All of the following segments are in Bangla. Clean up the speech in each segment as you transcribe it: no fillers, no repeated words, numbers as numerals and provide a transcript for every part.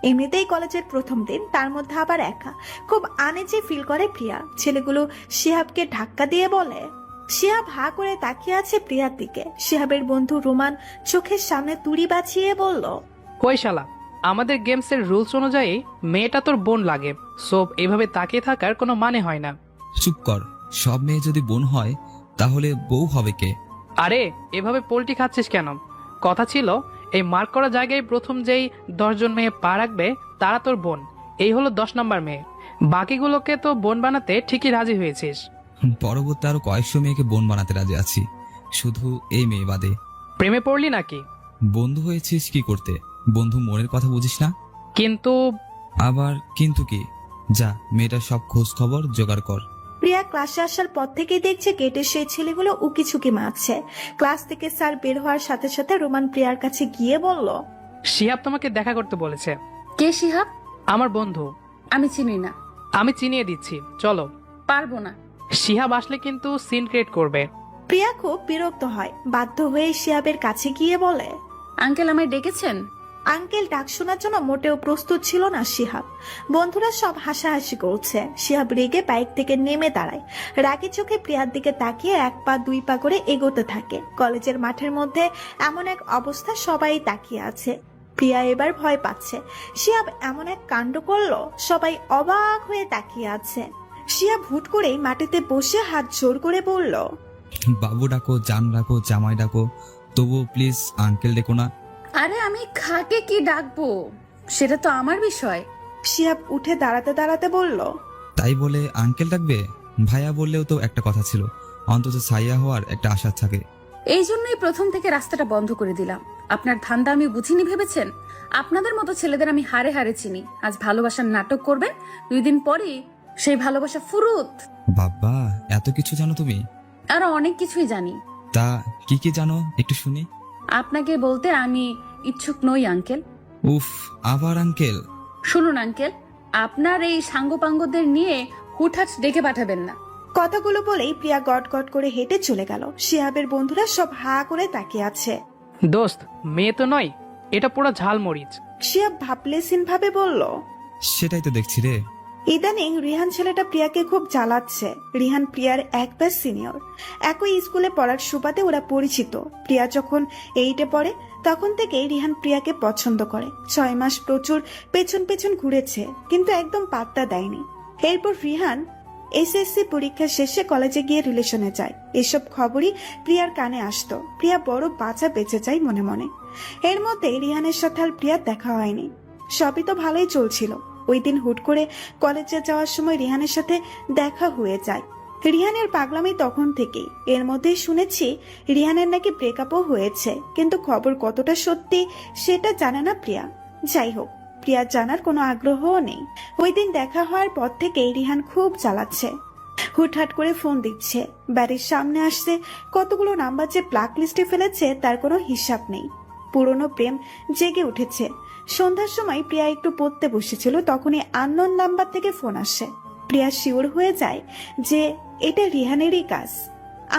এমনিতেই কলেজের প্রথম দিন, তার মধ্যে আবার একা, খুব আনইজি ফিল করে প্রিয়া। ছেলেগুলো শিহাবকে ধাক্কা দিয়ে বলে। শিহাব হা করে তাকিয়ে আছে প্রিয়ার দিকে। শিহাবের বন্ধু রোমান চোখের সামনে তুড়ি বাঁচিয়ে বলল, ওই শালা, আমাদের গেমসের রুলস অনুযায়ী মেয়েটা তোর বোন লাগে, সো এভাবে তাকিয়ে থাকার কোনো মানে হয় না। চুপ কর, সব মেয়ে যদি বোন হয় তাহলে বউ হবে কে? আরে এভাবে পোল্টি খাচ্ছিস কেন? কথা ছিল এই মার্ক করা জায়গায় প্রথম যেই 10 জন মেয়ে পা রাখবে তারা তোর বোন। এই হলো 10 নম্বর মেয়ে, বাকিগুলোকে তো বোন বানাতে ঠিকই রাজি হয়েছিস। পরবর্তী আরো কয়েকশো মেয়েকে বোন বানাতে রাজি আছি, শুধু এই মেয়ে বাদে। প্রেমে পড়লি নাকি? বন্ধু হয়েছিস কি করতে? বন্ধু মনের কথা বুঝিস না? কিন্তু আবার কিন্তু কি? যা, মেয়েটার সব খোঁজ খবর জোগাড় কর। প্রিয়া ক্লাসে আসার পর থেকেই দেখছে গেটের সেই ছেলেগুলো উকিঝুঁকি মারছে। ক্লাস থেকে স্যার বের হওয়ার সাথে সাথে রোমান প্রিয়ার কাছে গিয়ে বলল, শিহাব তোমাকে দেখা করতে বলেছে। কে শিহাব? আমার বন্ধু। আমি চিনি না। আমি চিনিয়ে দিচ্ছি, চলো। পারবো না। শিহাব আসলে কিন্তু সিন ক্রিয়েট করবে। প্রিয়া খুব বিরক্ত হয়, বাধ্য হয়ে শিহাবের কাছে গিয়ে বলে। আঙ্কেল আমায় ডেকেছেন? আঙ্কেল ডাক শোনার জন্য মোটেও প্রস্তুত ছিল না শিহাব। বন্ধুরা সব হাসাহাসি করছে। শিহাব রেগে বাইক থেকে নেমে দাঁড়ায়, রাগী চোখে প্রিয়ার দিকে তাকিয়ে 1 পা 2 পা করে এগোতে থাকে। কলেজের মাঠের মধ্যে এমন এক অবস্থা, সবাই তাকিয়ে আছে। প্রিয়া এবার ভয় পাচ্ছে। শিহাব এমন এক কাণ্ড করলো, সবাই অবাক হয়ে তাকিয়ে আছে। শিহাব হুট করেই মাটিতে বসে হাত জোর করে বলল, বাবু ডাকো, জান ডাকো, জামাই ডাকো, তবুও প্লিজ আঙ্কেল ডেকো না। আরে আমি খাকে কি ডাকবো, সেটা তো আমার বিষয়। শিহাব উঠে দাঁড়াতে দাঁড়াতে বলল, তাই বলে আঙ্কেল ডাকবে? ভাইয়া বললেও তো একটা কথা ছিল, অন্তত ছাইয়া হওয়ার একটা আশা থাকে। এই জন্যই প্রথম থেকে রাস্তাটা বন্ধ করে দিলাম। আপনার ধান্দা আমি বুঝিনি ভেবেছেন? আপনাদের মতো ছেলেদের আমি হারে হারে চিনি। আজ ভালোবাসার নাটক করবেন, 2 দিন পরে সেই ভালোবাসা ফুরুত। বাবা, এত কিছু জানো তুমি? আরো অনেক কিছুই জানি। তা কি কি জানো একটু শুনি। আপনাকে বলতে আমি ইচ্ছুক নই আঙ্কেল। উফ, আবার আঙ্কেল? শুনুন আঙ্কেল, আপনার এই সাঙ্গপাঙ্গদের নিয়ে হুটহাট ডেকে পাঠাবেন না। কথাগুলো বলেই প্রিয়া গট গট করে হেঁটে চলে গেল। শিহাবের বন্ধুরা সব হা করে তাকিয়ে আছে। দোস্ত, মেয়ে তো নয়, এটা পুরো ঝালমরিচ। শিহাব ভাবলেসিন ভাবে বলল, সেটাই তো দেখছি রে। ইদানিং রিহান ছেলেটা প্রিয়াকে খুব জ্বালাচ্ছে। রিহান প্রিয়ার 1 ব্যাচ সিনিয়র, একই স্কুলে পড়ার সুবাদে ওরা পরিচিত। প্রিয়া যখন 8-এ পড়ে তখন থেকেই রিহান প্রিয়াকে পছন্দ করে। 6 মাস প্রচুর পেছন পেছন ঘুরেছে, কিন্তু একদম পাত্তা দেয়নি। এরপর রিহান এসএসসি পরীক্ষা শেষে কলেজে গিয়ে রিলেশনে যায়। এসব খবরই প্রিয়ার কানে আসতো। প্রিয়া বড় বাঁচা বেঁচে যায় মনে মনে। এর মধ্যে রিহানের সাথে আর প্রিয়ার দেখা হয়নি। সবই তো ভালোই চলছিল। ওই দিন হুট করে কলেজে যাওয়ার সময় রিহানের সাথে দেখা হয়ে যায়। রিহানের পাগলামি তখন থেকেই। এর মধ্যেই শুনেছি রিহানের নাকি ব্রেকআপও হয়েছে, কিন্তু খবর কতটা সত্যি সেটা জানে না প্রিয়া। যাই হোক, প্রিয়ার জানার কোনো আগ্রহও নেই। ওই দিন দেখা হওয়ার পর থেকেই রিহান খুব চালাচ্ছে। হুটহাট করে ফোন দিচ্ছে, বাড়ির সামনে আসছে। কতগুলো নাম্বার যে ব্ল্যাক লিস্টে ফেলেছে তার কোনো হিসাব নেই। পুরনো প্রেম জেগে উঠেছে। সন্ধ্যার সময় প্রিয়া একটু পড়তে বসেছিল, তখনই আননোন নাম্বার থেকে ফোন আসে। প্রিয়া শিওর হয়ে যায় যে এটা রিহানেরই কাজ।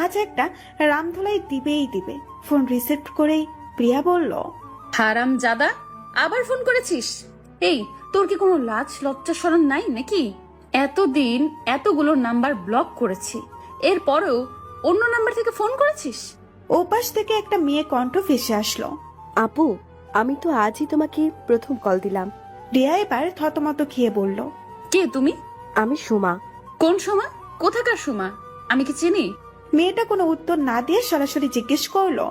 আজ একটা রামধুলাই দিবেই দিবে। ফোন রিসিভ করেই প্রিয়া বলল, হারাম জাদা, আবার ফোন করেছিস? এই, তোর কি কোনো লাজ লজ্জা শরম নাই নাকি? এতদিন এতগুলো নাম্বার ব্লক করেছি, এরপরেও অন্য নাম্বার থেকে ফোন করেছিস? ওপাশ থেকে একটা মেয়ে কণ্ঠ ভেসে আসলো। আপু, আমি তো আজই তোমাকে প্রথম কল দিলাম। প্রিয়া এবার থতমত খেয়ে বলল, কে তুমি? আমি সুমা। কোন সোমা? কোথাকার সোমা? আমি কি চিনি? মেয়েটা কোনো উত্তর না দিয়ে সরাসরি জিজ্ঞেস করলো,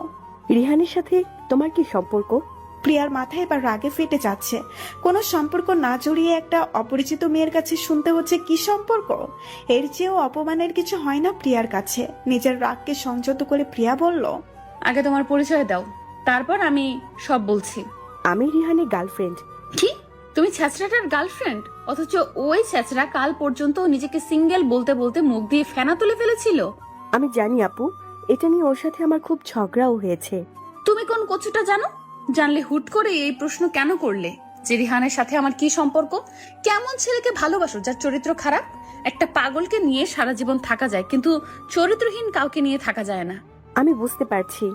রিহানের সাথে তোমার কি সম্পর্ক? প্রিয়ার মাথায় এবার রাগে ফেটে যাচ্ছে। কোনো সম্পর্ক না জড়িয়ে একটা অপরিচিত মেয়ের কাছে শুনতে হচ্ছে কি সম্পর্ক। এর চেয়েও অপমানের কিছু হয় না প্রিয়ার কাছে। নিজের রাগকে সংযত করে প্রিয়া বলল, আগে তোমার পরিচয় দাও, তারপর আমি সব বলছি। আমি রিহানের গার্লফ্রেন্ড। কি? তুমি ছ্যাচড়াটার গার্লফ্রেন্ড? অথচ ওই ছ্যাচড়া কাল পর্যন্ত নিজেকে সিঙ্গেল বলতে বলতে মুখ দিয়ে ফেনা তুলে ফেলেছিল। আমি জানি আপু, এটা নিয়ে ওর সাথে আমার খুব ঝগড়াও হয়েছে। তুমি কোন কচুটা জানো? জানলে হুট করে এই প্রশ্ন কেন করলে যে রিহানের সাথে আমার কি সম্পর্ক? কেমন ছেলেকে ভালোবাসো যার চরিত্র খারাপ? একটা পাগলকে নিয়ে সারা জীবন থাকা যায়, কিন্তু চরিত্রহীন কাউকে নিয়ে থাকা যায় না। আমি বুঝতে পারছি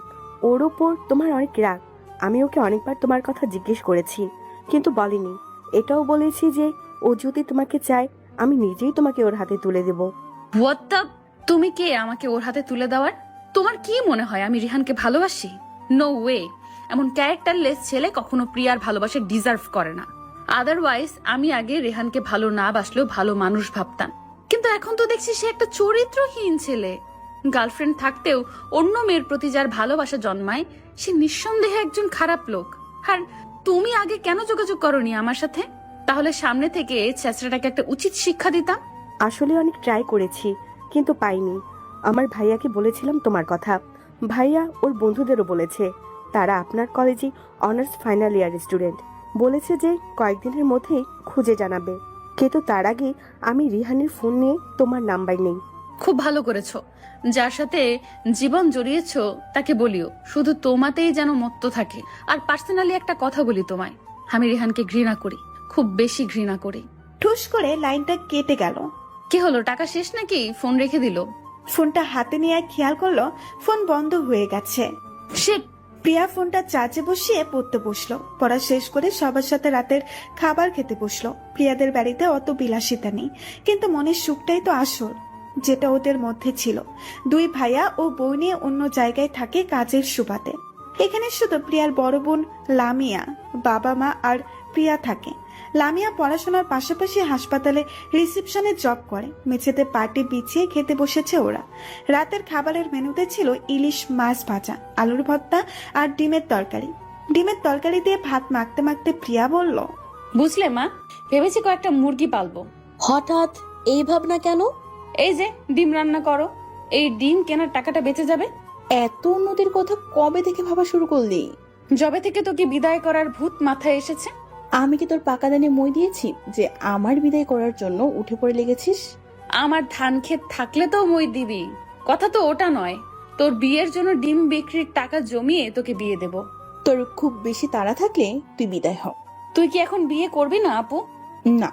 ওর ওপর তোমার অনেক রাগ। আমি ওকে অনেকবার তোমার কথা জিজ্ঞেস করেছি, কিন্তু বলেনি। এটাও বলেছি যে ও যদি তোমাকে চায় আমি নিজেই তোমাকে ওর হাতে তুলে দেব। হোয়াট দ্য, তুমি কে আমাকে ওর হাতে তুলে দেওয়ার? তোমার কি মনে হয় আমি রিহানকে ভালোবাসি? নো ওয়ে, এমন ক্যারেক্টারলেস ছেলে কখনো প্রিয়ার ভালোবাসা ডিজার্ভ করে না। আদারওয়াইজ আমি আগে রেহানকে ভালো না বাসলেও ভালো মানুষ ভাবতাম, কিন্তু এখন তো দেখছি সে একটা চরিত্রহীন ছেলে। গার্লফ্রেন্ড থাকতেও অন্য মেয়ের প্রতি যার ভালোবাসা জন্মায় সে নিঃসন্দেহে একজন খারাপ লোক। আর তুমি আগে কেন যোগাযোগ করনি আমার সাথে? তাহলে সামনে থেকে ছেঁচড়াটাকে একটা উচিত শিক্ষা দিতাম। আসলে অনেক ট্রাই করেছি কিন্তু পাইনি। আমার ভাইয়াকে বলেছিলাম তোমার কথা, ভাইয়া ওর বন্ধুদেরও বলেছে। তারা আপনার কলেজে অনার্স ফাইনাল ইয়ার স্টুডেন্ট, বলেছে যে কয়েকদিনের মধ্যেই খুঁজে জানাবে। কিন্তু তার আগে আমি রিহানের ফোন নিয়ে তোমার নাম্বার নেই। খুব ভালো করেছো। যার সাথে জীবন জড়িয়েছো তাকে বলিও শুধু তোমাতেই যেন মত্ত থাকে। আর পার্সোনালি একটা কথা বলি তোমায়, আমি রিহানকে ঘৃণা করি, খুব বেশি ঘৃণা করি। ঠুস করে লাইনটা কেটে গেল। কি হলো, টাকা শেষ নাকি? ফোন রেখে দিল। ফোনটা হাতে নিয়ে খেয়াল করলো ফোন বন্ধ হয়ে গেছে। সে প্রিয়া ফোনটা চার্জে বসিয়ে পড়তে বসলো। পড়া শেষ করে সবার সাথে রাতের খাবার খেতে বসলো। প্রিয়াদের বাড়িতে অত বিলাসিতা নেই, কিন্তু মনের সুখটাই তো আসল, যেটা ওদের মধ্যে ছিল। দুই ভাইয়া ও বউ নিয়ে অন্য জায়গায় থাকে কাজের সুবাদে। এখানে শুধু প্রিয়ার বড় বোন লামিয়া, বাবা মা আর প্রিয়া থাকে। লামিয়া পড়াশোনার পাশাপাশি হাসপাতালে রিসেপশনে জব করে। মেঝেতে পাটি বিছিয়ে খেতে বসেছে ওরা। রাতের খাবারের মেনুতে ছিল ইলিশ মাছ ভাজা, আলুর ভর্তা আর ডিমের তরকারি। ডিমের তরকারি দিয়ে ভাত মাখতে মাখতে প্রিয়া বলল, বুঝলে মা, ভেবেছি কয়েকটা মুরগি পালবো। হঠাৎ এই ভাবনা কেন? এই যে ডিম রান্না করো, এই ডিম কেনার টাকাটা বেঁচে যাবে। এত উন্নতির কথা কবে থেকে ভাবা শুরু করলি? জবে থেকে তোকে বিদায় করার ভূত মাথায় এসেছে। আমি কি তোর পাকা দানে মই দিয়েছি যে আমার বিদায় করার জন্য উঠে পড়ে লেগেছিস? আমার ধান ক্ষেত থাকলে তো মই দিবি, কথা তো ওটা নয়। তোর বিয়ের জন্য ডিম বিক্রির টাকা জমিয়ে তোকে বিয়ে দেব। তোর খুব বেশি তাড়া থাকলে তুই বিদায় হ। তুই কি এখন বিয়ে করবি না আপু? না,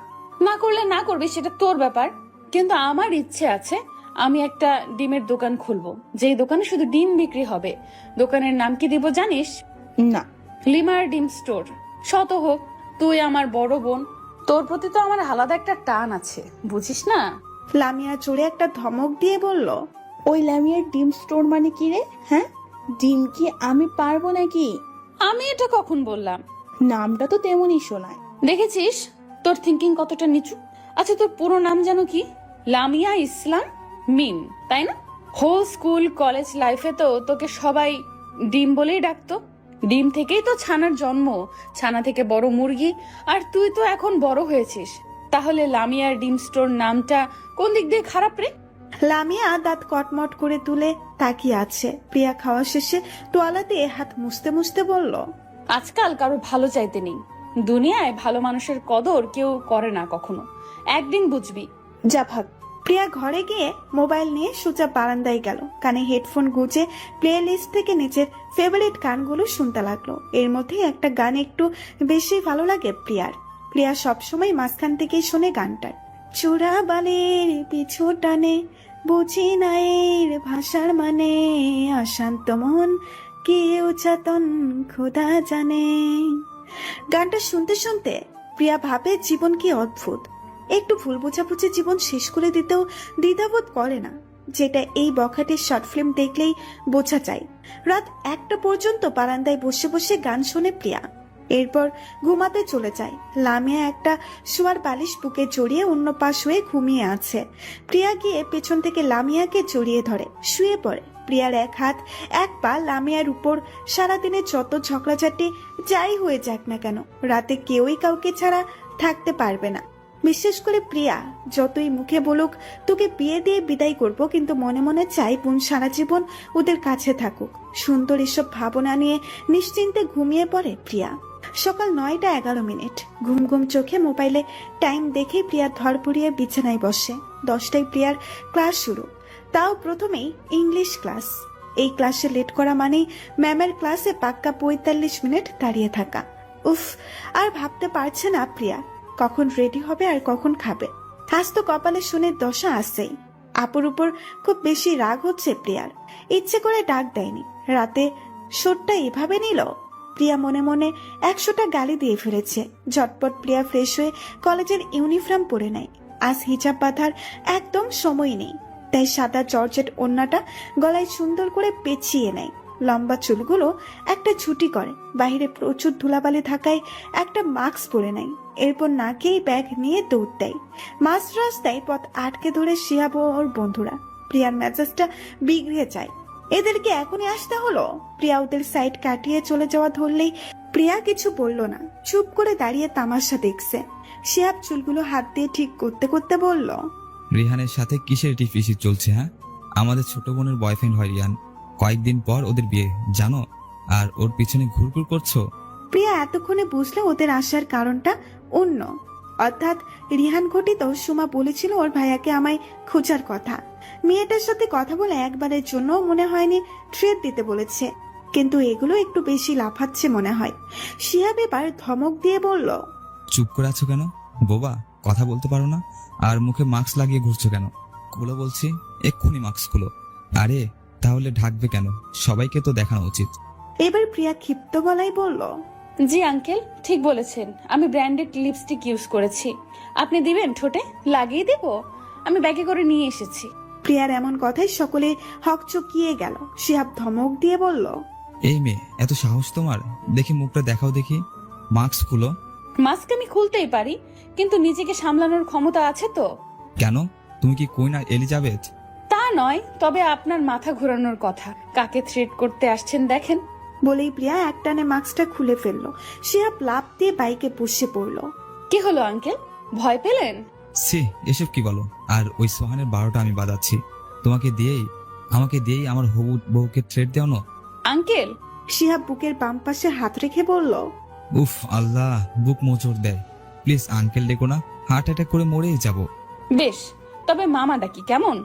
না করলে না করবি, সেটা তোর ব্যাপার। কিন্তু আমার ইচ্ছে আছে আমি একটা ডিমের দোকান খুলবো, যেই দোকানে শুধু ডিম বিক্রি হবে। দোকানের নাম কি দিব জানিস? না। লিমার ডিম স্টোর। শত হোক, তুই আমার বড় বোন, তোর প্রতি তো আমার আলাদা একটা টান আছে, বুঝিস না? লামিয়া জোরে একটা ধমক দিয়ে বলল, ওই লামিয়ার ডিম স্টোর মানে কি রে? হ্যাঁ, ডিম কি আমি পারবো নাকি? আমি এটা কখন বললাম? নামটা তো তেমনই শোনায়। দেখেছিস তোর থিঙ্কিং কতটা নিচু। আচ্ছা, তোর পুরো নাম জানো কি? লামিয়া ইসলাম মিম, তাই না? হোল স্কুল কলেজ লাইফে তো তোকে সবাই ডিম বলেই ডাকতো। ডিম থেকেই তো ছানার জন্ম, ছানা থেকে বড় মুরগি, আর তুই তো এখন বড় হয়েছিস। তাহলে লামিয়ার ডিম স্টোর নামটা কোন দিক দিয়ে খারাপ রে? লামিয়া দাঁত কটমট করে তুলে তাকিয়ে আছে। প্রিয়া খাওয়া শেষে তোয়ালা দিয়ে হাত মুছতে মুছতে বলল, আজকাল কারো ভালো চাইতে নেই। দুনিয়ায় ভালো মানুষের কদর কেউ করে না কখনো, একদিন বুঝবি। যা ভাগ। প্রিয়া ঘরে গিয়ে মোবাইল নিয়ে সোজা বারান্দায় গেল। কানে হেডফোন গুঁজে প্লে লিস্ট থেকে নিজের ফেভারিট গানগুলো শুনতে লাগলো। এর মধ্যে একটা গান একটু বেশি ভালো লাগে প্রিয়ার। প্রিয়া সবসময় মাঝখান থেকেই শোনে গানটার। চূড়া বালের পিছু টানে, বুঝি না এর ভাষার মানে, অশান্ত মন কেউ চাতন খোদা জানে। গানটা শুনতে শুনতে প্রিয়া ভাবে জীবন কি অদ্ভুত। একটু ভুল বোঝাবুঝি জীবন শেষ করে দিতেও দ্বিধাবোধ করে না, যেটা এই বখাটের শর্ট ফিল্ম দেখলেই বোঝা যায়। রাত 1টা পর্যন্ত বারান্দায় বসে বসে গান শোনে প্রিয়া। এরপর ঘুমাতে চলে যায়। লামিয়া একটা শোয়ার বালিশ বুকে জড়িয়ে অন্য পাশ হয়ে ঘুমিয়ে আছে। প্রিয়া গিয়ে পেছন থেকে লামিয়াকে জড়িয়ে ধরে শুয়ে পড়ে। প্রিয়ার এক হাত এক পা লামিয়ার উপর। সারাদিনে যত ঝগড়াঝাটি যাই হয়ে যাক না কেন, রাতে কেউই কাউকে ছাড়া থাকতে পারবে না। বিশেষ করে প্রিয়া যতই মুখে বলুক তোকে বিয়ে দিয়ে বিদায় করব, কিন্তু মনে মনে চাই বোন সারা জীবন ওদের কাছে থাকুক। সুন্দর এসব ভাবনা নিয়ে নিশ্চিন্তে ঘুমিয়ে পড়ে প্রিয়া। সকাল 9:11। ঘুম ঘুম চোখে মোবাইলে টাইম দেখে প্রিয়া ধরপড়িয়ে বিছানায় বসে। 10টায় প্রিয়ার ক্লাস শুরু, তাও প্রথমেই ইংলিশ ক্লাস। এই ক্লাসে লেট করা মানেই ম্যামের ক্লাসে পাক্কা 45 মিনিট দাঁড়িয়ে থাকা। উফ, আর ভাবতে পারছে না প্রিয়া কখন রেডি হবে আর কখন খাবে। আজ তো কপালে শুনে দশা আসছেই। আপুর উপর খুব বেশি রাগ হচ্ছে প্রিয়ার। ইচ্ছে করে ডাক দেয়নি, রাতে শোটটা এভাবে নিল। প্রিয়া মনে মনে 100টা গালি দিয়ে ফেলেছে। ঝটপট প্রিয়া ফ্রেশ হয়ে কলেজের ইউনিফর্ম পরে নেয়। আজ হিজাব বাঁধার একদম সময় নেই, তাই সাদা জর্জেট ওড়নাটা গলায় সুন্দর করে পেঁচিয়ে নেয়। লম্বা চুলগুলো একটা ছুটি করে, বাইরে প্রচুর ধুলাবালি থাকায় একটা মাস্ক পরে নেয়। এরপর নাকেই ব্যাগ নিয়ে দৌড় দেয়। মাঝ রাস্তায় পথ আটকে ধরে শিহাব ও ওর বন্ধুরা। প্রিয়ার মেজাজটা বিগড়ে যায়। এদেরকে এখনই আসতে হলো? প্রিয়া ওদের সাইড কাটিয়ে চলে যাওয়া ধরলেই প্রিয়া কিছু বলল না, চুপ করে দাঁড়িয়ে তামাশা দেখছে। শিহাব চুলগুলো হাত দিয়ে ঠিক করতে করতে বলল, রিহানের সাথে কিসের টিফিসি চলছে? হ্যাঁ, আমাদের ছোট বোনের বয়ফ্রেন্ড হয় রিহান। কয়েকদিন পর ওদের বিয়ে, জানো? আর ওর পিছনে ঘুরঘুর করছো। প্রিয়া এতক্ষণে বুঝলো ওদের আসার কারণটা অন্য, অর্থাৎ রিহান ঘটিত। সুমা বলেছিল ওর ভাইয়াকে আমায় খোঁজার কথা। মেয়েটার সাথে কথা বলে একবারের জন্য মনে হয়নি ট্রেড দিতে বলেছে, কিন্তু এগুলো একটু বেশি লাফাচ্ছে মনে হয়। শিহাব এবার ধমক দিয়ে বলল, চুপ করে আছো কেন বোবা? কথা বলতে পারো না? আর মুখে মাস্ক লাগিয়ে ঘুরছো কেন? খুলো বলছি, এক্ষুনি মাস্ক খুলো। আরে তাহলে ঢাকবে কেন? সবাইকে তো দেখানো উচিত। এবার প্রিয়া ক্ষিপ্ত গলায় বলল, জি আঙ্কেল, ঠিক বলেছেন। আমি ব্র্যান্ডেড লিপস্টিক ইউজ করেছি। আপনি দিবেন ঠোঁটে? লাগিয়ে দেব? আমি ব্যাগে করে নিয়ে এসেছি। প্রিয়ার এমন কথায় সকলে হকচকিয়ে গেল। শিহাব ধমক দিয়ে বলল, এই মেয়ে, এত সাহস তোমার? দেখি মুখটা দেখাও দেখি। মাস্ক খুলো। মাস্ক আমি খুলতেই পারি, কিন্তু নিজেকে সামলানোর ক্ষমতা আছে তো? কেন? তুমি কি কুইন এলিজাবেথ? তা নয়, তবে আপনার মাথা ঘোরানোর কথা। কাকে থ্রেট করতে আসছেন দেখেন। বলেই প্রিয়া একটানে মাস্কটা খুলে ফেললো। শিহাব লাফ দিয়ে বাইকে বসে পড়লো। কি হলো আঙ্কেল, ভয় পেলেন? সি, এসব কি বলো? আর ওই সোহানের 12টা আমি বাজাচ্ছি। আমাকে দিয়েই আমার হবু বউকে থ্রেট দেও না। আঙ্কেল, শিহাব বুকের বাম পাশে হাত রেখে বলল, উফ আল্লাহ, বুক মোচড় দেয়। প্লিজ আঙ্কেল ডেকো না, হার্ট অ্যাটাক করে মরেই যাব। বেশ, তবে মামা ডাকি কেমন?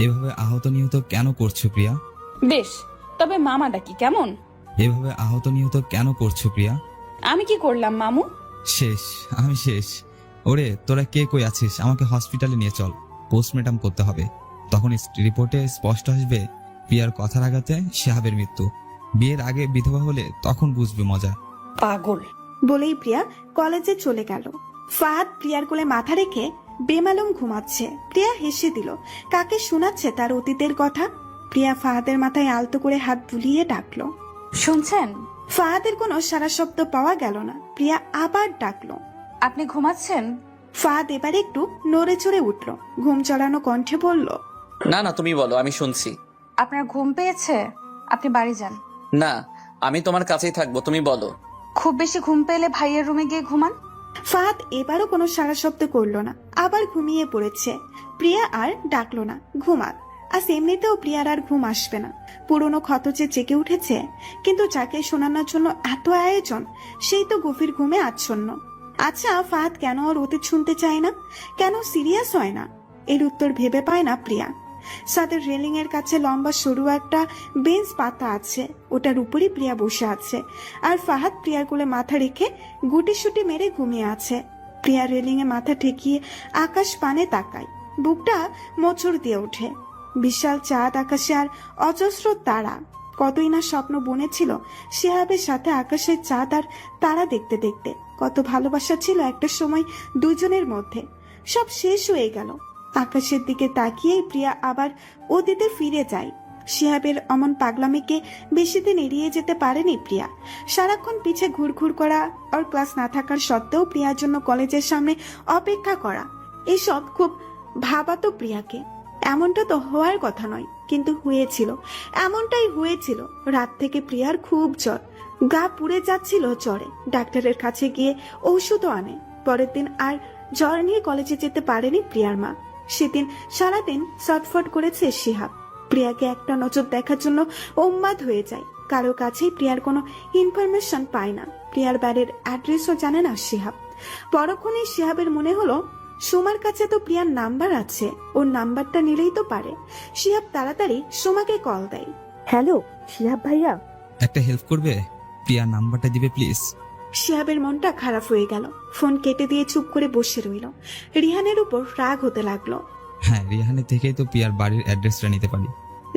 এভাবে আহত নিহত কেন করছো প্রিয়া? বেশ, তবে মামা ডাকি কেমন? এভাবে আহত নিহত কেন করছো প্রিয়া? আমি কি করলাম মামু? শেষ, আমি শেষ। ওরে তোরা কে কই আছিস? আমাকে হসপিটালে নিয়ে চল, পোস্টমর্টম করতে হবে। তখন রিপোর্টে স্পষ্ট আসবে প্রিয়ার কথার আঘাতে শিহাবের মৃত্যু। বিয়ের আগে বিধবা হলে তখন বুঝবে মজা। পাগল। বলেই প্রিয়া কলেজে চলে গেল। ফাহাদ প্রিয়ার কোলে মাথা রেখে বেমালুম ঘুমাচ্ছে। প্রিয়া হেসে দিল। কাকে শোনাচ্ছে তার অতীতের কথা? প্রিয়া ফাহাদের মাথায় আলতো করে হাত বুলিয়ে ডাকলো। শুনছেন? ফাহাদের কোনো সারা শব্দ পাওয়া গেল না। প্রিয়া আবার ডাকলো, আপনি ঘুমাচ্ছেন? ফাহাদ এবার একটু নড়ে চড়ে উঠল। ঘুম চড়ানো কণ্ঠে বলল, না না, তুমি বলো, আমি শুনছি। আপনার ঘুম পেয়েছে? আপনি বাড়ি যান। না, আমি তোমার কাছেই থাকবো, তুমি বলো। খুব বেশি ঘুম পেলে ভাইয়ের রুমে গিয়ে ঘুমান। ফাহাদ এবারও কোনো সারা শব্দ করলো না, আবার ঘুমিয়ে পড়েছে। প্রিয়া আর ডাকলো না, ঘুমাক। আজ এমনিতেও প্রিয়ার আর ঘুম আসবে না। পুরনো ক্ষত যে জেগে উঠেছে, কিন্তু যাকে শোনানোর জন্য এত আয়োজন, সেই তো গভীর ঘুমে আচ্ছন্ন। আচ্ছা, ফাহাদ কেন ওর অতীত শুনতে চায় না? কেন সিরিয়াস হয় না? এর উত্তর ভেবে পায় না প্রিয়া। ছাদের রেলিং এর কাছে লম্বা সরু একটা বেঞ্চ পাতা আছে, ওটার উপরই প্রিয়া বসে আছে। আর ফাহাদ প্রিয়ার কোলে মাথা রেখে গুটিসুটি মেরে ঘুমিয়ে আছে। প্রিয়া রেলিং এ মাথা ঠেকিয়ে আকাশ পানে তাকায়। বুকটা মোচড় দিয়ে ওঠে। বিশাল চাঁদ আকাশে আর অজস্র তারা। কতই না স্বপ্ন বনেছিল শিহাবের সাথে আকাশের চাঁদ আর তারা দেখতে দেখতে। কত ভালোবাসা ছিল একটা সময় দুজনের মধ্যে। সব শেষ হয়ে গেল। আকাশের দিকে তাকিয়েই প্রিয়া আবার অতীতে ফিরে যায়। শিহাবের অমন পাগলামিকে বেশি দিন এড়িয়ে যেতে পারেনি প্রিয়া। সারাক্ষণ পিছে ঘুরঘুর করা, আর ক্লাস না থাকার সত্ত্বেও প্রিয়ার জন্য কলেজের সামনে অপেক্ষা করা, এসব খুব ভাবাতো প্রিয়াকে। এমনটা তো হওয়ার কথা নয়, কিন্তু হয়েছিল। এমনটাই হয়েছিল। রাত থেকে প্রিয়ার খুব জ্বর, গা পুড়ে যাচ্ছিল জ্বরে। ডাক্তারের কাছে গিয়ে ঔষধও আনে। পরের দিন আর জ্বর নিয়ে কলেজে যেতে পারেনি প্রিয়ার মা। সেদিন সারাদিন ছটফট করেছে শিহাব। প্রিয়াকে একটা নজর দেখার জন্য উন্মাদ হয়ে যায়। কারো কাছেই প্রিয়ার কোনো ইনফরমেশন পায় না। প্রিয়ার বাড়ির অ্যাড্রেসও জানে না শিহাব। পরক্ষণেই শিহাবের মনে হলো সোমার কাছে তো প্রিয়ার নাম্বার আছে, ওর নাম্বারটা নিলেই তো পারে। শিহাব তাড়াতাড়ি সোমাকে কল দেয়। হ্যালো শিহাব ভাইয়া। একটা হেল্প করবে? প্রিয়ার নাম্বারটা দিবে প্লিজ। শিহাবের মনটা খারাপ হয়ে গেল। ফোন কেটে দিয়ে চুপ করে বসে রইল। রিহানের উপর রাগ হতে লাগলো। হ্যাঁ, রিহানের থেকেই তো প্রিয়ার বাড়ির অ্যাড্রেসটা নিতে পারি।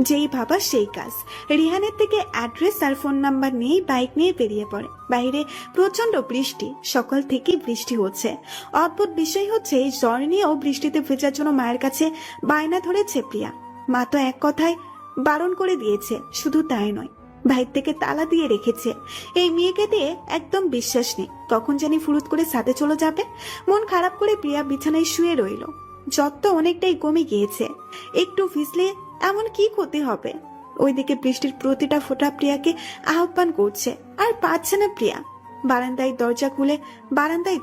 যেই ভাবা সেই কাজ। রিহানের থেকে অ্যাড্রেস আর ফোন নাম্বার নিয়েই বাইক নিয়ে বেরিয়ে পড়ে। বাইরে প্রচন্ড বৃষ্টি, সকাল থেকেই বৃষ্টি হচ্ছে। অদ্ভুত বিষয় হচ্ছে এই জ্বর নিয়েও বৃষ্টিতে ভেজার জন্য মায়ের কাছে বায়না ধরেছে প্রিয়া। মা তো এক কথায় বারণ করে দিয়েছে, শুধু তাই নয় ভাইয়ের থেকে তালা দিয়ে রেখেছে। এই মেয়েকে দিয়ে একদম বিশ্বাস নেই, কখন জানি ফুরুত করে সাথে চলে যাবে। মন খারাপ করে প্রিয়া বিছানায় শুয়ে রইল। জ্বর তো অনেকটাই কমে গিয়েছে, একটু ভিজলে এমন কি ক্ষতি হবে। ওইদিকে বৃষ্টির প্রতিটা ফোঁটা প্রিয়াকে আহ্বান করছে, আর পাচ্ছে না প্রিয়া। বারান্দার দরজা খুলে বারান্দায়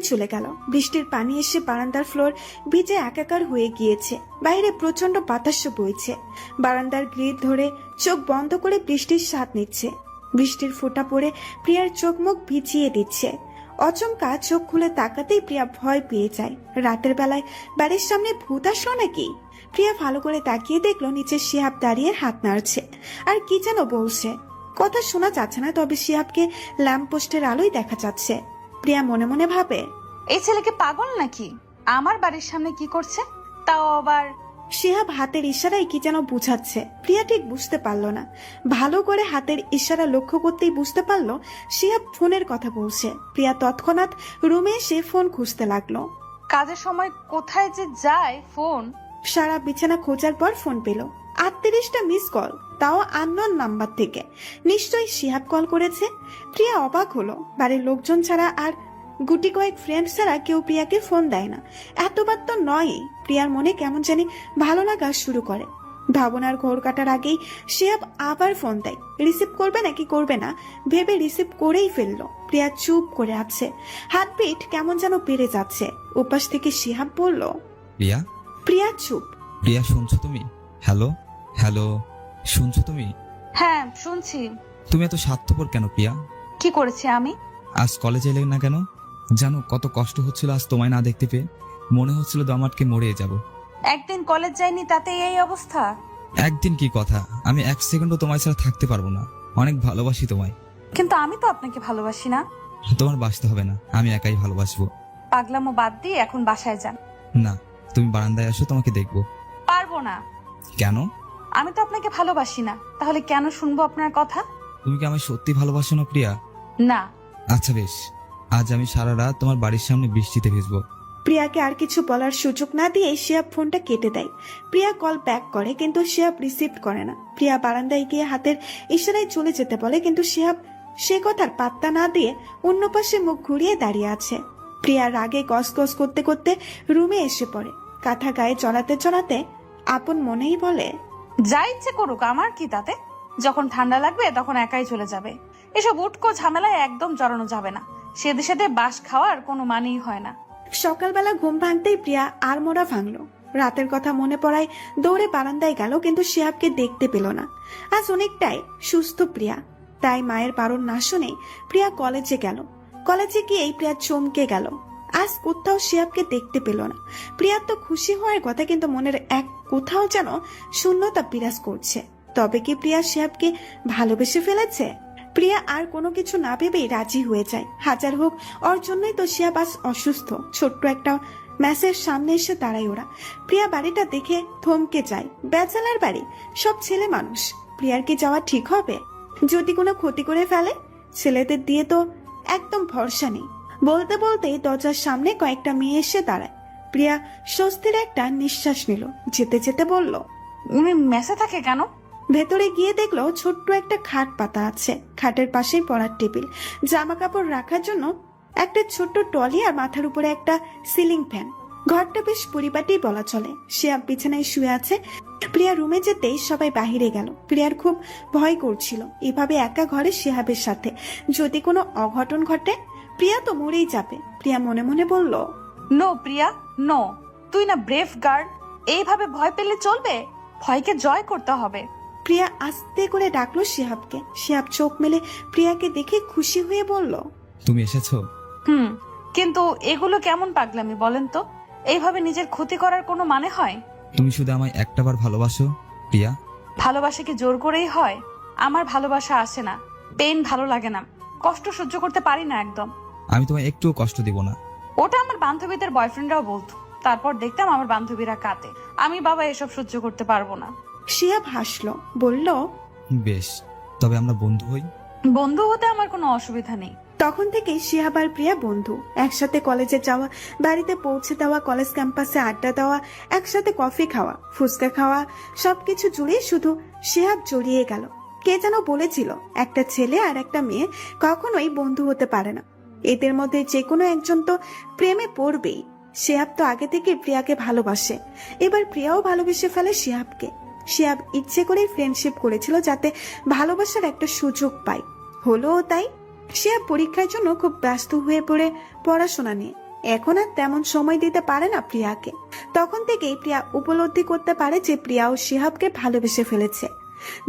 চলে গেল। বৃষ্টির পানি এসে বারান্দার ফ্লোর ভিজে একাকার হয়ে গিয়েছে। বাইরে প্রচন্ড বাতাস বইছে। বারান্দার গ্রিল ধরে চোখ বন্ধ করে বৃষ্টির স্বাদ নিচ্ছে। বৃষ্টির ফোঁটা পড়ে প্রিয়ার চোখ মুখ ভিজিয়ে দিচ্ছে। অচমকা চোখ খুলে তাকাতেই প্রিয়া ভয় পেয়ে যায়। রাতের বেলায় বাড়ির সামনে ভূত আসলো নাকি? প্রিয়া ভালো করে তাকিয়ে দেখলো নিচে শিহাব দাঁড়িয়ে হাত নাড়ছে আর কি যেন বলছে। কথা শোনা যাচ্ছে না, তবে শিহাবকে ল্যাম্পপোস্টের আলোয় দেখা যাচ্ছে। প্রিয়া মনে মনে ভাবে, এই ছেলেকে পাগল নাকি? আমার বাড়ির সামনে কি করছে, তাও আবার? শিহাব হাতের ইশারায় কি যেন বুঝাচ্ছে। প্রিয়া ঠিক বুঝতে পারলো না। ভালো করে হাতের ইশারা লক্ষ্য করতেই বুঝতে পারলো শিহাব ফোনের কথা বলছে। প্রিয়া তৎক্ষণাৎ রুমে এসে ফোন খুঁজতে লাগলো। কাজের সময় কোথায় যে যায় ফোন। সারা বিছানা খোঁজার পর ফোন পেল। 38টা মিস কল, তাও আননোন নাম্বার থেকে। নিশ্চয়ই শিহাব কল করেছে। প্রিয়া অবাক হলো। বাড়ির লোকজন ছাড়া আর গুটি কয়েক ফ্রেন্ড ছাড়া কেউ প্রিয়াকে ফোন দেয় না। এতবার তো নয়ই। প্রিয়ার মনে কেমন জানি ভালো লাগা শুরু করে। ভাবনার ঘোর কাটার আগেই শিহাব আবার ফোন দেয়। রিসিভ করবে নাকি করবে না ভেবে রিসিভ করেই ফেললো। প্রিয়া চুপ করে আছে, হার্টবিট কেমন যেন বেড়ে যাচ্ছে। উপাস থেকে শিহাব বলল, প্রিয়া? প্রিয়া চুপ। প্রিয়া শুনছো তুমি? হ্যালো হ্যালো, শুনছো তুমি? হ্যাঁ শুনছি। তুমি এত স্বার্থপর কেন প্রিয়া? কি করেছি আমি? আজ কলেজে এলে না কেন? জানো কত কষ্ট হচ্ছিল আজ তোমায় না দেখতে পেয়ে। মনে হচ্ছিল দমাটকে মরে যাব। একদিন কলেজ যাইনি তাতে এই অবস্থা? একদিন কি কথা, আমি এক সেকেন্ডও তোমায় ছাড়া থাকতে পারবো না। অনেক ভালোবাসি তোমায়। কিন্তু আমি তো আপনাকে ভালোবাসি না। তোমার বাসতে হবে না, আমি একাই ভালোবাসবো। পাগলামো বাদ দিয়ে এখন বাসায় যান। না, তুমি বারান্দায় আসো, তোমাকে দেখবো। পারবো না। কেন? আমি তো আপনাকে ভালোবাসি না, তাহলে কেন শুনবো আপনার কথা? তুমি কি আমায় সত্যি ভালোবাসো না প্রিয়া? না। আচ্ছা বেশ, আজ আমি সারা রাত তোমার বাড়ির সামনে বৃষ্টিতে ভিজবো। প্রিয়াকে আর কিছু বলার সুযোগ না দিয়ে শিহাব ফোনটা কেটে দেয়। প্রিয়া কল ব্যাক করে, কিন্তু শিহাব রিসিভ করে না। প্রিয়া বারান্দায় গিয়ে হাতের ইশারায় চলে যেতে বলে, কিন্তু শিহাব সে কথার পাত্তা না দিয়ে অন্য পাশে মুখ ঘুরিয়ে দাঁড়িয়ে আছে। প্রিয়া রাগে গসগস করতে করতে রুমে এসে পড়ে। কাঁথা গায়ে চড়াতে আপন মনেই বলে, যা ইচ্ছে করুক, আমার কি তাতে? যখন ঠান্ডা লাগবে তখন একাই চলে যাবে। এসব উটকো ঝামেলায় একদম জড়ানো যাবে না। সেদে সেদে বাস খাওয়ার কোনো মানেই হয় না। সকালবেলা ঘুম ভাঙতেই প্রিয়া আর মোড়া ভাঙলো। রাতের কথা মনে পড়ায় দৌড়ে বারান্দায় গেল, কিন্তু শিহাবকে দেখতে পেল না। আজ অনেকটাই সুস্থ প্রিয়া, তাই মায়ের বারণ না শুনে প্রিয়া কলেজে গেল। কলেজে গিয়েই প্রিয়া চমকে গেল। আজ কোথাও শিহাবকে দেখতে পেল না। প্রিয়ার তো খুশি হওয়ার কথা, কিন্তু মনের এক কোথাও যেন শূন্যতা বিরাজ করছে। তবে কি প্রিয়া শিহাবকে ভালোবেসে ফেলেছে? প্রিয়া আর কোনো কিছু না ভেবেই রাজি হয়ে যায়। হাজার হোক, ওর জন্যই তো শিহাব আজ অসুস্থ। ছোট্ট একটা ম্যাচের সামনে এসে দাঁড়ায় ওরা। প্রিয়া বাড়িটা দেখে থমকে যায়। ব্যাচেলার বাড়ি, সব ছেলে মানুষ। প্রিয়ার কি যাওয়া ঠিক হবে? যদি কোনো ক্ষতি করে ফেলে? ছেলেদের দিয়ে তো একদম ভরসা নেই। বলতে বলতেই দরজার সামনে কয়েকটা মেয়ে এসে দাঁড়ায়। প্রিয়া স্বস্তির একটা নিঃশ্বাস নিল। যেতে যেতে বলল, উনি মেসে থাকে কেন? ভেতরে গিয়ে দেখলো ছোট্ট একটা খাট পাতা আছে। খাটের পাশেই পড়ার টেবিল, জামা কাপড় রাখার জন্য একটা ছোট্ট টলি আর মাথার উপরে একটা সিলিং ফ্যান। ঘরটা বেশ পরিপাটি বলা চলে। শিহাব বিছানায় শুয়ে আছে। প্রিয়া রুমে যেতেই সবাই বাহিরে গেল। প্রিয়ার খুব ভয় করছিল এভাবে একা ঘরে শিহাবের সাথে যদি কোনো অঘটন ঘটে। প্রিয়া তো মরেই যাবে। প্রিয়া মনে মনে বলল, নো প্রিয়া, নো। তুই না ব্রেভ গার্ড, এইভাবে ভয় পেলে চলবে? ভয়কে জয় করতে হবে। প্রিয়া আস্তে করে ডাকলো শিহাবকে। শিহাব চোখ মেলে প্রিয়াকে দেখে খুশি হয়ে বলল, তুমি এসেছো? কিন্তু এগুলো কেমন পাগলামি বলেন তো? এইভাবে নিজের ক্ষতি করার কোনো মানে হয়? তুমি শুধু আমায় একটাবার ভালোবাসো প্রিয়া। ভালোবাসা কি জোর করেই হয়? আমার ভালোবাসা আসে না, পেন ভালো লাগে না, কষ্ট সহ্য করতে পারি না একদম। আমি তোমায় একটুও কষ্ট দিব না। ওটা আমার বান্ধবীদের বয়ফ্রেন্ডরাও বলতো, তারপর দেখতাম আমার বান্ধবীরা কাঁদে। আমি বাবা এসব সহ্য করতে পারবো না। শিহাব হাসলো, বলল, বেশ, তবে আমরা বন্ধু হই। বন্ধু হতে আমার কোনো অসুবিধা নেই। তখন থেকেই শিহাব আর প্রিয়া বন্ধু। একসাথে কলেজে যাওয়া, বাড়িতে পৌঁছে দেওয়া, কলেজ ক্যাম্পাসে আড্ডা দেওয়া, একসাথে কফি খাওয়া, ফুচকা খাওয়া, সবকিছু জুড়ে শুধু শিহাব জড়িয়ে গেল। কে যেন বলেছিল, একটা ছেলে আর একটা মেয়ে কখনোই বন্ধু হতে পারে না, এদের মধ্যে যে কোনো একজন তো প্রেমে পড়বেই। শিহাব তো আগে থেকে প্রিয়াকে ভালোবাসে, এবার প্রিয়াও ভালোবেসে ফেলে শিহাবকে। শিহাব ইচ্ছে করেই ফ্রেন্ডশিপ করেছিল যাতে ভালোবাসার একটা সুযোগ পায়, হলো তাই। শিহাব পরীক্ষার জন্য খুব ব্যস্ত হয়ে পড়ে পড়াশোনা নিয়ে, এখন আর তেমন সময় দিতে পারে না প্রিয়াকে। তখন থেকেই প্রিয়া উপলব্ধি করতে পারে যে প্রিয়া ও শিহাবকে ভালোবেসে ফেলেছে।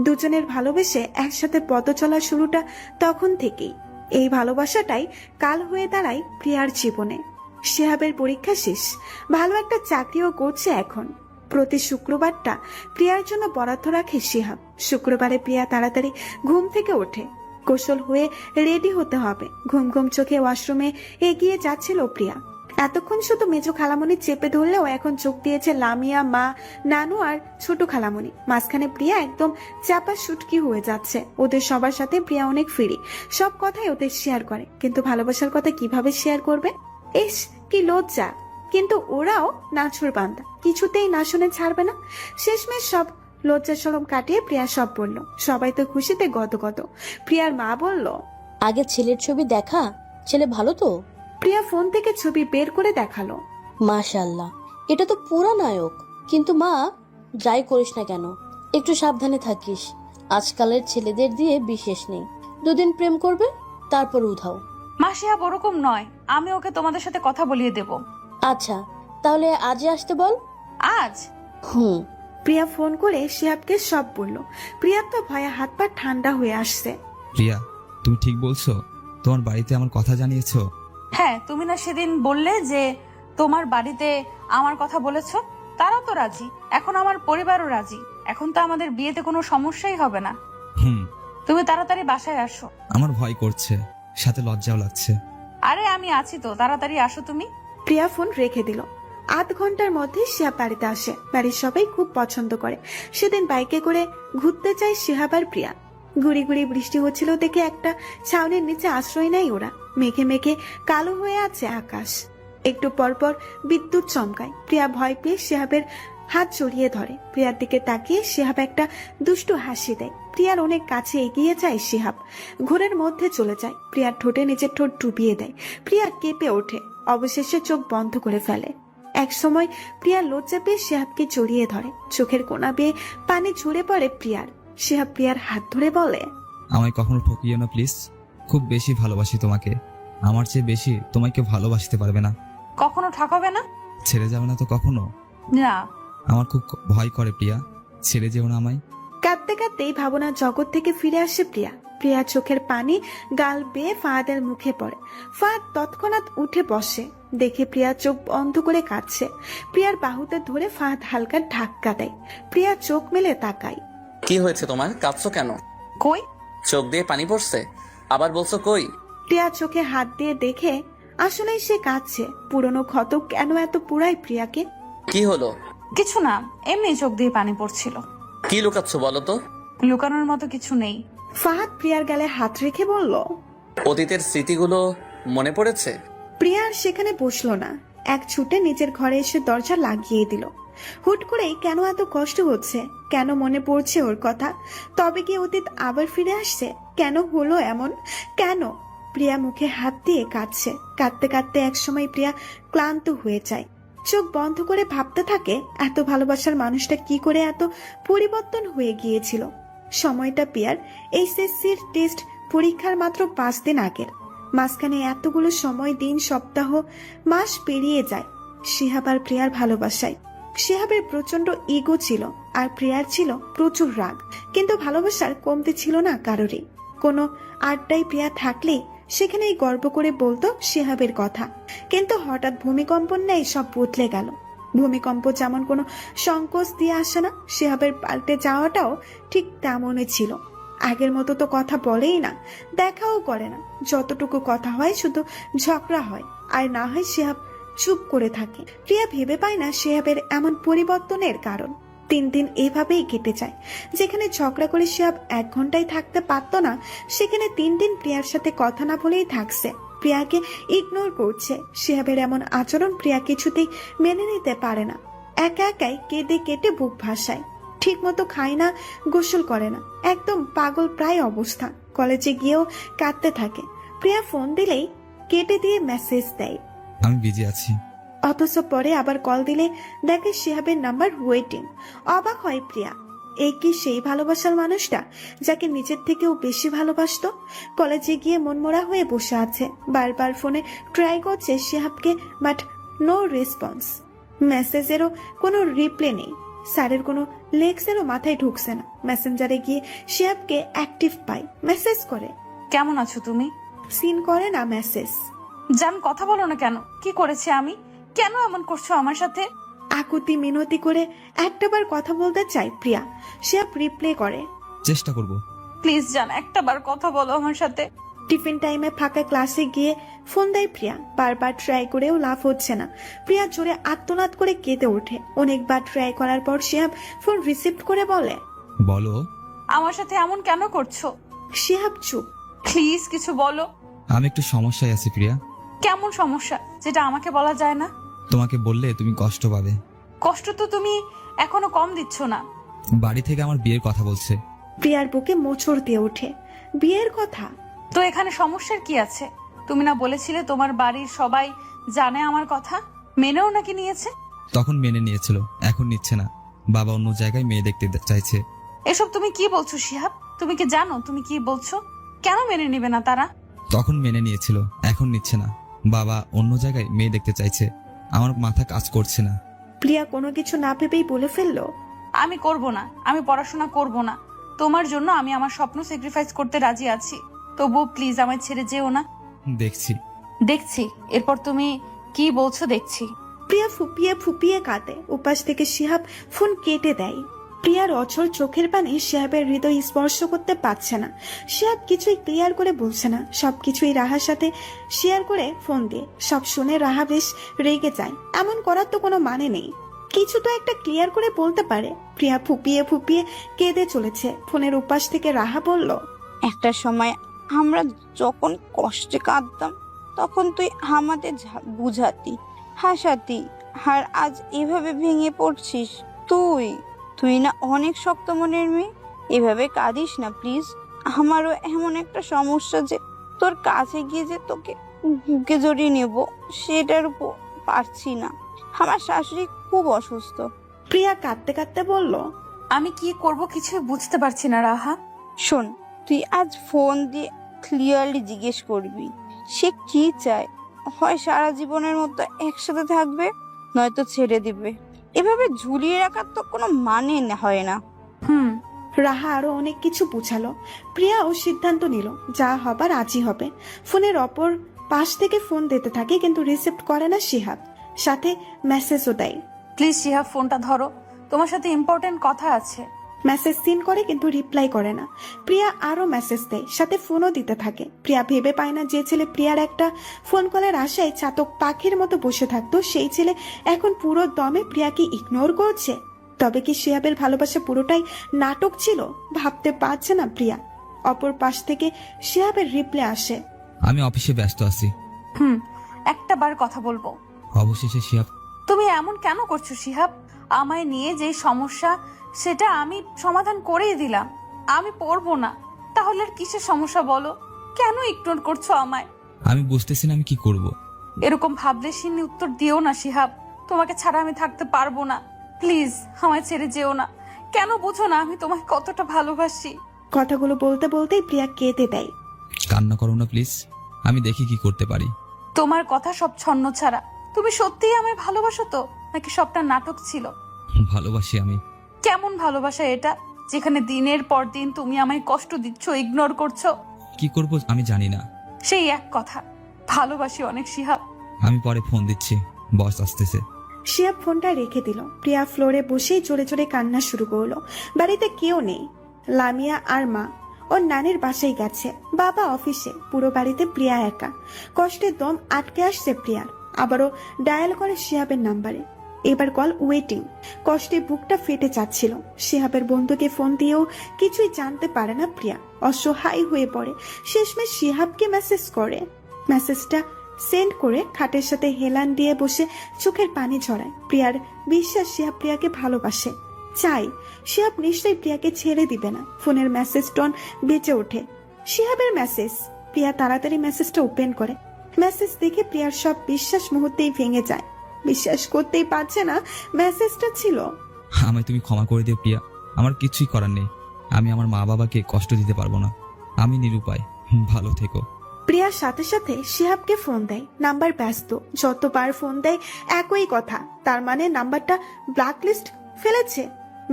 দুজনের ভালোবেসে একসাথে পথ চলার শুরুটা তখন থেকেই। এই ভালোবাসাটাই কাল হয়ে দাঁড়ায় প্রিয়ার জীবনে। শিহাবের পরীক্ষা শেষ, ভালো একটা চাকরিও করছে এখন। প্রতি শুক্রবারটা প্রিয়ার জন্য বরাদ্দ রাখে শিহাব। শুক্রবারে প্রিয়া তাড়াতাড়ি ঘুম থেকে ওঠে, গোসল হয়ে রেডি হতে হবে। ঘুম ঘুম চোখে ওয়াশরুমে এগিয়ে যাচ্ছিল প্রিয়া। এতক্ষণ শুধু মেজো খালামণি চেপে ধরলেও এখন চোখ দিয়েছে লামিয়া, মা, নানু আর ছোট খালামণি। মাঝখানে প্রিয়া একদম চাপা সুটকি হয়ে যাচ্ছে। ওদের সবার সাথে প্রিয়া অনেক ফ্রি, সব কথাই ওদের শেয়ার করে, কিন্তু ভালোবাসার কথা কিভাবে শেয়ার করবে? ইস, কি লজ্জা! কিন্তু ওরাও নাছুর বান্দা, কিছুতেই না শুনে ছাড়বে না। শেষমেশ সব লজ্জা শরম কাটিয়ে প্রিয়া সব বলল। সবাই তো খুশিতে গদগদ। প্রিয়ার মা বলল, আগে ছেলের ছবি দেখা, ছেলে ভালো তো? প্রিয়া ফোন থেকে ছবি বের করে দেখালো। মাশাআল্লাহ, এটা তো পুরা নায়ক। কিন্তু মা, যাই করিস না কেন একটু সাবধানে থাকিস। আজকালের ছেলেদের দিয়ে বিশেষ নেই, দুদিন প্রেম করবে তারপর উধাও। মা, শিহাব ওরকম নয়, আমি ওকে তোমাদের সাথে কথা বলিয়ে দেব। আচ্ছা, তাহলে আজই আসতে বল। আজ? প্রিয়া ফোন করে শিহাবকে সব বলল। প্রিয়ার তো ভয়ে হাত পা ঠান্ডা হয়ে আসছে। প্রিয়া, তুমি ঠিক বলছো? তোমার বাড়িতে আমার কথা জানিয়েছো? হ্যাঁ, তুমি না সেদিন বললে যে তোমার বাড়িতে আমার কথা বলেছো? তারাও তো রাজি, এখন আমার পরিবারও রাজি। এখন তো আমাদের বিয়েতে কোনো সমস্যাই হবে না। তুমি তাড়াতাড়ি বাসায় আসো। আমার ভয় করছে, সাথে লজ্জাও লাগছে। আরে আমি আছি তো, তাড়াতাড়ি আসো তুমি। প্রিয়া ফোন রেখে দিল। আধ ঘন্টার মধ্যে শিহাব বাড়িতে আসে। বাড়ির সবাই খুব পছন্দ করে। সেদিন বাইকে করে ঘুরতে চায় শিহাব আর প্রিয়া। গুড়ি গুড়ি বৃষ্টি হচ্ছিল দেখে একটা ছাউনির নিচে আশ্রয় নেয় ওরা। মেঘে মেঘে কালো হয়ে আছে আকাশ, একটু পরপর বিদ্যুৎ চমকায়। প্রিয়া ভয় পেয়ে শিহাবের হাত জড়িয়ে ধরে। প্রিয়ার দিকে তাকিয়ে শিহাব একটা দুষ্টু হাসি দেয়। প্রিয়ার অনেক কাছে এগিয়ে যায় শিহাব, ঘোরের মধ্যে চলে যায়। প্রিয়ার ঠোঁটে নিজের ঠোঁট ডুবিয়ে দেয়। প্রিয়া কেঁপে ওঠে, অবশেষে চোখ বন্ধ করে ফেলে। এক সময় প্রিয়ার লজ্জা পেয়ে শিহাবকে জড়িয়ে ধরে। চোখের কোনা বেয়ে পানি ঝরে পড়ে প্রিয়ার। শিহাব প্রিয়ার হাত ধরে বলে, আমায় কখনো ঠকিও না প্লিজ। খুব বেশি ভালোবাসি তোমাকে, আমার চেয়ে বেশি তোমাকে ভালোবাসতে পারবে না। কখনো ঠকাবে না? ছেড়ে যাবে না তো কখনো? না। আমার খুব ভয় করে প্রিয়া, ছেড়ে যেও না আমায়। কাঁদতে কাঁদতেই ভাবনা জগৎ থেকে ফিরে আসে প্রিয়া। প্রিয়ার চোখের পানি গাল বেয়ে ফাহাদের মুখে পড়ে। ফাহাদ তৎক্ষণাৎ উঠে বসে, দেখে প্রিয়া চোখ বন্ধ করে কাঁদছে। প্রিয়ার বাহুতে ধরে ফাহাদ হালকা ধাক্কা দেয়। প্রিয়া চোখ মেলে তাকায়। কি হয়েছে তোমার? কাঁদছো কেন? কই? চোখ দিয়ে পানি পড়ছে? আবার বলছো কই? প্রিয়া চোখে হাত দিয়ে দেখে আসলেই সে কাঁদছে। পুরনো ক্ষত কেন এত পুরাই প্রিয়াকে? কি হলো? কিছু না, এমনি চোখ দিয়ে পানি পড়ছিল। কি লুকাচ্ছ বলো তো? লুকানোর মতো কিছু নেই। ফাহাদ প্রিয়ার গালে হাত রেখে বলল, অতীতের স্মৃতিগুলো মনে পড়েছে? প্রিয়া আর সেখানে বসলো না, এক ছুটে নিজের ঘরে এসে দরজা লাগিয়ে দিল। হুট করেই কেন এত কষ্ট হচ্ছে, কেন মনে পড়ছে ওর কথা? তবে কি অতীত আবার ফিরে আসছে? কেন হলো এমন? কেন? প্রিয়া মুখে হাত দিয়ে কাঁদছে। কাঁদতে কাঁদতে একসময় প্রিয়া ক্লান্ত হয়ে যায়। চোখ বন্ধ করে ভাবতে থাকে, এত ভালোবাসার মানুষটা কি করে এত পরিবর্তন হয়ে গিয়েছিল। সময়টা প্রিয়ার এইচএসসির টেস্ট পরীক্ষার মাত্র 5 দিন আগের। মাঝখানে এতগুলো সময়, দিন, সপ্তাহ, মাস পেরিয়ে যায় শিহাব আর প্রিয়ার ভালোবাসায়। শিহাবের প্রচন্ড ইগো ছিল আর প্রিয়ার ছিল প্রচুর রাগ, কিন্তু ভালোবাসার কমতি ছিল না কারোরই। কোনো আড্ডায় প্রিয়া থাকলেই সেখানেই গর্ব করে বলতো শিহাবের কথা। কিন্তু হঠাৎ ভূমিকম্পর ন্যায় সব বদলে গেল। ভূমিকম্প যেমন কোনো সংকোচ দিয়ে আসে না, শিহাবের পাল্টে যাওয়াটাও ঠিক তেমনই ছিল। আগের মতো তো কথা বলেই না, দেখাও করে না। যতটুকু কথা হয় শুধু ঝগড়া হয়, আর না হয় শিহাব চুপ করে থাকে। প্রিয়া ভেবে পায় না শিহাবের এমন পরিবর্তনের কারণ। 3 দিন এভাবেই কেটে যায়। যেখানে ঝগড়া করে শিহাব 1 ঘন্টায় থাকতে পারত না, সেখানে 3 দিন প্রিয়ার সাথে কথা না বলেই থাকছে। প্রিয়াকে ইগনোর করছে। শিহাবের এমন আচরণ প্রিয়া কিছুতেই মেনে নিতে পারে না। একা একাই কেঁদে কেটে বুক ভাসায়। ঠিক মতো খায় না, গোসল করে না, একদম পাগল প্রায় অবস্থা। কলেজে গিয়েও কাঁদতে থাকে। প্রিয়া ফোন দিলেই কেটে দিয়ে মেসেজ দেয়। আমি বিজি আছি। অথচ পরে আবার কল দিলে দেখে শিহাবের নাম্বার ওয়েটিং। অবাক হয় প্রিয়া। এই কি সেই ভালোবাসার মানুষটা যাকে নিজের থেকেও বেশি ভালোবাসতো? কলেজে গিয়ে মনমরা হয়ে বসে আছে। বারবার ফোনে ট্রাই করছে শিহাবকে, বাট নো রেসপন্স। মেসেজেরও কোনো রিপ্লাই নেই। স্যারের কোনো লেক্সেরও মাথায় ঢুকছে না। মেসেঞ্জারে গিয়ে শিহাবকে অ্যাক্টিভ পাই। মেসেজ করে, কেমন আছো তুমি? সিন করে না মেসেজ। জান কথা বলো না কেন? কি করেছে আমি? কেন এমন করছো আমার সাথে? আকুতি মিনতি করে একটাবার কথা বলতে চাই প্রিয়া। শিহাব রিপ্লাই করে, চেষ্টা করব। প্লিজ জান, একটা বার কথা বলো আমার সাথে। টিফিন টাইমে ফাঁকা ক্লাসে গিয়ে ফোন দেয় প্রিয়া। বারবার ট্রাই করেও লাভ হচ্ছে না। প্রিয়া জোরে আত্মনাদ করে কেঁদে ওঠে। অনেকবার ট্রাই করার পর শিহাব ফোন রিসিভ করে বলে, বলো। আমার সাথে এমন কেন করছো? শিহাব চুপ। প্লিজ কিছু বলো। আমি একটু সমস্যায় আছি প্রিয়া। কেমন সমস্যা যেটা আমাকে বলা যায় না? তোমাকে বললে তুমি কষ্ট পাবে। কষ্ট তো তুমি এখনো কম দিচ্ছ না। বাড়ি থেকে আমার বিয়ের কথা বলছে। প্রিয়ার বুকে মোচড় দিয়ে ওঠে। বিয়ের কথা? তো এখানে সমস্যার কি আছে? তুমি না বলেছিলে তোমার বাড়ির সবাই জানে আমার কথা? মেনেও নাকি নিয়েছে? তখন মেনে নিয়েছিল, এখন নিচ্ছে না। বাবা অন্য জায়গায় মেয়ে দেখতে চাইছে। এসব তুমি কি বলছো শিহাব? তুমি কি জানো তুমি কি বলছো? কেন মেনে নিবে না তারা? তখন মেনে নিয়েছিল, এখন নিচ্ছে না। বাবা অন্য জায়গায় মেয়ে দেখতে চাইছে। আমার মাথা কাজ করছে না। প্রিয়া কোনো কিছু না ভেবেই বলে ফেললো, আমি করব না, আমি পড়াশোনা করব না। তোমার জন্য আমি আমার স্বপ্ন স্যাক্রিফাইস করতে রাজি আছি। তবু প্লিজ আমায় ছেড়ে যেও না। দেখছি। দেখছি? এরপর তুমি কি বলছো দেখছি? প্রিয়া ফুপিয়ে ফুপিয়ে কাঁদে। উপাস থেকে শিহাব ফোন কেটে দেয়। প্রিয়ার অচল চোখের পানি শিহাবের হৃদয় স্পর্শ করতে পারছে না। শিহাব কিছুই ক্লিয়ার করে বলছে না। সবকিছুই রাহার সাথে শেয়ার করে ফোন দিয়ে। সব শুনে রাহা বেশ রেগে যায়। এমন করার তো কোনো মানে নেই। কিছু তো একটা ক্লিয়ার করে বলতে পারে। প্রিয়া ফুপিয়ে ফুপিয়ে কেঁদে চলেছে। ফোনের উপাস থেকে রাহা বলল, একটা সময় আমরা যখন কষ্টে কাঁদতাম তখন তুই আমাদের বুঝাতি, হাসাতি, আর আজ এভাবে ভেঙে পড়ছিস। তুই না অনেক শক্ত মনের মেয়ে। এভাবে কাঁদিস না প্লিজ। আমারও এমন একটা সমস্যা যে তোর কাছে গিয়ে যে তোকে বুকে জড়িয়ে নেব সেটার উপর পারছি না। আমার শাশুড়ি খুব অসুস্থ। প্রিয়া কাঁদতে কাঁদতে বলল, আমি কি করব কিছু বুঝতে পারছি না রাহা। শোন, তুই আজ ফোন দিয়ে ক্লিয়ারলি জিজ্ঞেস করবি সে কি চায়। হয় সারা জীবনের মতো একসাথে থাকবে, নয়তো ছেড়ে দিবে। এভাবে ঝুলিয়ে রাখার তো কোনো মানে হয় না। রাহা আরো অনেক কিছু বুঝালো। প্রিয়াও সিদ্ধান্ত নিল যা হবার আজই হবে। ফোনের অপর পাশ থেকে ফোন দিতে থাকে, কিন্তু রিসিভ করে না শিহাব। সাথে মেসেজও দেয়। প্লিজ শিহাব ফোনটা ধরো, তোমার সাথে ইম্পর্টেন্ট কথা আছে। মেসেজ সিন করে কিন্তু রিপ্লাই করে না। প্রিয়া আরো মেসেজ দেয়, সাথে ফোনও দিতে থাকে। প্রিয়া ভেবে পায় না যে ছেলে প্রিয়ার একটা ফোন কলের আশায় চাতক পাখির মতো বসে থাকতো, সেই ছেলে এখন পুরো দমে প্রিয়াকে ইগনোর করছে। তবে কি শিহাবের ভালোবাসা পুরোটাই নাটক ছিল? ভাবতে পারছে না প্রিয়া। অপর পাশ থেকে শিহাবের রিপ্লাই আসে, আমি অফিসে ব্যস্ত আছি। একটা বার কথা বলবো। অবশেষে শিহাব। তুমি এমন কেন করছো শিহাব? আমায় নিয়ে যে সমস্যা সেটা আমি সমাধান করেই দিলাম। আমি পড়বো না, তাহলে আর কিসের সমস্যা বলো? কেন ইগনোর করছো আমায়? আমি বুঝতেছি না আমি কি করব। এরকম ভাবলে সিনি উত্তর দিও না শিহাব। তোমাকে ছাড়া আমি থাকতে পারবো না। প্লিজ আমায় ছেড়ে যেও না। কেন বুঝো না আমি তোমাকে কতটা ভালোবাসি? কথাগুলো বলতে বলতেই প্রিয়া কেঁদে দেয়। কান্না করো না প্লিজ, আমি দেখি কি করতে পারি। তোমার কথা সব ছন্ন ছাড়া। তুমি সত্যিই আমায় ভালোবাসো তো, নাকি সবটা নাটক ছিল? ভালোবাসি আমি। কেমন ভালোবাসা এটা, যেখানে দিনের পর দিন তুমি আমায় কষ্ট দিচ্ছ, ইগনোর করছো? কি করব আমি জানি না। সেই এক কথা, ভালোবাসি অনেক শিহাব। আমি পরে ফোন দিচ্ছি, বস আসতেছে। শিহাব ফোনটা রেখে দিল। প্রিয়া ফ্লোরে বসেই জোরে জোরে কান্না শুরু করলো। বাড়িতে কেউ নেই। লামিয়া আর মা ওর নানির বাসায় গেছে, বাবা অফিসে। পুরো বাড়িতে প্রিয়া একা। কষ্টের দম আটকে আসছে প্রিয়ার। আবারও ডায়াল করে শিহাবের নাম্বারে। এবার কল ওয়েটিং। কষ্টে বুকটা ফেটে যাচ্ছিল। শিহাবের বন্ধুকে ফোন দিয়েও কিছুই জানতে পারে না প্রিয়া। অসহায় হয়ে পড়ে। শেষমেশ শিহাবকে মেসেজ করে। মেসেজটা সেন্ড করে খাটের সাথে হেলান দিয়ে বসে চোখের পানি ঝরায়। প্রিয়ার বিশ্বাস শিহাব প্রিয়াকে ভালোবাসে, চাই শিহাব নিশ্চয়ই প্রিয়াকে ছেড়ে দিবে না। ফোনের মেসেজ টোন বেঁচে ওঠে। শিহাবের মেসেজ। প্রিয়া তাড়াতাড়ি মেসেজটা ওপেন করে। মেসেজ দেখে প্রিয়ার সব বিশ্বাস মুহূর্তেই ভেঙে যায়। বিশ্বাস করতেই পারছে না মেসেজটা ছিল। আমায় তুমি ক্ষমা করে দিও প্রিয়া, আমার কিছুই করার নেই। আমি আমার মা বাবাকে কষ্ট দিতে পারবো না। আমি নিরুপায়। ভালো থেকো। প্রিয়ার সাথে সাথে শিহাবকে ফোন দেয়। নাম্বার ব্যস্ত। যতবার ফোন দেয় একই কথা, তার মানে নাম্বারটা ব্ল্যাকলিস্ট ফেলেছে।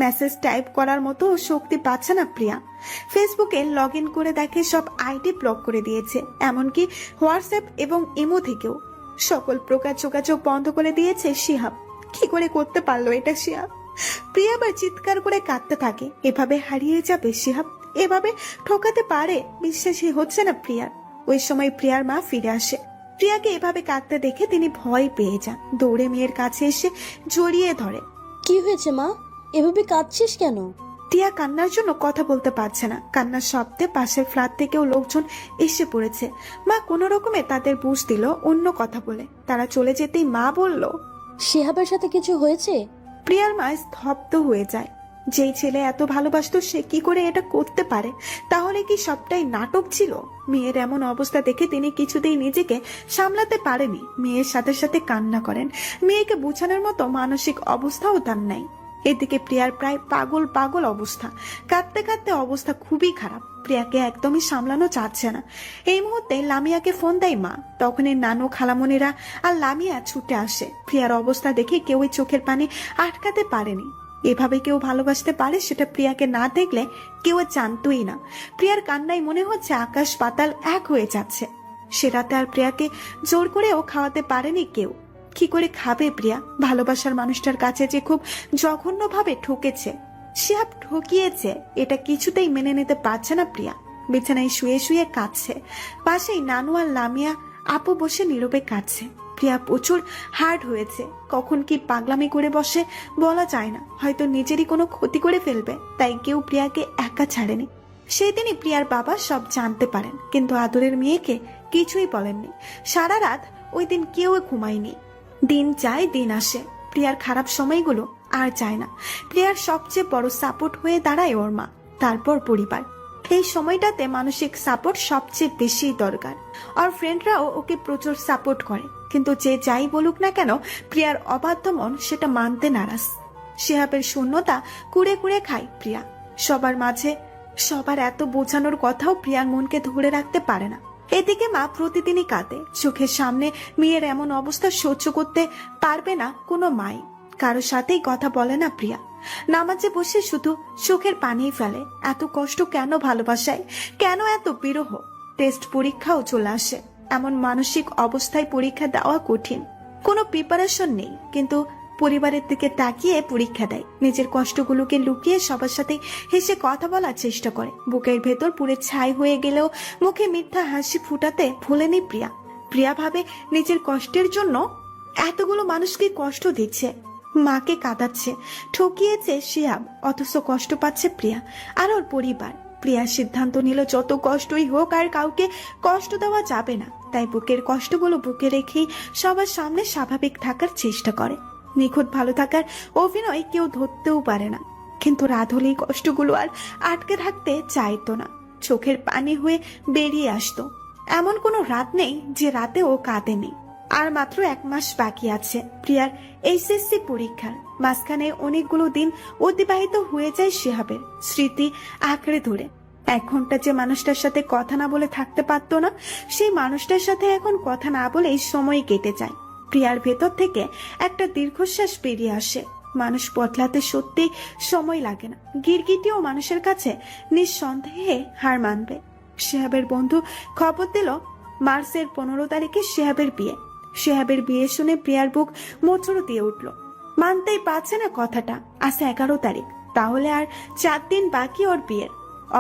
মেসেজ টাইপ করার মতো শক্তি পাচ্ছে না প্রিয়া। ফেসবুকে লগ ইন করে দেখে সব আইডি ব্লক করে দিয়েছে, এমনকি হোয়াটসঅ্যাপ এবং ইমো থেকেও। সকল প্রকার যোগাযোগ বন্ধ করে দিয়েছে শিহাব। কি করে করতে পারলো এটা শিহাব? প্রিয়া আবার চিৎকার করে কাঁদতে থাকে। এভাবে হারিয়ে যাবে শিহাব? এভাবে ঠকাতে পারে? বিশ্বাসই হচ্ছে না প্রিয়ার। ওই সময় প্রিয়ার মা ফিরে আসে। প্রিয়াকে এভাবে কাঁদতে দেখে তিনি ভয় পেয়ে যান। দৌড়ে মেয়ের কাছে এসে জড়িয়ে ধরে। কি হয়েছে মা, এভাবে কাঁদছিস কেন? টিয়া কান্নার জন্য কথা বলতে পারছে না। কান্নার শব্দে পাশের ফ্ল্যাট থেকেও লোকজন এসে পড়েছে। মা কোনো রকমে তাদের বুঝ দিল অন্য কথা বলে। তারা চলে যেতেই মা বলল, শিহাবের সাথে কিছু হয়েছে? প্রিয়ার মা স্তব্ধ হয়ে যায়। যেই ছেলে এত ভালোবাসতো সে কি করে এটা করতে পারে? তাহলে কি সবটাই নাটক ছিল? মেয়ের এমন অবস্থা দেখে তিনি কিছুতেই নিজেকে সামলাতে পারেনি। মেয়ের সাথে সাথে কান্না করেন। মেয়েকে বোঝানোর মতো মানসিক অবস্থাও তার নাই। এদিকে প্রিয়ার প্রায় পাগল পাগল অবস্থা। কাঁদতে কাঁদতে অবস্থা খুবই খারাপ। প্রিয়াকে একদমই সামলানো যাচ্ছে না। এই মুহূর্তে লামিয়াকে ফোন দেয় মা। তখনই নানু, খালামণিরা আর লামিয়া ছুটে আসে। প্রিয়ার অবস্থা দেখে কেউই চোখের পানি আটকাতে পারেনি। এভাবে কেউ ভালোবাসতে পারে সেটা প্রিয়াকে না দেখলে কেউ জানতোই না। প্রিয়ার কান্নায় মনে হচ্ছে আকাশ পাতাল এক হয়ে যাচ্ছে। সে রাতে আর প্রিয়াকে জোর করেও খাওয়াতে পারেনি কেউ। কি করে খাবে প্রিয়া? ভালোবাসার মানুষটার কাছে যে খুব জঘন্যভাবে ঠকেছে। শিহাব ঠকিয়েছে, এটা কিছুতেই মেনে নিতে পারছে না প্রিয়া। বিছানায় শুয়ে শুয়ে কাঁদছে। পাশেই নানু আর লামিয়া আপু বসে নীরবে কাঁদছে। প্রিয়া প্রচুর হার্ড হয়েছে। কখন কি পাগলামি করে বসে বলা যায় না। হয়তো নিজেরই কোনো ক্ষতি করে ফেলবে, তাই কেউ প্রিয়াকে একা ছাড়েনি। সেই দিনই প্রিয়ার বাবা সব জানতে পারেন, কিন্তু আদরের মেয়েকে কিছুই বলেননি। সারা রাত ওই দিন কেউ ঘুমায়নি। দিন যায় দিন আসে, প্রিয়ার খারাপ সময়গুলো আর যায় না। প্রিয়ার সবচেয়ে বড় সাপোর্ট হয়ে দাঁড়ায় ওর মা, তারপর পরিবার। এই সময়টাতে মানসিক সাপোর্ট সবচেয়ে বেশি দরকার। আর ফ্রেন্ডরাও ওকে প্রচুর সাপোর্ট করে, কিন্তু যে যাই বলুক না কেন প্রিয়ার অবাধ্য মন সেটা মানতে নারাজ। শিহাবের শূন্যতা কুড়ে কুড়ে খায় প্রিয়া। সবার মাঝে সবার এত বোঝানোর কথাও প্রিয়ার মনকে ধরে রাখতে পারে না। এদিকে মা প্রতিদিনই কাঁদে। চোখের সামনে মেয়ের এমন অবস্থা সহ্য করতে পারবে না কোনো মাই। কারো সাথেই কথা বলে না প্রিয়া। নামাজে বসে শুধু চোখের পানি ফেলে। এত কষ্ট কেন ভালোবাসায়? কেন এত বিরহ? টেস্ট পরীক্ষাও চলে আসে। এমন মানসিক অবস্থায় পরীক্ষা দেওয়া কঠিন। কোনো প্রিপারেশন নেই, কিন্তু পরিবারের দিকে তাকিয়ে পরীক্ষা দেয়। নিজের কষ্টগুলোকে লুকিয়ে সবার সাথে হেসে কথা বলার চেষ্টা করে। বুকের ভেতর পুরে ছাই হয়ে গেলেও মুখে মিথ্যা হাসি ফুটাতে ভোলেনি প্রিয়া। প্রিয়া ভাবে নিজের কষ্টের জন্য এতগুলো মানুষকে কষ্ট দিচ্ছে, মাকে কাঁদাচ্ছে, ঠকিয়েছে শিহাব, অথচ কষ্ট পাচ্ছে প্রিয়া আর ওর পরিবার। প্রিয়া সিদ্ধান্ত নিল যত কষ্টই হোক আর কাউকে কষ্ট দেওয়া যাবে না। তাই বুকের কষ্টগুলো বুকে রেখেই সবার সামনে স্বাভাবিক থাকার চেষ্টা করে। নিখুঁত ভালো থাকার অভিনয় কেউ ধরতেও পারে না, কিন্তু রাত হলেই কষ্টগুলো আর আটকে থাকতে চাইতো না। চোখের পানি হয়ে বেরিয়ে আসতো। এমন কোনো রাত নেই যে রাতে ও কাঁদেনি। আর মাত্র 1 মাস বাকি আছে প্রিয়ার এইচএসসি পরীক্ষার। মাঝখানে অনেকগুলো দিন অতিবাহিত হয়ে যায় শিহাবের স্মৃতি আঁকড়ে ধরে। 1 ঘন্টা যে মানুষটার সাথে কথা না বলে থাকতে পারতো না, সেই মানুষটার সাথে এখন কথা না বলেই সময় কেটে যায়। প্রিয়ার ভেতর থেকে একটা দীর্ঘশ্বাস বেরিয়ে আসে। মানুষ বদলাতে সত্যি সময় লাগে না। গিরগিটিও মানুষের কাছে নিঃসন্দেহে হার মানবে। শিহাবের বন্ধু খবর দিল মার্চের 15 তারিখে শিহাবের বিয়ে। শিহাবের বিয়ে শুনে প্রিয়ার বুক মোচড় দিয়ে উঠল। মানতেই পারছে না কথাটা। আজ 11 তারিখ, তাহলে আর 4 দিন বাকি ওর বিয়ের।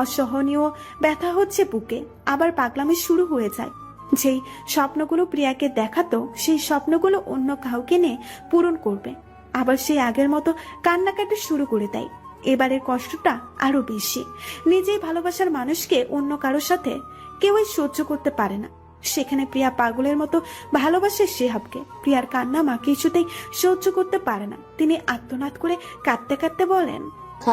অসহনীয় ব্যথা হচ্ছে বুকে, আবার পাগলামি শুরু হয়ে যায়। যেই স্বপ্নগুলো প্রিয়াকে দেখাতো সেই স্বপ্নগুলো অন্য কাউকে নিয়ে পূরণ করবে। আবার সেই আগের মতো কান্নাকাটি শুরু করে দেয়। এবারের কষ্টটা আরো বেশি। নিজেই ভালোবাসার মানুষকে অন্য কারোর সাথে কেউই সহ্য করতে পারে না। সেখানে প্রিয়া পাগলের মতো ভালোবাসে শিহাবকে। প্রিয়ার কান্না মা কিছুতেই সহ্য করতে পারে না। তিনি আত্মনাদ করে কাঁদতে কাঁদতে বলেন,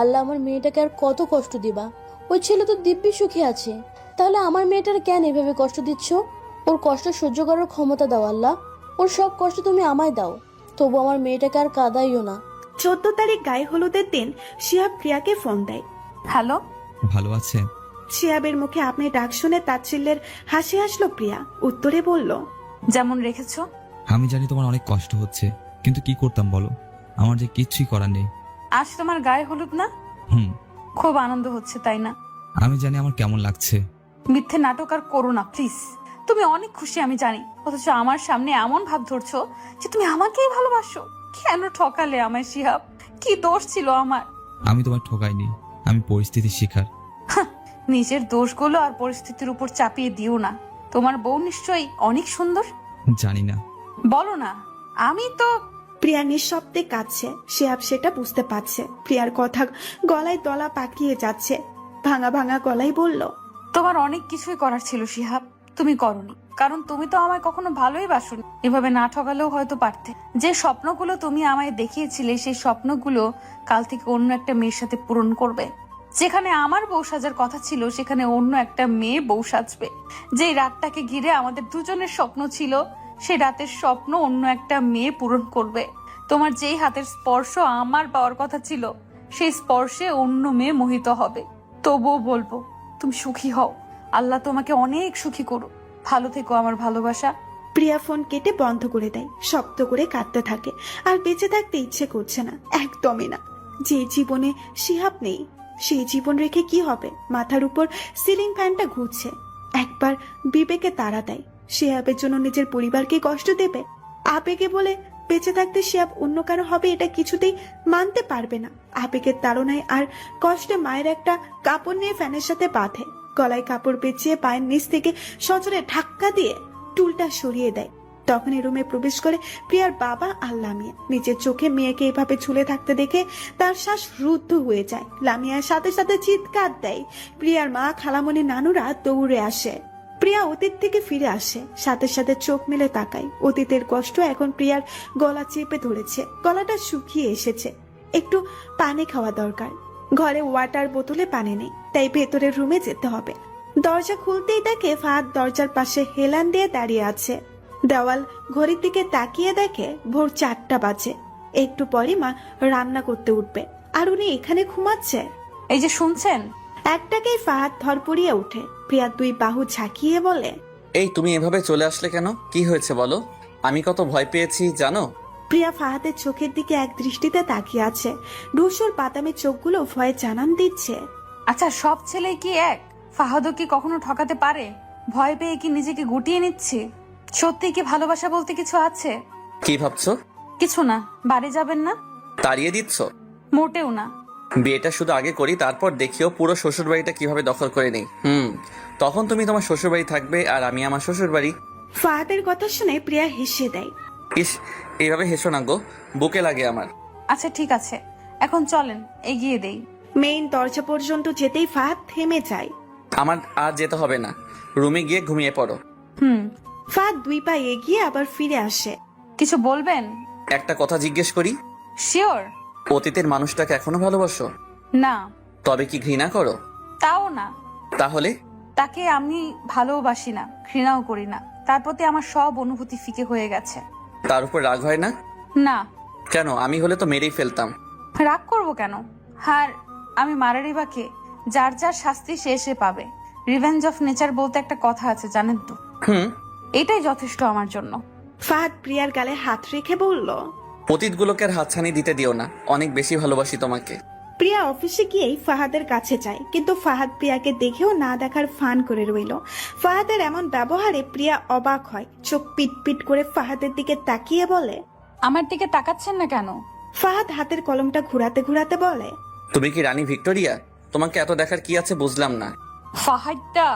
আল্লাহ, আমার মেয়েটাকে আর কত কষ্ট দিবা? ওই ছেলে তো দিব্যি সুখী আছে, তাহলে আমার মেয়েটার কেন এভাবে কষ্ট দিচ্ছ? ওর কষ্ট সহ্য করার ক্ষমতা দাও আল্লাহ, ওর সব কষ্ট তুমি আমায় দাও, তবু আমার মেয়েটাকে আর কাঁদাইও না। 14 তারিখ গায়ে হলুদের দিন শিহাব প্রিয়াকে ফোন দেয়। হ্যালো, ভালো আছে? শিহাবের মুখে আপনি ডাক শুনে তাচ্ছিল্যের হাসি হাসলো প্রিয়া। উত্তরে বলল, যেমন রেখেছো। আমি জানি তোমার অনেক কষ্ট হচ্ছে, কিন্তু কি করতাম বলো? আমার যে কিচ্ছুই করার নেই। আজ তোমার গায়ে হলুদ না? হুম, খুব আনন্দ হচ্ছে তাই না? আমি জানি আমার কেমন লাগছে। মিথ্যে নাটক আর করো না প্লিজ। তুমি অনেক খুশি আমি জানি, অথচ আমার সামনে এমন ভাব ধরছো যে তুমি আমাকেই ভালোবাসো। কেন ঠকালে আমায় শিহাব? কি দোষ ছিল আমার? আমি তোমায় ঠকাইনি, আমি পরিস্থিতির শিকার। নিজের দোষগুলো আর পরিস্থিতির উপর চাপিয়ে দিও না। তোমার বউ নিশ্চয়ই অনেক সুন্দর। জানি না। বলো না। আমি তো প্রিয়া নিঃশব্দে কাঁদছে। শিহাব সেটা বুঝতে পারছে। প্রিয়ার কথা গলায় দলা পাকিয়ে যাচ্ছে। ভাঙা ভাঙা গলায় বলল, তোমার অনেক কিছুই করার ছিল শিহাব, তুমি করনি, কারণ তুমি তো আমায় কখনো ভালোই বাসোনি। এভাবে না ঠকালেও হয়তো পারতে। যে স্বপ্নগুলো তুমি আমায় দেখিয়েছিলে সেই স্বপ্নগুলো কাল থেকে অন্য একটা মেয়ের সাথে পূরণ করবে। যেখানে আমার বউ সাজার কথা ছিল সেখানে অন্য একটা মেয়ে বউ সাজবে। যেই রাতটাকে ঘিরে আমাদের দুজনের স্বপ্ন ছিল সেই রাতের স্বপ্ন অন্য একটা মেয়ে পূরণ করবে। তোমার যেই হাতের স্পর্শ আমার পাওয়ার কথা ছিল সেই স্পর্শে অন্য মেয়ে মোহিত হবে। তবুও বলবো, তুমি সুখী হও, আল্লাহ তোমাকে অনেক সুখী করো। ভালো থেকো আমার ভালোবাসা। প্রিয়া ফোন কেটে বন্ধ করে দেয়। শব্দ করে কাঁদতে থাকে। আর বেঁচে থাকতে ইচ্ছে করছে না, একদমই না। যে জীবনে শিহাব নেই সেই জীবন রেখে কি হবে? মাথার উপর সিলিং ফ্যানটা ঘুরছে। একবার বিবেকে তাড়া দেয়, শিহাবের জন্য নিজের পরিবারকে কষ্ট দেবে? আবেগে বলে বেঁচে থাকতে শিহাব অন্য কারো হবে এটা কিছুতেই মানতে পারবে না। আবেগের তাড়নায় আর কষ্টে মায়ের একটা কাপড় নিয়ে ফ্যানের সাথে বাঁধে। গলায় কাপড় পেঁচিয়ে পায়ের নিচ থেকে সজোরে ধাক্কা দিয়ে টুলটা সরিয়ে দেয়। তখনই রুমে প্রবেশ করে প্রিয়ার বাবা আর লামিয়া। নিজের চোখে মেয়েকে এভাবে ঝুলে থাকতে দেখে তার শ্বাস রুদ্ধ হয়ে যায়। লামিয়ার সাথে সাথে চিৎকার দেয়। প্রিয়ার মা, খালামণি, নানুরা দৌড়ে আসে। প্রিয়া অতীত থেকে ফিরে আসে, সাথে সাথে চোখ মেলে তাকায়। অতীতের কষ্ট এখন প্রিয়ার গলা চেপে ধরেছে। গলাটা শুকিয়ে এসেছে, একটু পানি খাওয়া দরকার। ঘরে ওয়াটার বোতলে পানি নেই, তাই ভেতরের রুমে যেতে হবে। দরজা খুলতেই দেখে ফাহাদ দরজার পাশে হেলান দিয়ে দাঁড়িয়ে আছে। দেওয়াল ঘড়ির দিকে তাকিয়ে দেখে ভোর 4টা বাজে। একটু পরে মা রান্না করতে উঠবে, আর উনি এখানে ঘুমাচ্ছে। এই যে শুনছেন? একটাকেই ফাহাদ ধরপড়িয়ে ওঠে। প্রিয়া 2 বাহু ঝাঁকিয়ে বলে, এই তুমি এভাবে চলে আসলে কেন? কি হয়েছে বলো? আমি কত ভয় পেয়েছি জানো? প্রিয়া ফাহাদের চোখের দিকে এক দৃষ্টিতে তাকিয়ে আছে। ধূসর বাদামি চোখগুলো ভয়ে জানান দিচ্ছে। আচ্ছা, সব ছেলে কি এক? ফাহাদও কি কখনো ঠকাতে পারে? ভয় পেয়ে কি নিজেকে গুটিয়ে নিচ্ছে? সত্যি কি ভালোবাসা বলতে কিছু আছে? কি ভাবছো? কিছু না। বাড়ি যাবেন না? তাড়িয়ে দিচ্ছ? মোটেও না। বিয়েটা শুধু আগে করি, তারপর দেখিও পুরো শ্বশুর বাড়িটা কিভাবে দখল করে নেই। তখন তুমি তোমার শ্বশুর বাড়ি থাকবে আর আমি আমার শ্বশুর বাড়ি। ফাহাদের কথা শুনে প্রিয়া হেসে দেয়। ইস, এইভাবে হেসো না গো, বুকে লাগে আমার। আচ্ছা ঠিক আছে, এখন চলেন এগিয়ে দেই। মেইন দরজা পর্যন্ত যেতেই ফাহাদ থেমে যায়। আমার আর যেতে হবে না, রুমে গিয়ে ঘুমিয়ে পড়ো। ফাহাদ 2 পা এগিয়ে আবার ফিরে আসে। কিছু বলবেন? একটা কথা জিজ্ঞেস করি, শিওর? অতীতের মানুষটাকে এখনো ভালোবাসো? না। তবে কি ঘৃণা করো? তাও না। তাহলে? তাকে আমি ভালোবাসি না, ঘৃণাও করি না। তার প্রতি আমার সব অনুভূতি ফিকে হয়ে গেছে। তার উপর রাগ হয় না? না। কেন? আমি হলে তো মেরেই ফেলতাম। রাগ করবো কেন? আর আমি মারারই বাকে? যার যার শাস্তি সে সে পাবে। রিভেঞ্জ অফ নেচার বলতে একটা কথা আছে, জানেন তো? এটাই যথেষ্ট আমার জন্য। ফাহাদ প্রিয়ার গালে হাত রেখে বলল, অতীতগুলোকে আর হাতছানি দিতে দিও না, অনেক বেশি ভালোবাসি তোমাকে। প্রিয়া অফিসে গিয়েই ফাহাদের কাছে যায়, কিন্তু ফাহাদ প্রিয়াকে দেখেও না দেখার ফান করে রইল। ফাহাদের এমন ব্যবহারে প্রিয়া অবাক হয়। চোখ পিট পিট করে ফাহাদের দিকে তাকিয়ে বলে, আমার দিকে তাকাচ্ছেন না কেন? ফাহাদ হাতের কলমটা ঘুরাতে ঘুরাতে বলে, তুমি কি রানী ভিক্টোরিয়া? তোমাকে এত দেখার কি আছে বুঝলাম না। ফাহাদটা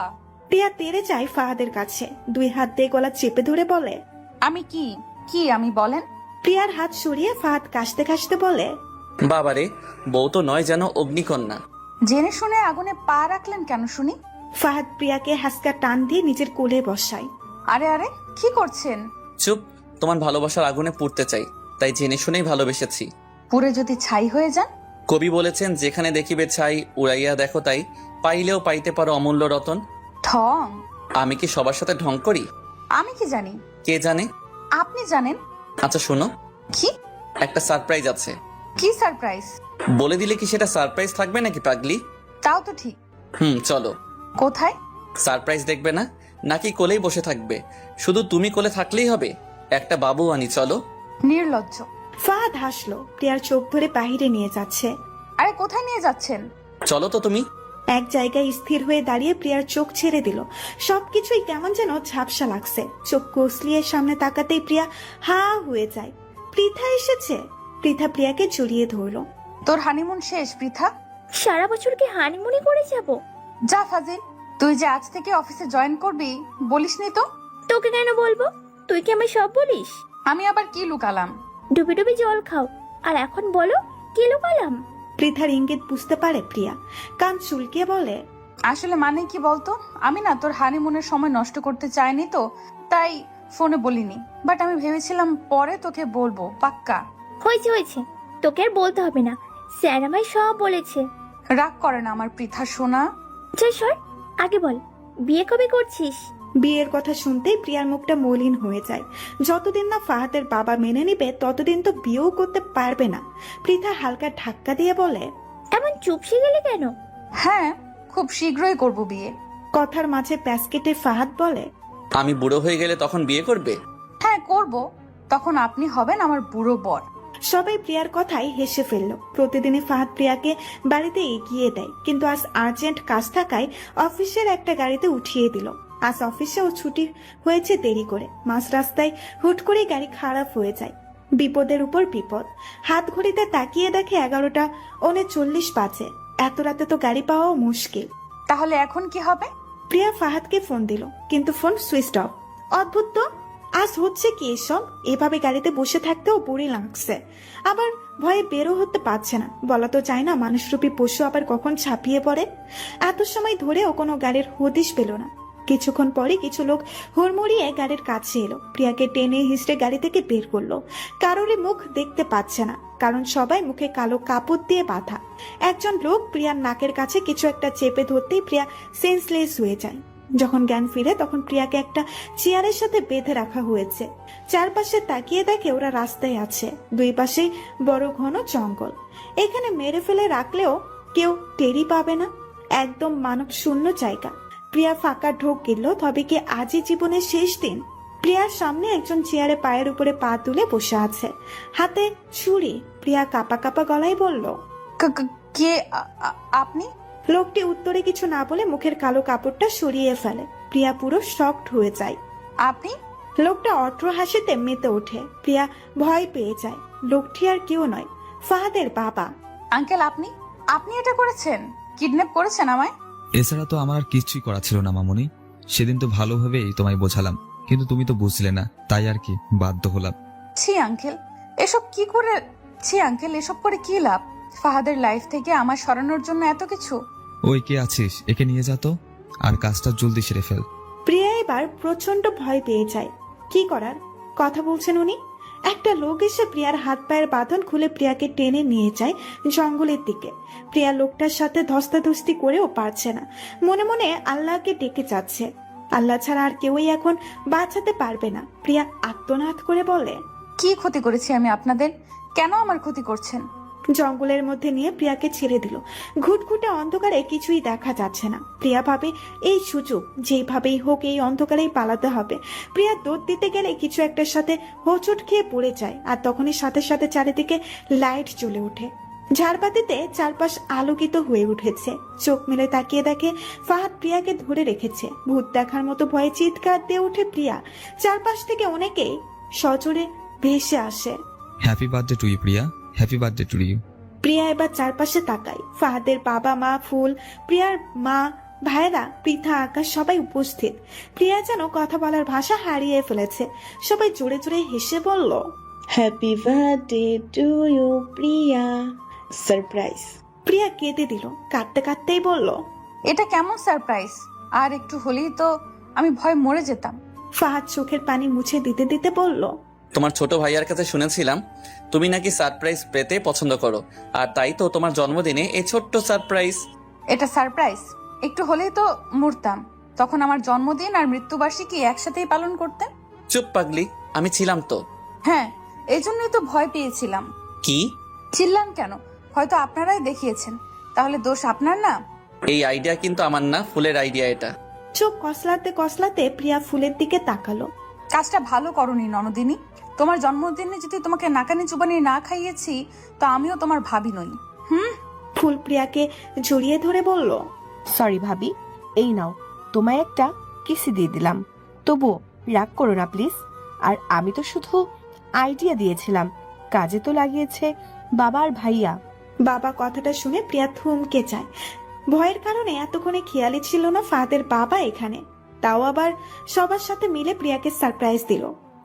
প্রিয়া তেড়ে যায় ফাহাদের কাছে, 2 হাত দিয়ে গলা চেপে ধরে বলে। আমি কি আমি বলেন? প্রিয়ার হাত সরিয়ে ফাহাদ কাশতে কাশতে বলে। বাবারে, বউ তো নয় যেন অগ্নিকন্যা। জেনে শুনে আগুনে পা রাখলেন কেন শুনি? ফাহাদ প্রিয়াকে হাসকা টান দিয়ে নিজের কোলে বসায়। আরে আরে, কি করছেন? চুপ, তোমার ভালোবাসার আগুনে পুড়তে চাই, তাই জেনে শুনেই ভালোবেসেছি। পুরে যদি ছাই হয়ে যান? কবি বলেছেন, যেখানে দেখিবে ছাই উড়াইয়া দেখো তাই, পাইলেও পাইতে পারো অমূল্য রতন। ঠং। আমি কি সবার সাথে ঢং করি? আমি কি জানি? কে জানে? আপনি জানেন। আচ্ছা শোনো, কি? একটা সারপ্রাইজ আছে। কি সারপ্রাইজ? বলে দিলে কি সেটা সারপ্রাইজ থাকবে নাকি পাগলি? তাও তো ঠিক। চলো। কোথায়? সারপ্রাইজ দেখবে না নাকি কোলেই বসে থাকবে? শুধু তুমি কোলে থাকলেই হবে। একটা বাবু আনি, চলো। নির্লজ্জ। ফাহাদ হাসলো, প্রিয়ার চোখ ধরে বাহিরে নিয়ে যাচ্ছে। আরে কোথায় নিয়ে যাচ্ছেন? চলো তো তুমি। এক জায়গায় স্থির হয়ে দাঁড়িয়ে প্রিয়ার চোখ ছেড়ে দিল। সবকিছুই কেমন যেন ঝাপসা লাগছে। চোখ কসলিয়ে সামনে তাকাতেই প্রিয়া হা হয়ে যায়। পৃথা এসেছে। পৃথা প্রিয়াকে জড়িয়ে ধরলো। তোর হানিমুন শেষ পৃথা? সারা বছর কি হানিমুনে করে যাব? যা ফাজিল, তুই যে আজ থেকে অফিসে জয়েন করবি বলিসনি তো। তোকে কেন বলবো? তুই কি আমায় সব বলিস? আমি আবার কি লুকালাম? ডুবি ডুবি জল খাও, আর এখন বলো কি লুকালাম? পৃথার ইঙ্গিত বুঝতে পারে প্রিয়া, কান চুলকে বলে। আসলে মানে কি বলতো, আমি না তোর হানিমুনের সময় নষ্ট করতে চাইনি তো, তাই ফোনে বলিনি। বাট আমি ভেবেছিলাম পরে তোকে বলবো, পাক্কা। হয়েছে হয়েছে, তোকে আর বলতে হবে না, স্যার আমায় সব বলেছে। রাগ করে না আমার পৃথা সোনা। আচ্ছা সর, আগে বল বিয়ে কবে করছিস? বিয়ের কথা শুনতেই প্রিয়ার মুখটা মলিন হয়ে যায়। যতদিন না ফাহাদের বাবা মেনে নিবে ততদিন তো বিয়েও করতে পারবে না। পৃথা হালকা ধাক্কা দিয়ে বলে। এমন চুপসে গেলে কেন? হ্যাঁ, খুব শীঘ্রই করব বিয়ে। কথার মাঝে প্যাসকেটে ফাহাদ বলে। আমি বুড়ো হয়ে গেলে তখন বিয়ে করবে? হ্যাঁ করব, তখন আপনি হবেন আমার বুড়ো বর। সবাই প্রিয়ার কথায় হেসে ফেলল। প্রতিদিনই ফাহাদ প্রিয়াকে বাড়িতে এগিয়ে দেয়, কিন্তু আজ আর্জেন্ট কাজ থাকায় অফিসের একটা গাড়িতে উঠিয়ে দিল। আজ অফিসেও ছুটি হয়েছে দেরি করে। মাঝ রাস্তায় হুট করে গাড়ি খারাপ হয়ে যায়। বিপদের উপর বিপদ। হাত ঘড়িতে তাকিয়ে দেখে 11:39 বাজে। এত রাতে তো গাড়ি পাওয়াও মুশকিল। তাহলে এখন কি হবে? প্রিয়া ফাহাদকে ফোন দিল, কিন্তু ফোন সুইচ অফ। অদ্ভুত তো, আজ হচ্ছে কি এসব? এভাবে গাড়িতে বসে থাকতেও বুড়ি লাগছে, আবার ভয়ে বেরো হতে পারছে না। বলা তো চায় না মানুষরূপী পশু আবার কখন ছাপিয়ে পড়ে। এত সময় ধরেও কোনো গাড়ির হদিশ পেল না। কিছুক্ষণ পরে কিছু লোক হুড়মুড়িয়ে গাড়ির কাছে এলো। প্রিয়াকে টেনে হিসড়ে গাড়ি থেকে বের করলো। কারোরই মুখ দেখতে পাচ্ছে না, কারণ সবাই মুখে কালো কাপড় দিয়ে বাঁধা। একজন লোক প্রিয়ার নাকের কাছে কিছু একটা চেপে ধরতেই প্রিয়া সেন্সলেস হয়ে যায়। যখন জ্ঞান ফিরে তখন প্রিয়াকে একটা চেয়ারের সাথে বেঁধে রাখা হয়েছে। চারপাশে তাকিয়ে দেখে ওরা রাস্তায় আছে, 2 পাশেই বড় ঘন জঙ্গল। এখানে মেরে ফেলে রাখলেও কেউ টেরি পাবে না। একদম মানব শূন্য জায়গা। প্রিয়া ফাঁকা ঢোক গেল। তবে কি আজই জীবনের শেষ দিন? প্রিয়ার সামনে একজন চেয়ারে পায়ের উপরে পা তুলে বসে আছে, হাতে ছুরি। প্রিয়া কাপা কাপা গলায় বলল, কে আপনি? লোকটি উত্তরে কিছু না বলে মুখের কালো কাপড়টা সরিয়ে ফেলে। প্রিয়া পুরো শকড হয়ে যায়। আপনি? লোকটা অট্র হাসিতে মেতে ওঠে। প্রিয়া ভয় পেয়ে যায়। লোকটি আর কেউ নয়, ফাহাদের বাবা। আঙ্কেল আপনি আপনি এটা করেছেন? কিডন্যাপ করেছেন আমায়? এছাড়া তো আমার আর কিছুই করা ছিল না মামুনি। সেদিন তো ভালোভাবেই তোমায় বোঝালাম, কিন্তু তুমি তো বুঝলে না, তাই আর কি বাধ্য হলাম। ছি আঙ্কেল, এসব করে কি লাভ? ফাহাদের লাইফ থেকে আমার সরানোর জন্য এত কিছু। ওই কে আছিস, একে নিয়ে যা তো, আর কাজটা জলদি সেরে ফেল। প্রিয়া এবার প্রচন্ড ভয় পেয়ে যায়। কি করার কথা বলছেন উনি? একটা লোক এসে প্রিয়ার হাত পায়ের বাঁধন খুলে প্রিয়াকে টেনে নিয়ে যায় জঙ্গলের দিকে। প্রিয়া লোকটার সাথে ধস্তাধস্তি করেও পারছে না। মনে মনে আল্লাহকে ডেকে যাচ্ছে। আল্লাহ ছাড়া আর কেউই এখন বাঁচাতে পারবে না। প্রিয়া আত্মনাদ করে বলে, কি ক্ষতি করেছি আমি আপনাদের? কেন আমার ক্ষতি করছেন? জঙ্গলের মধ্যে নিয়ে প্রিয়াকে ছেড়ে দিল। ঘুটঘুটে অন্ধকারে কিছুই দেখা যাচ্ছে না। প্রিয়া ভাবে এই সুযোগ, যেভাবেই হোক এই অন্ধকারেই পালাতে হবে। প্রিয়া দৌড় দিতে গেলে কিছু একটার সাথে হোঁচট খেয়ে পড়ে যায়, আর তখনই সাথে সাথে চারিদিকে লাইট জ্বলে ওঠে। ঝাড়বাতিতে চারপাশ আলোকিত হয়ে উঠেছে। চোখ মেলে তাকিয়ে দেখে ফাহাদ প্রিয়াকে ধরে রেখেছে। ভূত দেখার মতো ভয়ে চিৎকার দিয়ে ওঠে প্রিয়া। চারপাশ থেকে অনেকেই সজোরে ভেসে আসে। Happy birthday to you Priya, happy birthday to you. Priya এবার চারপাশে তাকায়। ফাহাদের বাবা মা, ফুল, প্রিয়ার মা, ভাইরা, পৃথা, আকাশ সবাই উপস্থিত। প্রিয়া যেন কথা বলার ভাষা হারিয়ে ফেলেছে। সবাই জোরে জোরে হেসে বলল, happy birthday to you Priya. Surprise. Priya কেঁদে দিল, কাঁদতে কাঁদতেই বলল, এটা কেমন সারপ্রাইজ? আর একটু হলেই তো আমি ভয় মরে যেতাম। ফাহাদ চোখের পানি মুছে দিতে দিতে বলল, তোমার ছোট ভাইয়ার কাছে শুনেছিলাম তুমি নাকি সারপ্রাইজ পেতে পছন্দ করো, আর তাই তো তোমার জন্মদিনে এই ছোট্ট সারপ্রাইজ। এটা সারপ্রাইজ? একটু হলেই তো মরতাম। তখন আমার জন্মদিন আর মৃত্যুবার্ষিকী একসাথেই পালন করতেন। চুপ পাগলি, আমি ছিলাম তো। হ্যাঁ, এই জন্যই তো ভয় পেয়েছিলাম। কি? চিল্লান কেন? হয়তো আপনারাই দেখিয়েছেন, তাহলে দোষ আপনার না। এই আইডিয়া কিন্তু আমার না, ফুলের আইডিয়া এটা। চোখ কসলাতে কসলাতে প্রিয়া ফুলের দিকে তাকালো। কাজটা ভালো করনি ননদিনী। তোমার জন্মদিনে যদি তোমাকে নাকানি চুবানি না খাইয়েছি, তো আমিও তোমার ভাবি নই। ফুল প্রিয়াকে জড়িয়ে ধরে বলল, সরি ভাবি, এই নাও, তোমায় একটা কিসি দিয়ে দিলাম। তবুও রাগ করো না প্লিজ। আর আমি তো শুধু আইডিয়া দিয়েছিলাম, কাজে তো লাগিয়েছে বাবা আর ভাইয়া। বাবা কথাটা শুনে প্রিয়া থমকে যায়। ভয়ের কারণে এতক্ষণে খেয়ালই ছিল না ফাহাদের বাবা এখানে, তাও আবার সবার সাথে মিলে প্রিয়াকে সারপ্রাইজ দিল।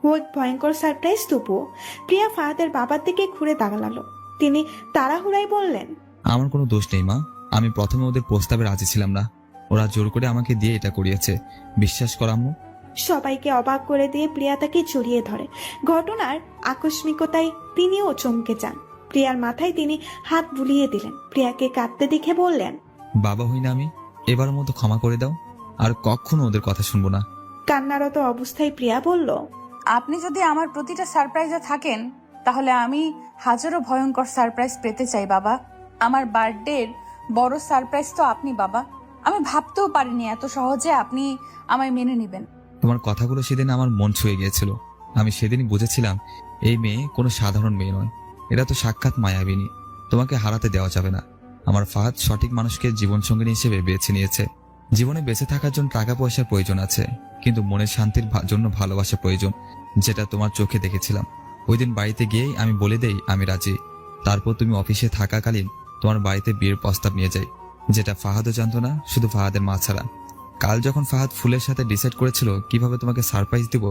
ওই ভয়ঙ্কর সারপ্রাইজ তবুও। প্রিয়া ফাহাদের বাবার দিকে ঘুরে দাঁড়ালো। তিনি তাড়াহুড়াই বললেন, আমার কোনো দোষ নেই মা, আমি প্রথমে ওদের প্রস্তাবে রাজি ছিলাম না, ওরা জোর করে আমাকে দিয়ে এটা করিয়েছে, বিশ্বাস কর আম্মু। সবাইকে অবাক করে দিয়ে প্রিয়া তাকে জড়িয়ে ধরে। ঘটনার আকস্মিকতায় তিনিও চমকে যান। প্রিয়ার মাথায় তিনি হাত বুলিয়ে দিলেন। প্রিয়াকে কাঁদতে দেখে বললেন, বাবা হই না আমি, এবারের মতো ক্ষমা করে দাও, আর কখনো ওদের কথা শুনবো না। কান্নারত অবস্থায় প্রিয়া বলল, আপনি যদি আমার প্রতিটা সারপ্রাইজে থাকেন, তাহলে আমি হাজারো ভয়ঙ্কর সারপ্রাইজ পেতে চাই বাবা। আমার বার্থডের বড় সারপ্রাইজ তো আপনি বাবা। আমি ভাবতেও পারিনি এত সহজে আপনি আমায় মেনে নেবেন। তোমার কথাগুলো সেদিন আমার মন ছুঁয়ে গিয়েছিল। আমি সেদিনই বুঝেছিলাম এই মেয়ে কোনো সাধারণ মেয়ে নয়, এটা তো সাক্ষাৎ মায়াবিনী। তোমাকে হারাতে দেওয়া যাবে না। আমার ফাহাদ সঠিক মানুষকে জীবনসঙ্গিনী হিসেবে বেছে নিয়েছে। জীবনে বেঁচে থাকার জন্য টাকা পয়সার প্রয়োজন আছে, কিন্তু মনের শান্তির জন্য ভালোবাসা প্রয়োজন, যেটা তোমার চোখে দেখেছিলাম। ওই দিন বাড়িতে গিয়েই আমি বলে দেই আমি রাজি। তারপর তুমি অফিসে থাকাকালীন তোমার বাড়িতে বিয়ের প্রস্তাব নিয়ে যাই, যেটা ফাহাদও জানতো না, শুধু ফাহাদের মা ছাড়া। কাল যখন ফাহাদ ফুলের সাথে ডিসাইড করেছিল কিভাবে তোমাকে সারপ্রাইজ দিব,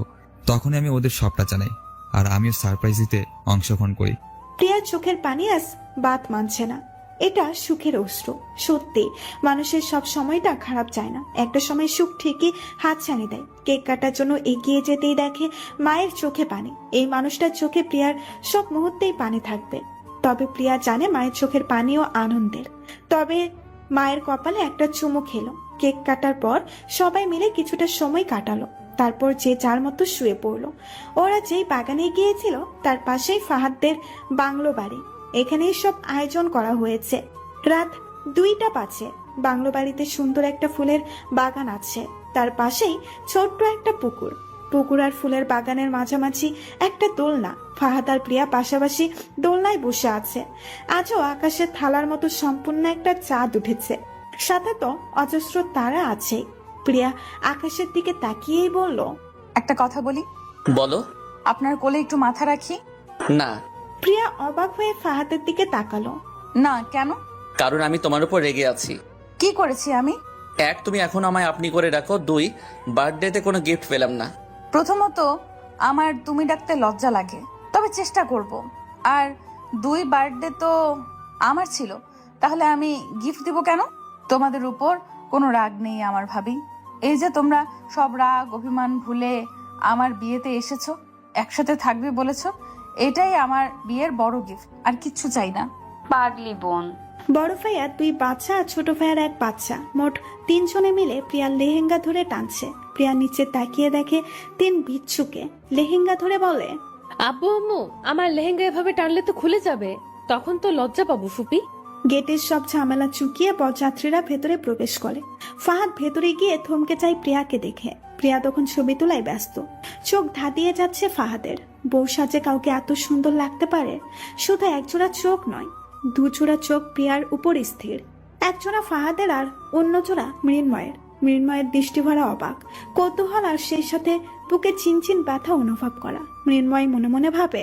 তখনই আমি ওদের সবটা জানাই, আর আমিও সারপ্রাইজ দিতে অংশগ্রহণ করি। প্রিয়ার চোখের পানি আজ বাত মানছে না। এটা সুখের অশ্রু। সত্যি মানুষের সব সময়টা খারাপ যায় না, একটা সময় সুখ ঠিকই হাত ছানি দেয়। কেক কাটার জন্য এগিয়ে যেতেই দেখে মায়ের চোখে পানি। এই মানুষটার চোখে প্রিয়ার সব মুহূর্তেই পানি থাকবে। তবে প্রিয়া জানে মায়ের চোখের পানিও আনন্দের। তবে মায়ের কপালে একটা চুমু খেলো। কেক কাটার পর সবাই মিলে কিছুটা সময় কাটালো। তারপর যে যার মতো শুয়ে পড়লো। ওরা যেই বাগানে গিয়েছিল তার পাশেই ফাহাদদের বাংলো বাড়ি। এখানেই সব আয়োজন করা হয়েছে। রাত 2টা বাজে। বাংলো বাড়িতে সুন্দর একটা ফুলের বাগান আছে, তার পাশেই ছোট্ট একটা পুকুর। পুকুর আর ফুলের বাগানের মাঝামাঝি একটা দোলনা। ফাহাদ আর প্রিয়া পাশাপাশি দোলনায় বসে আছে। আজও আকাশের থালার মতো সম্পূর্ণ একটা চাঁদ উঠেছে, সাথে তো অজস্র তারা আছে। প্রিয়া আকাশের দিকে তাকিয়েই বলল, একটা কথা বলি? বলো। আপনার কোলে একটু মাথা রাখি? না। প্রিয়া অবাক হয়ে ফাহাদের দিকে তাকালো। না কেন? কারণ আমি তোমার উপর রেগে আছি। কি করেছি আমি? 1, তুমি এখন আমায় আপনি করে রাখো। 2, বার্থডেতে কোনো গিফট পেলাম না। প্রথমত আমার তুমি ডাকতে লজ্জা লাগে, তবে চেষ্টা করব। আর 2, বার্থডে তো আমার ছিল, তাহলে আমি গিফট দিব কেন? তোমাদের উপর কোনো রাগ নেই আমার ভাবি। এই যে তোমরা সব রাগ অভিমান ভুলে আমার বিয়েতে এসেছো, একসাথে থাকবে বলেছো, এটাই আমার বিয়ের বড় গিফট। আর কিচ্ছু চাই না। পাগলি বোন। বড় ভাইয়া 2 বাচ্চা আর ছোট ভাইয়ার 1 বাচ্চা, মোট 3 জনে মিলে প্রিয়ার লেহেঙ্গা ধরে টানছে। প্রিয়া নিচে তাকিয়ে দেখে 3 বিচ্ছুকে। লেহেঙ্গা ধরে বলে, আব্বু আম্মু, আমার লেহেঙ্গা এভাবে টানলে তো খুলে যাবে, তখন তো লজ্জা পাবো ফুপি। গেটের সব ঝামেলা চুকিয়ে বরযাত্রীরা ভেতরে প্রবেশ করে। ফাহাদ ভেতরে গিয়ে থমকে যায় প্রিয়াকে দেখে। প্রিয়া তখন ছবি তোলায় ব্যস্ত। চোখ ধাঁধিয়ে যাচ্ছে ফাহাদের। বউ সাজে কাউকে এত সুন্দর লাগতে পারে? শুধু একজোড়া চোখ নয়, 2 জোড়া চোখ প্রিয়ার উপর স্থির। একজোড়া ফাহাদের আর অন্য জোড়া মৃন্ময়ের। মৃন্ময়ের দৃষ্টি ভরা অবাক, কৌতূহল আর সেই সাথে বুকে চিনচিন ব্যথা অনুভব করা। মৃন্ময় মনে মনে ভাবে,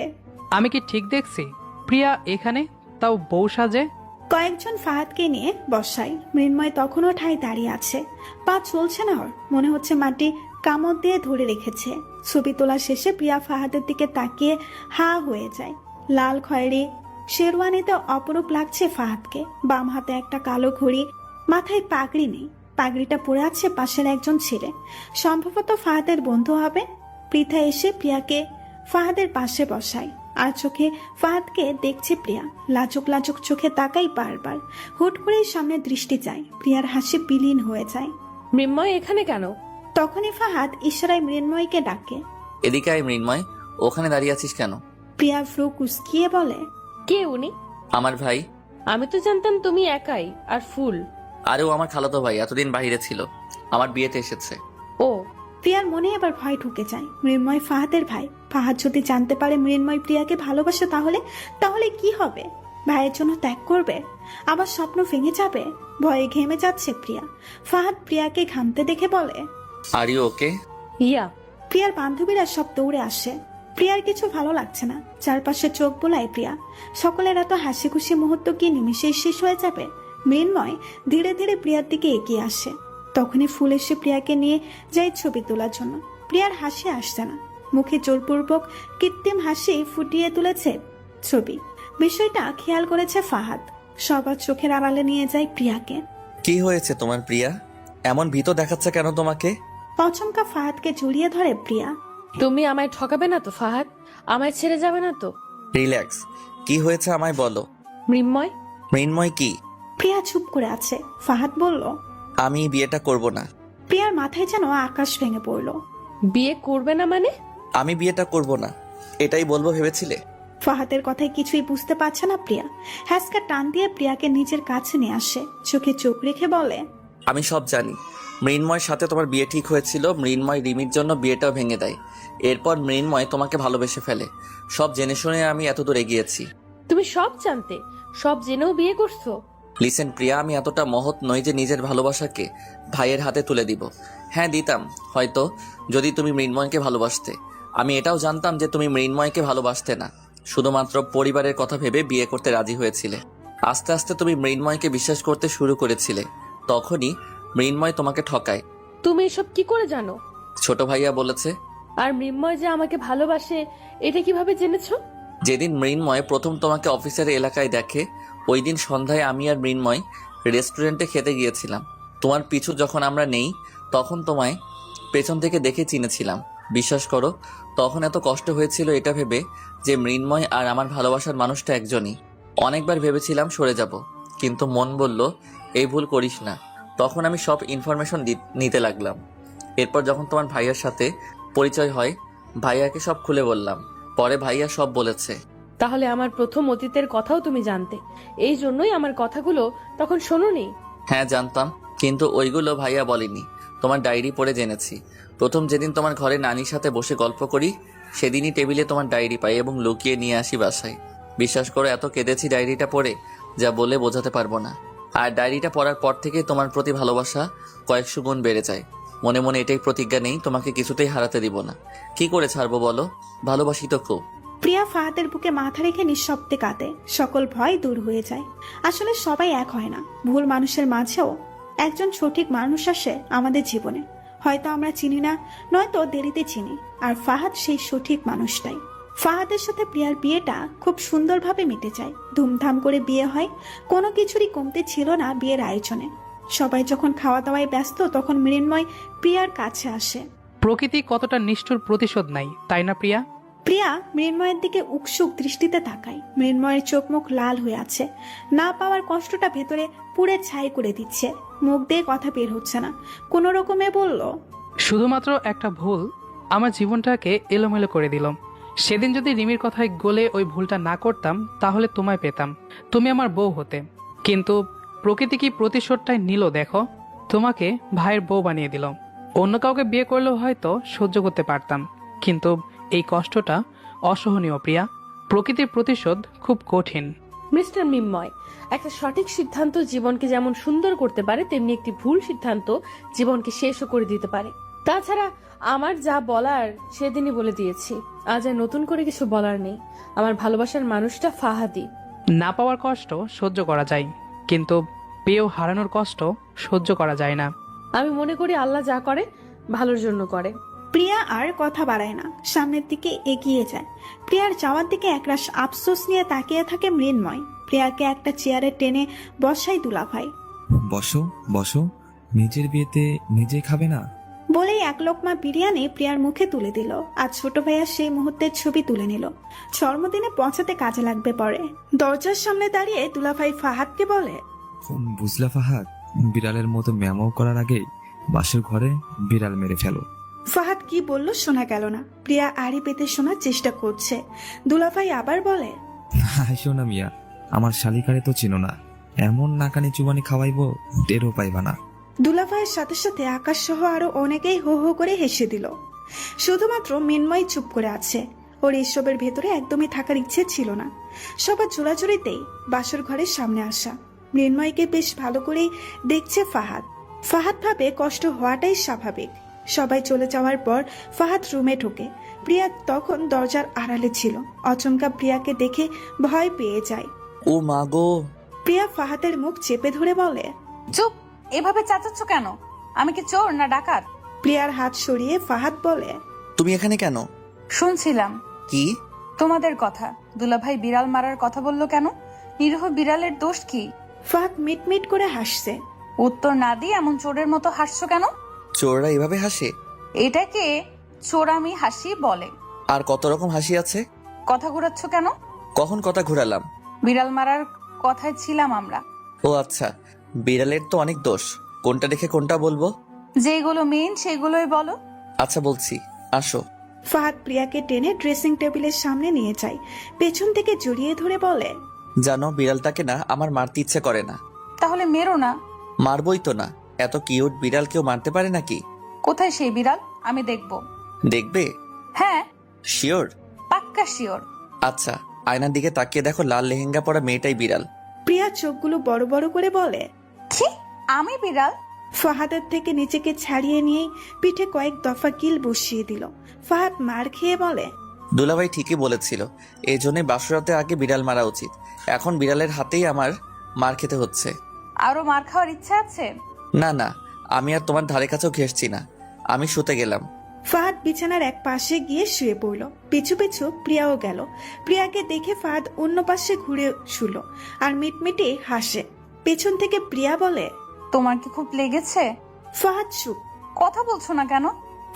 আমি কি ঠিক দেখছি? প্রিয়া এখানে, তাও বউ সাজে? কয়েকজন ফাহাদকে নিয়ে বসায়। মৃন্ময় তখনও ঠায় দাঁড়িয়ে আছে, পা চলছে না ওর, মনে হচ্ছে মাটি কামড় দিয়ে ধরে রেখেছে। ছবি তোলা শেষে প্রিয়া ফাহাদের দিকে তাকিয়ে হা হয়ে যায়। লাল খয়েরি শেরওয়ানিতে অপরূপ লাগছে ফাহাদকে। বাম হাতে একটা কালো ঘড়ি, মাথায় পাগড়ি নেই, পাগড়িটা পরে আছে পাশের একজন ছেলে, সম্ভবত ফাহাদের বন্ধু হবে। পৃথা এসে প্রিয়াকে ফাহাদের পাশে বসায়, আর চোখে ফাহাদকে দেখছে প্রিয়া। লাজুক লাজুক চোখে তাকাই বারবার। হুট করেই সামনে দৃষ্টি যায়, প্রিয়ার হাসি বিলীন হয়ে যায়। মৃন্ময় এখানে কেন? তখনই ফাহাদ ইশারায় মৃন্ময়কে ডাকে। এদিকে আয় মৃন্ময়, ওখানে দাঁড়িয়ে আছিস কেন? প্রিয়া ফ্রু কুসকিয়ে বলে, কে উনি? আমার ভাই। আমি তো জানতাম তুমি একাই আর ফুল। আরেও আমার খালাতো ভাই, এতদিন বাইরে ছিল, আমার বিয়েতে এসেছে। ও, প্রিয়ার মনে এবার ভয় ঢুকে যায়। মৃন্ময় ফাহাদের ভাই। ফাহাদ যদি জানতে পারে মৃন্ময় প্রিয়াকে ভালোবাসে, তাহলে কি হবে? ভাইয়ের জন্য ত্যাগ করবে? আবার স্বপ্ন ভেঙে যাবে? ভয়ে ঘেমে যাচ্ছে প্রিয়া। ফাহাদ প্রিয়াকে ঘামতে দেখে বলে, আর ইউ ওকে? ইয়া। প্রিয়ার বান্ধবীরা সব দৌড়ে আসে। প্রিয়ার কিছু ভালো লাগছে না, চারপাশে চোখ বোলায় প্রিয়া। সকলের এত হাসি খুশি মুহূর্ত কি নিমিশেই শেষ হয়ে যাবে? মৃন্ময় ধীরে ধীরে প্রিয়ার দিকে এগিয়ে আসে। তখনই ফুল এসে প্রিয়াকে নিয়ে যায় ছবি তোলার জন্য। প্রিয়ার হাসি আসছে না, মুখে জোরপূর্বক কৃত্রিম হাসি ফুটিয়ে তুলেছে ছবি। বিষয়টা খেয়াল করেছে ফাহাদ, সবার চোখের আড়ালে নিয়ে যায় প্রিয়াকে। কি হয়েছে তোমার প্রিয়া? এমন ভীত দেখাচ্ছে কেন তোমাকে? পচমকা ফাহাদকে জড়িয়ে ধরে প্রিয়া। তুমি আমায় ঠকাবে না তো ফাহাদ? আমায় ছেড়ে যাবে না তো? রিল্যাক্স, কি হয়েছে আমায় বলো। মৃন্ময়? মৃন্ময় কি? প্রিয়া চুপ করে আছে। ফাহাদ বলল, আমি বিয়েটা করব না। প্রিয়ার মাথায় যেন আকাশ ভেঙে পড়ল। বিয়ে করবে না মানে? আমি বিয়েটা করব না, এটাই বলবো ভেবেছিলে? ফাহাদের কথায় কিছুই বুঝতে পারছে না প্রিয়া। হ্যাসকা টান দিয়ে প্রিয়াকে নিজের কাছে নিয়ে আসে, চোখে চোখ রেখে বলে, আমি সব জানি। মৃন্ময়ের সাথে তোমার বিয়ে ঠিক হয়েছিল, মৃন্ময় রিমির জন্য বিয়েটাও ভেঙে দেয়। এরপর মৃন্ময় তোমাকে ভালোবেসে ফেলে। সব জেনে শুনে আমি এতদূর এগিয়েছি। তুমি সব জানতে, সব জেনেও বিয়ে করছো? লিসেন প্রিয়া, আমি এতটা মহৎ নই যে নিজের ভালোবাসাকে ভাইয়ের হাতে তুলে দিব। হ্যাঁ দিতাম হয়তো, যদি তুমি মৃন্ময়কে ভালোবাসতে। আমি এটাও জানতাম যে তুমি মৃন্ময়কে ভালোবাসতে না, শুধুমাত্র পরিবারের কথা ভেবে বিয়ে করতে রাজি হয়েছিলে। আস্তে আস্তে তুমি মৃন্ময়কে বিশ্বাস করতে শুরু করেছিলে, তখনই মৃন্ময় তোমাকে ঠকায়। তুমি এসব কি করে জানো? ছোট ভাইয়া বলেছে। আর মৃন্ময় যে আমাকে ভালোবাসে এটা কিভাবে জেনেছো? যেদিন মৃন্ময় প্রথম তোমাকে অফিসের এলাকায় দেখে, ওই দিন সন্ধ্যায় আমি আর মৃন্ময় রেস্টুরেন্টে খেতে গিয়েছিলাম। তোমার পিছু যখন আমরা নেই, তখন তোমায় পেছন থেকে দেখে চিনেছিলাম। বিশ্বাস করো, তখন এত কষ্ট হয়েছিল এটা ভেবে যে মৃন্ময় আর আমার ভালোবাসার মানুষটা একজনই। অনেকবার ভেবেছিলাম সরে যাব, কিন্তু মন বলল এই ভুল করিস না। তখন আমি সব ইনফরমেশন নিতে লাগলাম। এরপর যখন তোমার ভাইয়ার সাথে পরিচয় হয়, ভাইয়াকে সব খুলে বললাম। পরে ভাইয়া সব বলেছে। তাহলে আমার প্রথম অতীতের কথাও তুমি জানতে, এই জন্যই আমার কথাগুলো তখন শোনোনি? হ্যাঁ জানতাম, কিন্তু ওইগুলো ভাইয়া বলেনি। তোমার ডায়েরি পড়ে জেনেছি। প্রথম যেদিন তোমার ঘরে নানির সাথে বসে গল্প করি, সেদিনই টেবিলে তোমার ডায়েরি পাই এবং লুকিয়ে নিয়ে আসি বাসায়। বিশ্বাস করো, এত কেঁদেছি ডায়েরিটা পড়ে, যা বলে বোঝাতে পারবো না। আর ডায়েরিটা পড়ার পর থেকে তোমার প্রতি ভালোবাসা কয়েকশো গুণ বেড়ে যায়। মনে মনে এটাই প্রতিজ্ঞা নেই, তোমাকে কিছুতেই হারাতে দিব না। কি করে ছাড়বো বলো? ভালোবাসি তো খুব। প্রিয়া ফাহাদের বুকে মাথা রেখে নিঃশব্দে কাঁদে। সকল ভয় দূর হয়ে যায়। আসলে সবাই এক হয় না, ভুল মানুষের মাঝেও একজন সঠিক মানুষ আসে আমাদের জীবনে। হয়তো আমরা চিনি না, নয়তো দেরিতে চিনি, আর ফাহাদ সেই সঠিক মানুষটাই। ফাহাদের সাথে প্রিয়ার বিয়েটা খুব সুন্দরভাবে মিটে যায়। ধুমধাম করে বিয়ে হয়, কোনো কিছুরই কমতে ছিল না বিয়ের আয়োজনে। সবাই যখন খাওয়া দাওয়ায় ব্যস্ত, তখন মৃন্ময় প্রিয়ার কাছে আসে। প্রকৃতি কতটা নিষ্ঠুর প্রতিশোধ নাই, তাই না প্রিয়া? প্রিয়া মৃন্ময়ের দিকে উৎসুক দৃষ্টিতে তাকায়। মৃন্ময়ের চোখ মুখ লাল হয়ে আছে, না পাওয়ার কষ্টটা ভেতরে পুড়ে ছাই করে দিচ্ছে। মুখ দিয়ে কথা বের হচ্ছে না, কোনো রকমে বলল, শুধুমাত্র একটা ভুল আমার জীবনটাকে এলোমেলো করে দিল। সেদিন যদি রিমির কথায় গলে ওই ভুলটা না করতাম, তাহলে তোমায় পেতাম, তুমি আমার বউ হতে। কিন্তু প্রকৃতি কি প্রতিশোধটাই নিল দেখো, তোমাকে ভাইয়ের বউ বানিয়ে দিল। অন্য কাউকে বিয়ে করলেও হয়তো সহ্য করতে পারতাম, কিন্তু এই কষ্টটা অসহনীয় প্রিয়া। প্রকৃতির প্রতিশোধ খুব কঠিন। মিস্টার মৃন্ময়, একটা সঠিক সিদ্ধান্ত জীবনকে যেমন সুন্দর করতে পারে, তেমনি একটি ভুল সিদ্ধান্ত জীবনকে শেষও করে দিতে পারে। তাছাড়া আমার যা বলার সেদিনই বলে দিয়েছি, আজ আর নতুন করে কিছু বলার নেই। আমার ভালোবাসার মানুষটা ফাহাদি। না পাওয়ার কষ্ট সহ্য করা যায়, কিন্তু পেয়েও হারানোর কষ্ট সহ্য করা যায় না। আমি মনে করি আল্লাহ যা করে ভালোর জন্য করে। প্রিয়া আর কথা বাড়ায় না, সামনের দিকে এগিয়ে যায়। প্রিয়ার যাওয়ার দিকে একরাশ আফসোস নিয়ে তাকিয়ে থাকে মৃন্ময়। প্রিয়াকে একটা চেয়ারে টেনে বসাই দুলাভাই। বসো বসো, নিজের বিয়েতে নিজে খাবে না? বলেই এক লোকমা বিরিয়ানি প্রিয়ার মুখে তুলে দিল। আর ছোট ভাইয়া সেই মুহূর্তের ছবি তুলে নিল, জন্মদিনে পৌঁছাতে কাজে লাগবে পরে। দরজার সামনে দাঁড়িয়ে দুলাভাই ফাহাদকে বলে, বুঝলা ফাহাদ, বিড়ালের মতো ম্যামাও করার আগে বাসের ঘরে বিড়াল মেরে ফেলো। ফাহাদ কি বলল শোনা গেল না। প্রিয়া আড়ি পেতে শোনার চেষ্টা করছে। দুলাভাই আবার বলে, হাসো না মিয়া, আমার শালিকারে তো চিনো না, এমন নাকানি চুবানি খাওয়াইবো টেরও পাইবা না। দুলাভাইয়ের সাথে সাথে আকাশ সহ আরো অনেকেই হো হো করে হেসে দিল। শুধুমাত্র মৃন্ময় চুপ করে আছে। ওর এসবের ভেতরে একদমই থাকার ইচ্ছে ছিল না। সবার জোড়াজুড়িতেই বাসর ঘরের সামনে আসা। মৃন্ময়কে বেশ ভালো করেই দেখছে ফাহাদ। ফাহাদ ভাবে কষ্ট হওয়াটাই স্বাভাবিক। সবাই চলে যাওয়ার পর ফাহাদ রুমে ঢোকে। প্রিয়া তখন দরজার আড়ালে ছিল। অচমকা প্রিয়াকে দেখে ভয় পেয়ে যায়। ও মা গো! প্রিয়া ফাহাদের মুখ চেপে ধরে বলে, চুপ, এভাবে চাচাচ্ছ কেন? আমি কি চোর না ডাকাত? প্রিয়ার হাত সরিয়ে ফাহাদ বলে, তুমি এখানে কেন? শুনছিলাম কি? তোমাদের কথা। দুলাভাই বিড়াল মারার কথা বললো কেন? নিরীহ বিড়ালের দোষ কি? ফাহাদ মিটমিট করে হাসছে। উত্তর না দিয়ে এমন চোরের মতো হাসছো কেন? চোররা এভাবে হাসে? এটাকে চোরামি হাসি বলে। আর কত রকম হাসি আছে। কথা ঘুরাচ্ছ কেন? কখন কথা ঘুরালাম? বিড়াল মারার কথায় ছিলাম আমরা। ও আচ্ছা, বিড়ালের তো অনেক দোষ, কোনটা দেখে কোনটা বলবো? যেগুলো মেন সেগুলোই বলো। আচ্ছা বলছি, আসো। ফাহাদ প্রিয়াকে টেনে ড্রেসিং টেবিলের সামনে নিয়ে যায়। পেছন থেকে জড়িয়ে ধরে বলে, জানো, বিড়ালটাকে না আমার মারতে ইচ্ছে করে না। তাহলে মেরো না। মারবই তো না, এত কিউট বিড়াল কেউ মারতে পারে নাকি? কোথায় সেই বিড়াল? আমি দেখবো। দেখবে? হ্যাঁ, শিওর? পাক্কা শিওর। আচ্ছা, আয়নার দিকে তাকিয়ে দেখো, লাল লেহেঙ্গা পরা মেয়েটাই বিড়াল। প্রিয়া চোখগুলো বড় বড় করে বলে, কি? আমি বিড়াল? ফাহাদের থেকে নিজেকে ছাড়িয়ে নিয়েই পিঠে কয়েক দফা কিল বসিয়ে দিল। ফাহাদ মার খেয়ে বলে, দুলাভাই ঠিকই বলেছিল, এই জন্যই বাসরাতে আগে বিড়াল মারা উচিত। এখন বিড়ালের হাতেই আমার মার খেতে হচ্ছে। আরো মার খাওয়ার ইচ্ছা আছে? না না, আমি আর তোমার ধারে কাছেও ঘেঁষছি না, আমি শুতে গেলাম। ফাহাদ বিছানার এক পাশে গিয়ে শুয়ে পড়ল। পিছু পিছু প্রিয়াও গেল। প্রিয়াকে দেখে ফাহাদ অন্য পাশে ঘুরে শুল আর মিটমিটে হাসে। পেছন থেকে প্রিয়া বলে, তোমার কি খুব লেগেছে? ফাহাদ চুপ। কথা বলছো না কেন?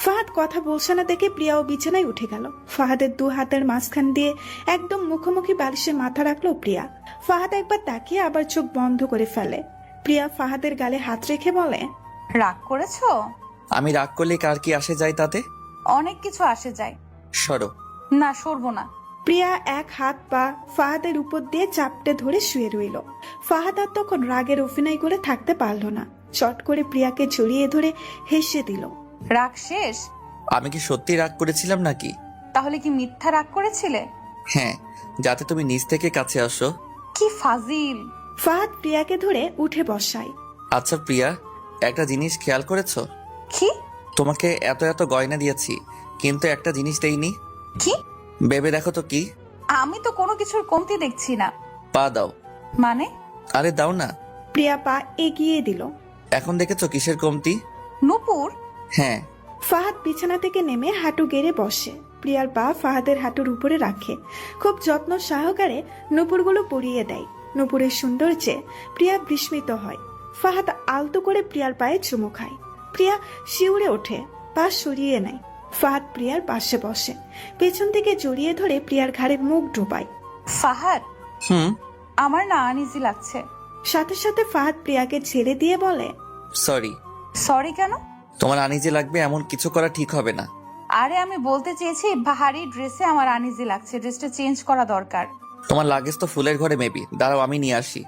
ফাহাদ কথা বলছে না দেখে প্রিয়াও বিছানায় উঠে গেল। ফাহাদের দু হাতের মাঝখান দিয়ে একদম মুখোমুখি বালিশে মাথা রাখলো প্রিয়া। ফাহাদ একবার তাকিয়ে আবার চোখ বন্ধ করে ফেলে। প্রিয়া ফাহাদের গালে হাত রেখে বলে, রাগ করেছো? আমি রাগ করলে কার কি আসে যায় তাতে? অনেক কিছু আসে যায়। সরো। না, সরবো না। প্রিয়া এক হাত পা ফাহাদের উপর দিয়ে চাপটে ধরে শুয়ে রইল। ফাহাদ আর তখন রাগের অভিনয় করে থাকতে পারল না। চট করে প্রিয়াকে জড়িয়ে ধরে হেসে দিল। রাগ শেষ? আমি কি সত্যি রাগ করেছিলাম নাকি? তাহলে কি মিথ্যা রাগ করেছিলে? হ্যাঁ, যাতে তুমি নিজ থেকে কাছে আসো। কি ফাজিল! ফাহাদ প্রিয়াকে ধরে উঠে বসায়। আচ্ছা প্রিয়া, একটা জিনিস খেয়াল করেছো? কি? তোমাকে এত এত গয়না দিয়েছি, কিন্তু একটা জিনিস দেইনি। কি? ভেবে দেখো তো কি। আমি তো কোনো কিছুর কমতি দেখছি না। পা দাও। মানে? আরে দাও না। প্রিয়া পা এগিয়ে দিল। এখন দেখেছো কিসের কমতি? নূপুর? হ্যাঁ। ফাহাদ বিছানা থেকে নেমে হাঁটু গেড়ে বসে। প্রিয়ার পা ফাহাদের হাঁটুর উপরে রাখে। খুব যত্ন সহকারে নুপুরগুলো পরিয়ে দেয়। নুপুরের সৌন্দর্যে প্রিয়া বিস্মিত হয়। ফাহাদ আলতো করে প্রিয়ার পায়ে চুমু খায়। প্রিয়া শিউরে ওঠে, পা সরিয়ে নেয়। ফাহাদ প্রিয়ার পাশে বসে, পেছন থেকে জড়িয়ে ধরে প্রিয়ার ঘাড়ে মুখ ডোবায়। ফাহাদ, হুম? আমার না আনইজি লাগছে। সাথে সাথে ফাহাদ প্রিয়াকে ছেড়ে দিয়ে বলে, সরি। সরি কেন? তোমার আনিজে লাগবে এমন কিছু করা ঠিক হবে না। আরে আমি বলতে চেয়েছি ভারী ড্রেসে আমার আনইজি লাগছে, ড্রেসটা চেঞ্জ করা দরকার। তোমার লাগেজ তো ফুলের ঘরে মেবি, দাঁড়াও আমি নিয়ে আসি।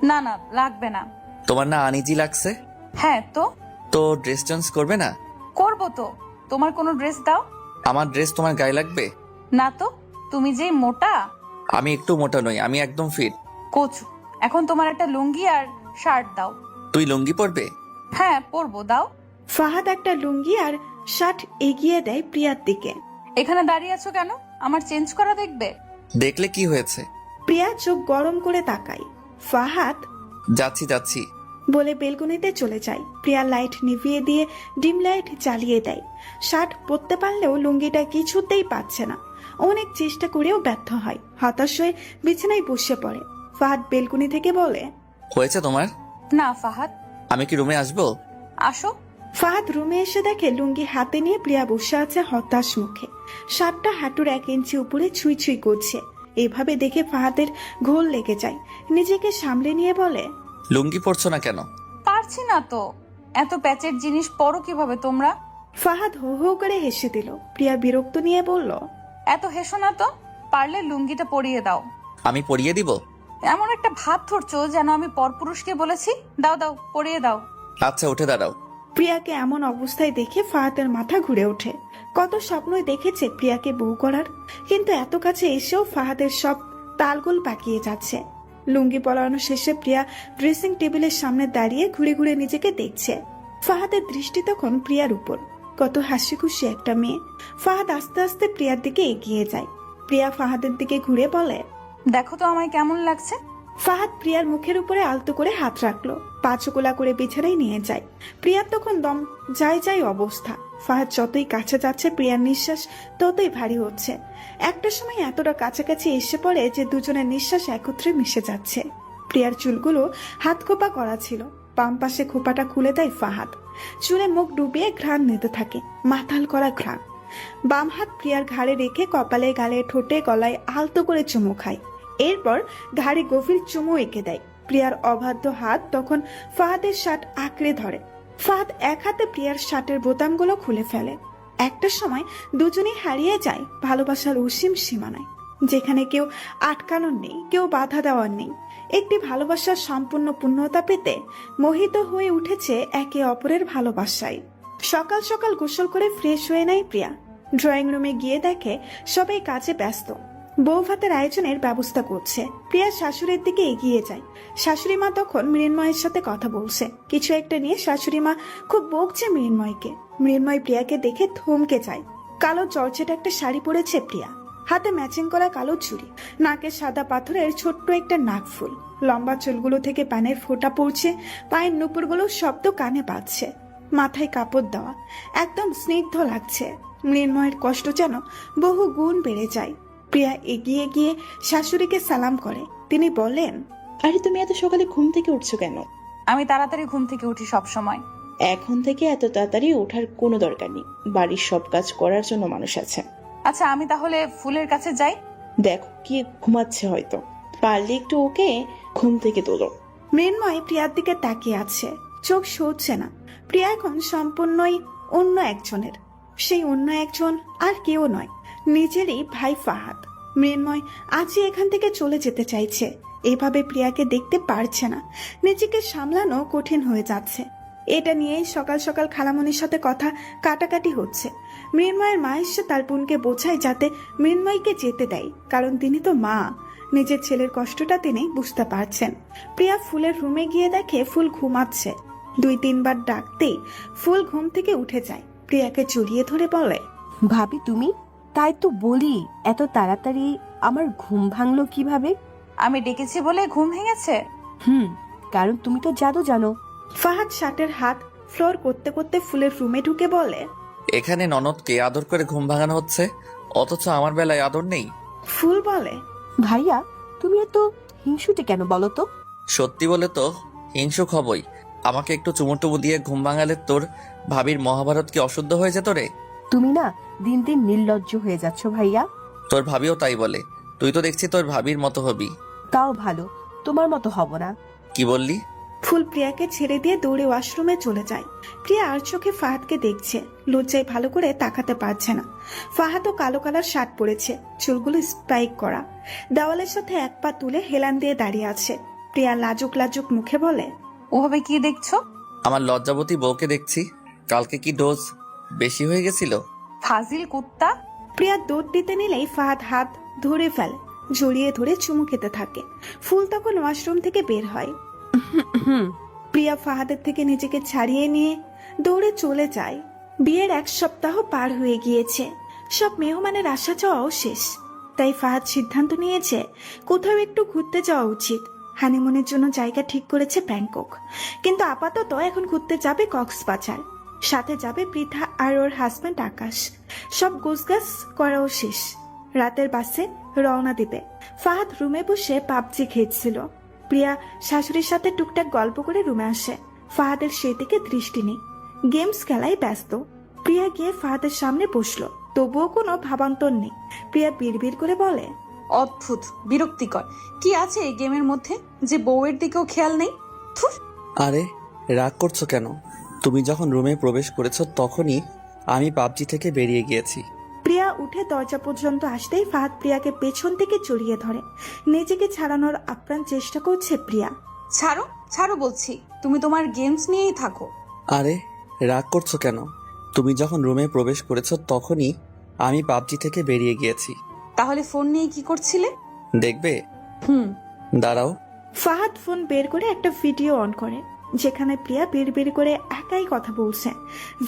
না না, লাগবে না। তোমার না আনিজি লাগছে? হ্যাঁ তো? তো ড্রেস চেঞ্জ করবে না? করবো তো। তোমার কোনো ড্রেস দাও। আমার ড্রেস তোমার গায়ে লাগবে? না তো, তুমি যে মোটা। আমি একটু মোটা নই, আমি একদম ফিট। কচু। এখন তোমার একটা লুঙ্গি আর শার্ট দাও। তুই লুঙ্গি পরবে? হ্যাঁ পরবো, দাও। ফাহাদ একটা লুঙ্গি আর শার্ট এগিয়ে দেয় প্রিয়ার দিকে। এখানে দাঁড়িয়ে আছো কেন? আমার চেঞ্জ করা দেখবে? দেখলে কি হয়েছে? প্রিয়া চোখ গরম করে তাকায়। ফাহাদ যাচ্ছি যাচ্ছি। বলে বেলকনিতে চলে যায়। প্রিয়া লাইট নিভিয়ে দিয়ে ডিম লাইট জ্বালিয়ে দেয়। শার্ট পরতে পারলেও লুঙ্গিটা কিছুতেই পাচ্ছে না। অনেক চেষ্টা করেও ব্যর্থ হয়। হতাশ হয়ে বিছানায় বসে পড়ে। ফাহাদ বেলকনি থেকে বলে, হয়েছে তোমার? না ফাহাদ। আমি কি রুমে আসবো? আসো। ফাহাদ রুমে এসে দেখে লুঙ্গি হাতে নিয়ে প্রিয়া বসে আছে হতাশ মুখে। শার্টটা হাঁটুর 1 ইঞ্চি উপরে ছুঁই ছুঁই করছে। এভাবে দেখে ফাহাদের ঘোর লেগে যায়। নিজেকে সামলে নিয়ে বলে, লুঙ্গি পরছো না কেন? পারছি না তো। এত প্যাচের জিনিস পরো কিভাবে তোমরা? ফাহাদ হো হো করে হেসে দিল। প্রিয়া বিরক্ত নিয়ে বলল, এত হেসো না তো। পারলে লুঙ্গিটা পরিয়ে দাও। আমি পরিয়ে দিব? এমন একটা ভাব ধরছো যেন আমি পরপুরুষকে বলেছি। দাও দাও, পরিয়ে দাও। আচ্ছা, উঠে দাঁড়াও। প্রিয়াকে এমন অবস্থায় দেখে ফাহাদের মাথা ঘুরে ওঠে। কত স্বপ্নই দেখেছে প্রিয়াকে বউ করার, কিন্তু এত কাছে এসেও ফাহাদের সব তালগোল পাকিয়ে যাচ্ছে। লুঙ্গি পরানো শেষে প্রিয়া ড্রেসিং টেবিলের সামনে দাঁড়িয়ে ঘুরে ঘুরে নিজেকে দেখছে। ফাহাদের দৃষ্টি তখন প্রিয়ার উপর। কত হাসি খুশি একটা মেয়ে। ফাহাদ আস্তে আস্তে প্রিয়ার দিকে এগিয়ে যায়। প্রিয়া ফাহাদের দিকে ঘুরে বলে, দেখো তো আমায় কেমন লাগছে। ফাহাদ প্রিয়ার মুখের উপরে আলতো করে হাত রাখলো। পাঁচকোলা করে বিছানায় নিয়ে যায়। প্রিয়ার তখন দম যায় অবস্থা। ফাহাদ যতই কাছে যাচ্ছে প্রিয়ার নিঃশ্বাস ততই ভারী হচ্ছে। একটা সময় এতটা কাছাকাছি এসে পড়ে যে দুজনের নিঃশ্বাস একত্রে মিশে যাচ্ছে। প্রিয়ার চুলগুলো হাত খোপা করা ছিল। বাম পাশে খোপাটা খুলে দেয় ফাহাদ। চুলে মুখ ডুবিয়ে ঘ্রাণ নিতে থাকে, মাতাল করা ঘ্রাণ। বাম হাত প্রিয়ার ঘাড়ে রেখে কপালে, গালে, ঠোঁটে, গলায় আলতো করে চুমু খায়। এরপর ঘাড়ে গভীর চুমু এঁকে দেয়। প্রিয়ার অবাধ্য হাত তখন ফাহাদের শার্ট আঁকড়ে ধরে। ফাহাদ এক হাতে প্রিয়ার শার্টের বোতামগুলো খুলে ফেলে। একটা সময় দুজনেই হারিয়ে যায় ভালোবাসার অসীম সীমানায়, যেখানে কেউ আটকানোর নেই, কেউ বাধা দেওয়ার নেই। একটি ভালোবাসার সম্পূর্ণ পূর্ণতা পেতে মোহিত হয়ে উঠেছে একে অপরের ভালোবাসায়। সকাল সকাল গোসল করে ফ্রেশ হয়ে নেয় প্রিয়া। ড্রয়িং রুমে গিয়ে দেখে সবাই কাজে ব্যস্ত। বউ ভাতের আয়োজনের ব্যবস্থা করছে। প্রিয়া শাশুড়ির দিকে এগিয়ে যায়। শাশুড়ি মা তখন মৃন্ময়ের সাথে কথা বলছে। কিছু একটা নিয়ে শাশুড়ি মা খুব বকছে মৃন্ময়কে। মৃন্ময় প্রিয়াকে দেখে থমকে যায়। কালো জর্জেট একটা শাড়ি পরেছে প্রিয়া, হাতে ম্যাচিং করা কালো চুড়ি, নাকে সাদা পাথরের ছোট্ট একটা নাকফুল। লম্বা চুলগুলো থেকে পানের ফোঁটা পড়ছে, পায়ের নুপুরগুলো শব্দ কানে পাচ্ছে। মাথায় কাপড় দেওয়া, একদম স্নিগ্ধ লাগছে। মৃন্ময়ের কষ্ট যেন বহু গুণ বেড়ে যায়। প্রিয়া এগিয়ে গিয়ে শাশুড়িকে সালাম করে। তিনি বলেন, আরে তুমি এত সকালে ঘুম থেকে উঠছো কেন? আমি তাড়াতাড়ি ঘুম থেকে উঠি সব সময়। এখন থেকে এত তাড়াতাড়ি ওঠার কোনো দরকার নেই। বাড়ির সব কাজ করার জন্য মানুষ আছে। আচ্ছা, আমি তাহলে ফুলের কাছে যাই। দেখো কি ঘুমাচ্ছে হয়তো, পারলে একটু ওকে ঘুম থেকে তোলো। মৃন্ময় প্রিয়ার দিকে তাকিয়ে আছে, চোখ সরছে না। প্রিয়া এখন সম্পূর্ণই অন্য একজনের। সেই অন্য একজন আর কেউ নয়, নিজেরই ভাই ফাহাদ। মৃন্ময় আজই এখান থেকে চলে যেতে চাইছে। এভাবে প্রিয়াকে দেখতে পারছে না। নিজেকে সামলানো কঠিন হয়ে যাচ্ছে। এটা নিয়েই সকাল সকাল খালামণির সাথে কথা কাটাকাটি হচ্ছে। মৃন্ময়ের মা এসে তার বোনকে বোঝায় যাতে মৃন্ময়কে যেতে দেয়, কারণ তিনি তো মা। নিজের ছেলের কষ্টটা তিনি বুঝতে পারছেন। প্রিয়া ফুলের রুমে গিয়ে দেখে ফুল ঘুমাচ্ছে। 2-3 বার ডাকতেই ফুল ঘুম থেকে উঠে যায়। প্রিয়াকে জড়িয়ে ধরে বলে, ভাবি তুমি? তাই তো বলি, এত তাড়াতাড়ি আমার ঘুম ভাঙলো কিভাবে? আমি ডেকেছি বলে ঘুম ভেঙেছে? কারণ তুমি তো জাদু জানো। ফাহাদ শার্টের হাত ফ্লোর করতে করতে ফুলের রুমে ঢুকে বলে, এখানে ননদকে আদর করে ঘুম ভাঙানো হচ্ছে, অথচ আমার বেলায় আদর নেই। ফুল বলে, ভাইয়া তুমি এত হিংসুটে কেন বলো তো? সত্যি বলে তো হিংসুক হবই। আমাকে একটু চুমুটুমু দিয়ে ঘুম ভাঙালে তোর ভাবির মহাভারত কি অশুদ্ধ হয়ে যেত রে? তুমি না দিন দিন নির্লজ্জ হয়ে যাচ্ছ ভাইয়া। তোর ভাবিও তাই বলে। তুই তো দেখছি তোর ভাবির মতো হবি। তাও ভালো, তোমার মতো হব না। কি বললি? ফুল প্রিয়াকে ছেড়ে দিয়ে দৌড়ে ওয়াশরুমে চলে যায়। প্রিয়া আর চোখে ফাহাদকে দেখছে। লজ্জায় ভালো করে তাকাতে পারছে না। ফাহাদও কালো কালার শার্ট পরেছে, চুলগুলো স্পাইক করা। দেওয়ালের সাথে এক পা তুলে হেলান দিয়ে দাঁড়িয়ে আছে। প্রিয়া লাজুক লাজুক মুখে বলে, ওভাবে কি দেখছো? আমার লজ্জাবতী বউকে দেখছি। কালকে কি ডোজ বেশি হয়ে গেছিল? ফাজিল কুত্তা। প্রিয়া দৌড় দিতে নিলেই ফাহাদ হাত ধরে ফেলে, জড়িয়ে ধরে চুমু খেতে থাকে। ফুল তখন ওয়াশরুম থেকে বের হয়। প্রিয়া ফাহাদের থেকে নিজেকে ছাড়িয়ে নিয়ে দৌড়ে চলে যায়। বিয়ের 1 সপ্তাহ পার হয়ে গিয়েছে। সব মেহমানের আসা যাওয়াও শেষ। তাই ফাহাদ সিদ্ধান্ত নিয়েছে কোথাও একটু ঘুরতে যাওয়া উচিত। হানিমুনের জন্য জায়গা ঠিক করেছে ব্যাংকক, কিন্তু আপাতত এখন ঘুরতে যাবে কক্সবাজার। সাথে যাবে পৃথা আর ওর হাজব্যান্ড আকাশ। সব গোছগাছ করাও শেষ, রাতের বাসে রওনা দিবে। ফাহাদ রুমে বসে পাবজি খেলছিল। প্রিয়া শাশুড়ির সাথে টুকটাক গল্প করে রুমে আসে। ফাহাদের সেদিকে দৃষ্টি নেই, গেমস খেলায় ব্যস্ত। প্রিয়া গিয়ে ফাহাদের সামনে বসলো, তবুও কোনো ভাবান্তর নেই। প্রিয়া বিড়বিড় করে বলে, অদ্ভুত, বিরক্তিকর। কি আছে এই গেমের মধ্যে যে বউয়ের দিকেও খেয়াল নেই? থুর। আরে রাগ করছো কেন? তুমি যখন রুমে প্রবেশ করেছো তখনই আমি পাবজি থেকে বেরিয়ে গিয়েছি। প্রিয়া উঠে দরজা পর্যন্ত আসতেই ফাহাদ প্রিয়াকে পেছন থেকে জড়িয়ে ধরে। নিজেকে ছাড়ানোর আপ্রাণ চেষ্টা করছে প্রিয়া। ছাড়ো ছাড়ো বলছি, তুমি তোমার গেমস নিয়েই থাকো। আরে রাগ করছো কেন? তুমি যখন রুমে প্রবেশ করেছো তখনই আমি পাবজি থেকে বেরিয়ে গিয়েছি। তাহলে ফোন নিয়ে কি করছিলে? দেখবে? হুম। দাঁড়াও। ফাহাদ ফোন বের করে একটা ভিডিও অন করে, যেখানে প্রিয়া বিড়বিড় করে একাই কথা বলছে।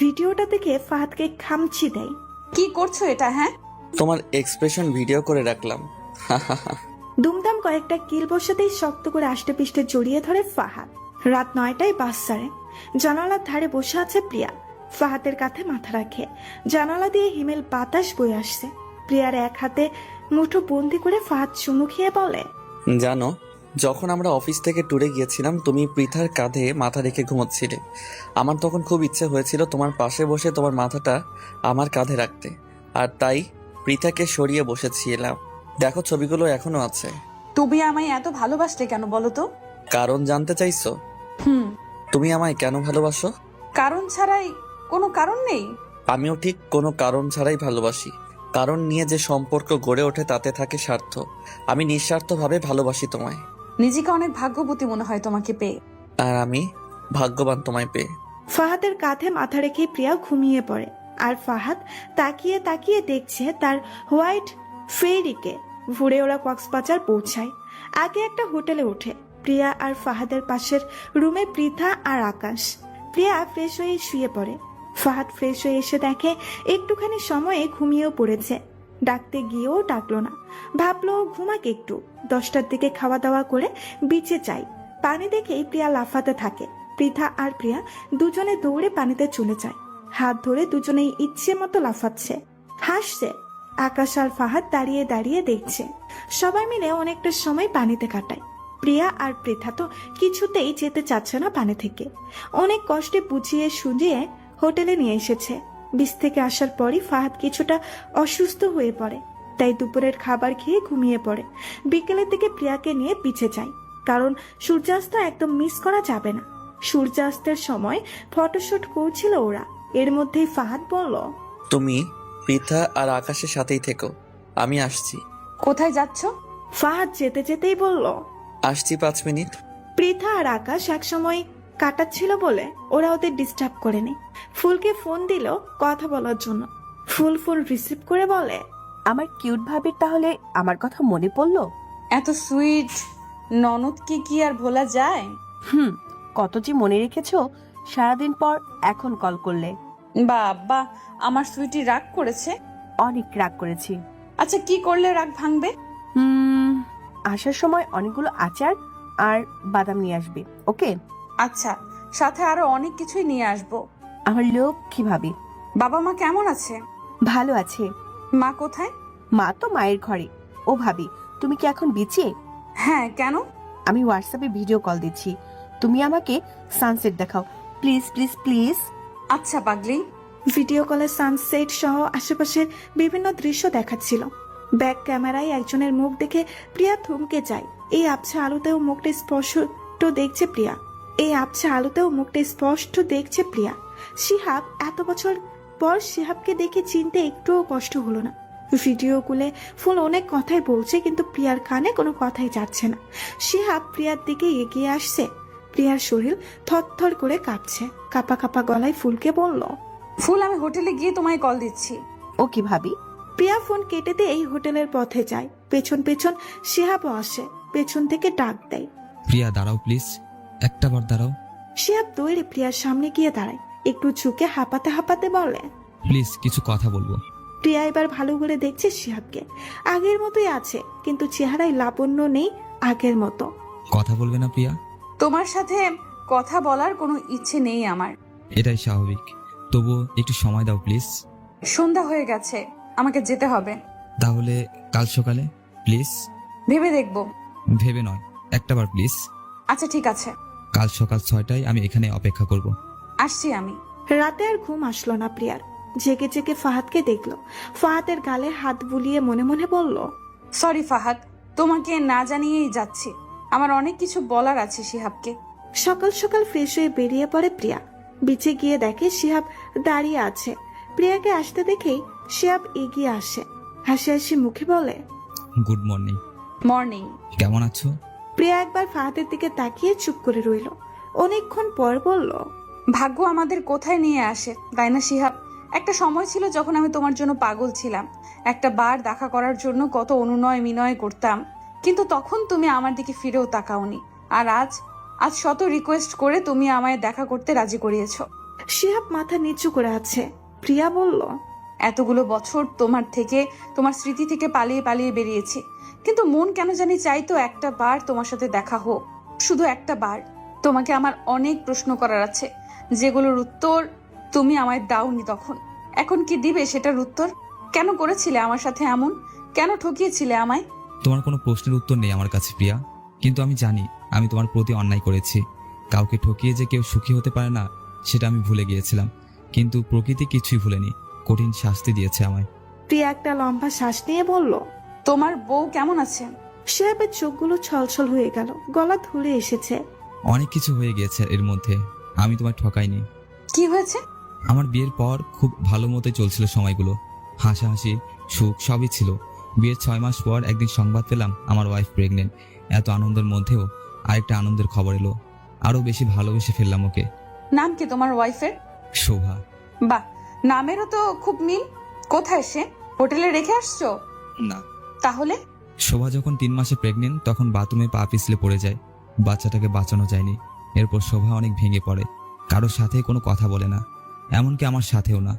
ভিডিওটা দেখে ফাহাদকে খামচি দেয়। কি করছো এটা? হ্যাঁ, তোমার এক্সপ্রেশন ভিডিও করে রাখলাম। দুমদাম কয়েকটা কিল বসাতেই শক্ত করে আষ্টে পিষ্টে জড়িয়ে ধরে ফাহাদ। রাত 9টায় বাস ছাড়ে। জানালার ধারে বসে আছে প্রিয়া, ফাহাদের কাঁধে মাথা রাখে। জানালা দিয়ে হিমেল বাতাস বয়ে আসছে। প্রিয়ার এক হাতে মুঠো বন্দি করে ফাহাদ চুমু খেয়ে বলে, জানো, যখন আমরা অফিস থেকে ট্যুরে গিয়েছিলাম তুমি পৃথার কাঁধে মাথা রেখে ঘুমোচ্ছিলে। আমার তখন খুব ইচ্ছে হয়েছিল তোমার পাশে বসে তোমার মাথাটা আমার কাঁধে রাখতে, আর তাই পৃথাকে সরিয়ে বসেছিলাম। দেখো ছবিগুলো এখনো আছে। তুমি আমায় এত ভালোবাসলে কেন বলো তো? কারণ জানতে চাইছো? হুম। তুমি আমায় কেন ভালোবাসো? কারণ ছাড়াই? কোনো কারণ নেই। আমিও ঠিক কোনো কারণ ছাড়াই ভালোবাসি। কারণ নিয়ে যে সম্পর্ক গড়ে ওঠে তাতে থাকে স্বার্থ। আমি নিঃস্বার্থভাবে ভালোবাসি তোমায়। নিজেকে অনেক ভাগ্যবতী মনে হয় তোমাকে পেয়ে। আর আমি ভাগ্যবান তোমায় পেয়ে। ফাহাদের কাঁধে মাথা রেখে প্রিয়া ঘুমিয়ে পড়ে। আর ফাহাদ তাকিয়ে তাকিয়ে দেখছে তার হোয়াইট ফেরিকে। ঘুরে ওরা কক্সবাজার পৌঁছায়। আগে একটা হোটেলে ওঠে। প্রিয়া আর ফাহাদের পাশের রুমে পৃথা আর আকাশ। প্রিয়া ফ্রেশ হয়ে শুয়ে পড়ে। ফাহাদ ফ্রেশ হয়ে এসে দেখে একটুখানি সময়ে ঘুমিয়েও পড়েছে। ডাকতে গিয়েও ডাকলো না, ভাবলো ঘুমাক একটু। 10টার দিকে খাওয়া দাওয়া করে বিচে যাই। পানি দেখেই প্রিয়া লাফাতে থাকে। পৃথা আর প্রিয়া দুজনে দৌড়ে পানিতে চলে যায়। হাত ধরে দুজনেই ইচ্ছে মতো লাফাচ্ছে, হাসছে। আকাশ আর ফাহাদ দাঁড়িয়ে দাঁড়িয়ে দেখছে। সবাই মিলে অনেকটা সময় পানিতে কাটায়। প্রিয়া আর পৃথা তো কিছুতেই যেতে চাচ্ছে না পানি থেকে। অনেক কষ্টে বুঝিয়ে সুঝিয়ে হোটেলে নিয়ে এসেছে। বিচ থেকে আসার পরই ফাহাদ কিছুটা অসুস্থ হয়ে পড়ে, তাই দুপুরের খাবার খেয়ে ঘুমিয়ে পড়ে। বিকেলের দিকে প্রিয়াকে নিয়ে বিচে যায়, কারণ সূর্যাস্ত একদম মিস করা যাবে না। সূর্যাস্তের সময় ফটোশুট করছিল ওরা। এর মধ্যেই ফাহাদ বলল, তুমি পৃথা আর আকাশের সাথেই থেকো, আমি আসছি। কোথায় যাচ্ছ? ফাহাদ যেতে যেতেই বলল, আসছি 5 মিনিট। পৃথা আর আকাশ একসময় কাটাচ্ছিল বলে ওরা ওদের ডিস্টার্ব করেনি। ফুলকে ফোন দিল কথা বলার জন্য। ফুল ফোন রিসিভ করে বলে, আমার কিউট ভাবির তাহলে আমার কথা মনে পড়লো? এত সুইট ননদকে কি আর ভোলা যায়? কত যে মনে রেখেছো সারাদিন পর এখন কল করলে। বাবা, আমার সুইটি রাগ করেছে? অনেক রাগ করেছি। আচ্ছা, কি করলে রাগ ভাঙবে? আসার সময় অনেকগুলো আচার আর বাদাম নিয়ে আসবে, ওকে? আচ্ছা, সাথে আরো অনেক কিছুই নিয়ে আসবো। আমার লক্ষ্মী ভাবি। বাবা মা কেমন আছে? ভালো আছে। মা কোথায়? মা তো মায়ের ঘরে। ও ভাবি, তুমি কি এখন বিচে? হ্যাঁ, কেন? আমি হোয়াটসঅ্যাপে ভিডিও কল দিচ্ছি, তুমি আমাকে সানসেট দেখাও প্লিজ প্লিজ প্লিজ। আচ্ছা পাগলি। ভিডিও কলে সানসেট সহ আশেপাশের বিভিন্ন দৃশ্য দেখাচ্ছিল। ব্যাক ক্যামেরায় একজনের মুখ দেখে প্রিয়া থমকে যায়। এই আবছা আলোতেও মুখটা স্পষ্ট দেখছে প্রিয়া। শিহাব, এত বছর পর শিহাবকে দেখে চিনতে একটুও কষ্ট হলো না। ভিডিও কলে ফুল অনেক কথাই বলছে, কিন্তু প্রিয়ার কানে কোনো কথাই যাচ্ছে না। শিহাব প্রিয়ার দিকে এগিয়ে আসছে। প্রিয়ার শরীর থরথর করে কাঁপছে। কাঁপা কাঁপা গলায় ফুলকে বলল, ফুল, আমি হোটেলে গিয়ে তোমায় কল দিচ্ছি। ও কি ভাবি? প্রিয়া ফোন কেটে দিয়ে এই হোটেলের পথে যায়। পেছন পেছন শিহাবও আসে, পেছন থেকে ডাক দেয়, প্রিয়া দাঁড়াও প্লিজ, একটা বার দাঁড়াও। শিহাব দৌড়ে প্রিয়ার সামনে গিয়ে দাঁড়ায়। একটু ঝুঁকে হাঁপাতে হাঁপাতে বলে, প্লিজ কিছু কথা বলবো। প্রিয়া এবার ভালো করে দেখছে শিহাবকে। আগের মতোই আছে, কিন্তু চেহারায় লাবণ্য নেই আগের মতো। কথা বলবে না প্রিয়া? তোমার সাথে কথা বলার কোনো ইচ্ছে নেই আমার। এটাই স্বাভাবিক, তবু একটু সময় দাও প্লিজ। সন্ধ্যা হয়ে গেছে, আমাকে যেতে হবে। তাহলে কাল সকালে প্লিজ। ভেবে দেখবো। ভেবে নয়, একটাবার প্লিজ। আচ্ছা ঠিক আছে, কাল সকাল 6টায় আমি এখানে অপেক্ষা করব। আসছি আমি। রাতে আর ঘুম আসলো না প্রিয়ার। জেগে জেগে ফাহাদকে দেখলো। ফাহাদের গালে হাত বুলিয়ে মনে মনে বলল, সরি ফাহাদ, তোমাকে না জানিয়েই যাচ্ছি। আমার অনেক কিছু বলার আছে শিহাবকে। সকাল সকাল ফ্রেশ হয়ে বেরিয়ে পড়ে প্রিয়া। বিচে গিয়ে দেখে শিহাব দাঁড়িয়ে আছে। প্রিয়াকে আসতে দেখেই শিহাব এগিয়ে আসে, হাসি হাসি মুখে বলে, গুড মর্নিং। মর্নিং। কেমন আছো? প্রিয়া একবার ফাহাদের দিকে তাকিয়ে চুপ করে রইল। অনেকক্ষণ পর বলল, ভাগ্য আমাদের কোথায় নিয়ে আসে, তাই না শিহাব? একটা সময় ছিল যখন আমি তোমার জন্য পাগল ছিলাম। একটা বার দেখা করার জন্য কত অনুনয় বিনয় করতাম, কিন্তু তখন তুমি আমার দিকে ফিরেও তাকাওনি। আর আজ শত রিকোয়েস্ট করে তুমি আমায় দেখা করতে রাজি করিয়েছো। শিহাব মাথা নিচু করে আছে। প্রিয়া বলল, এতগুলো বছর তোমার স্মৃতি থেকে পালিয়ে পালিয়ে বেরিয়েছি, কিন্তু মন কেন জানি চাইতো একটা বার তোমার সাথে দেখা হোক, শুধু একটা বার। তোমাকে আমার অনেক প্রশ্ন করার আছে, যেগুলোর উত্তর তুমি আমায় দাওনি তখন। এখন কি দিবে সেটার উত্তর? কেন করেছিলে আমার সাথে এমন? কেন ঠকিয়েছিলে আমায়? তোমার কোনো প্রশ্নের উত্তর নেই আমার কাছে প্রিয়া, কিন্তু আমি জানি আমি তোমার প্রতি অন্যায় করেছি। কাউকে ঠকিয়ে যে কেউ সুখী হতে পারে না সেটা আমি ভুলে গিয়েছিলাম, কিন্তু প্রকৃতি কিছুই ভুলেনি, কঠিন শাস্তি দিয়েছে আমায়। প্রিয়া একটা লম্বা শ্বাস নিয়ে বলল, তোমার বউ কেমন আছে? শিহাবের চোখগুলো ছলছল হয়ে গেল, গলা ধরে এসেছে। অনেক কিছু হয়ে গিয়েছে এর মধ্যে, আমি তোমায় ঠকাইনি। কি হয়েছে? আমার বিয়ের পর খুব ভালো মতোই চলছিল সময়গুলো, হাসাহাসি সুখ সবই ছিল। বিয়ের 6 মাস পর একদিন সংবাদ পেলাম আমার ওয়াইফ প্রেগনেন্ট। এত আনন্দের মধ্যেও আরেকটা আনন্দের খবর এলো, আরো বেশি ভালোবেসে ফেললাম ওকে। নাম কি তোমার ওয়াইফের? শোভা। বাহ, নামেরও তো খুব মিল। কোথায় সে? হোটেলে রেখে আসছো? না। তাহলে? শোভা যখন 3 মাসে প্রেগনেন্ট তখন বাথরুমে পা পিছলে পড়ে যায়, বাচ্চাটাকে বাঁচানো যায়নি। এরপর শোভা অনেক ভেঙে পড়ে, কারোর সাথে কোনো কথা বলে না, এমনকি আমার সাথেও না।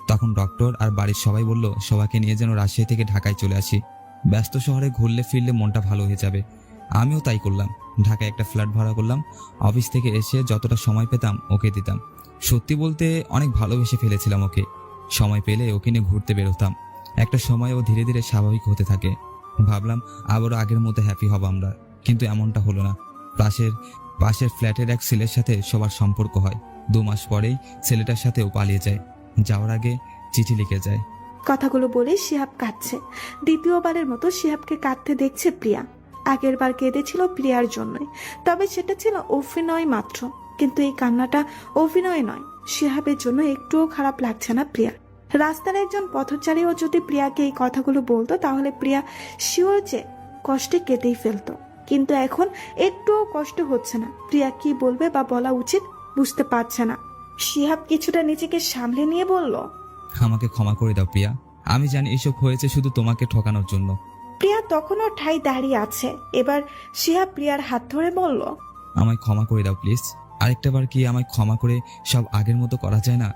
তখন ডক্টর আর বাড়ির সবাই বলল শোভাকে নিয়ে যেন রাজশাহী থেকে ঢাকায় চলে আসি, ব্যস্ত শহরে ঘুরলে ফিরলে মনটা ভালো হয়ে যাবে। আমিও তাই করলাম, ঢাকায় একটা ফ্ল্যাট ভাড়া করলাম। অফিস থেকে এসে যতটা সময় পেতাম ওকে দিতাম। সত্যি বলতে অনেক ভালোবেসে ফেলেছিলাম ওকে। সময় পেলে ওকে নিয়ে ঘুরতে বেরোতাম। একটা সময় ও ধীরে ধীরে স্বাভাবিক হতে থাকে। ভাবলাম আবারও আগের মতো হ্যাপি হব আমরা, কিন্তু এমনটা হলো না। পাশের ফ্ল্যাটের এক ছেলের সাথে সবার সম্পর্ক হয়। 2 মাস পরেই ছেলেটার সাথেও পালিয়ে যায়। যাওয়ার আগে চিঠি লিখে যায়। কথাগুলো বলে শিহাব কাঁদছে। দ্বিতীয়বারের মতো শিহাবকে কাঁদতে দেখছে প্রিয়া। আগের বার কেঁদেছিল প্রিয়ার জন্যই, তবে সেটা ছিল অভিনয় মাত্র। কিন্তু এই কান্নাটা অভিনয় নয়, শিহাবের জন্য একটুও খারাপ লাগছে না প্রিয়া। রাস্তার একজন পথচারীও যদি প্রিয়াকে এই কথাগুলো বলতো তাহলে প্রিয়া শিওর যে কষ্টে কেঁদেই ফেলতো। কিন্তু এখন একটুও কষ্ট হচ্ছে না। প্রিয়া কি বলবে বা বলা উচিত বুঝতে পারছে না। শিহাব কিছুটা নিজেকে সামলে নিয়ে বলল, আমাকে ক্ষমা করে দাও প্রিয়া, আমি জানি এসব হয়েছে শুধু তোমাকে ঠকানোর জন্য। প্রিয়া তখনও ঠাই দাঁড়িয়ে আছে। এবার শিহাব প্রিয়ার হাত ধরে বলল, আমায় ক্ষমা করে দাও প্লিজ। আরেকটা বার কি আমায় ক্ষমা করে সব আগের মতো করা যায় না?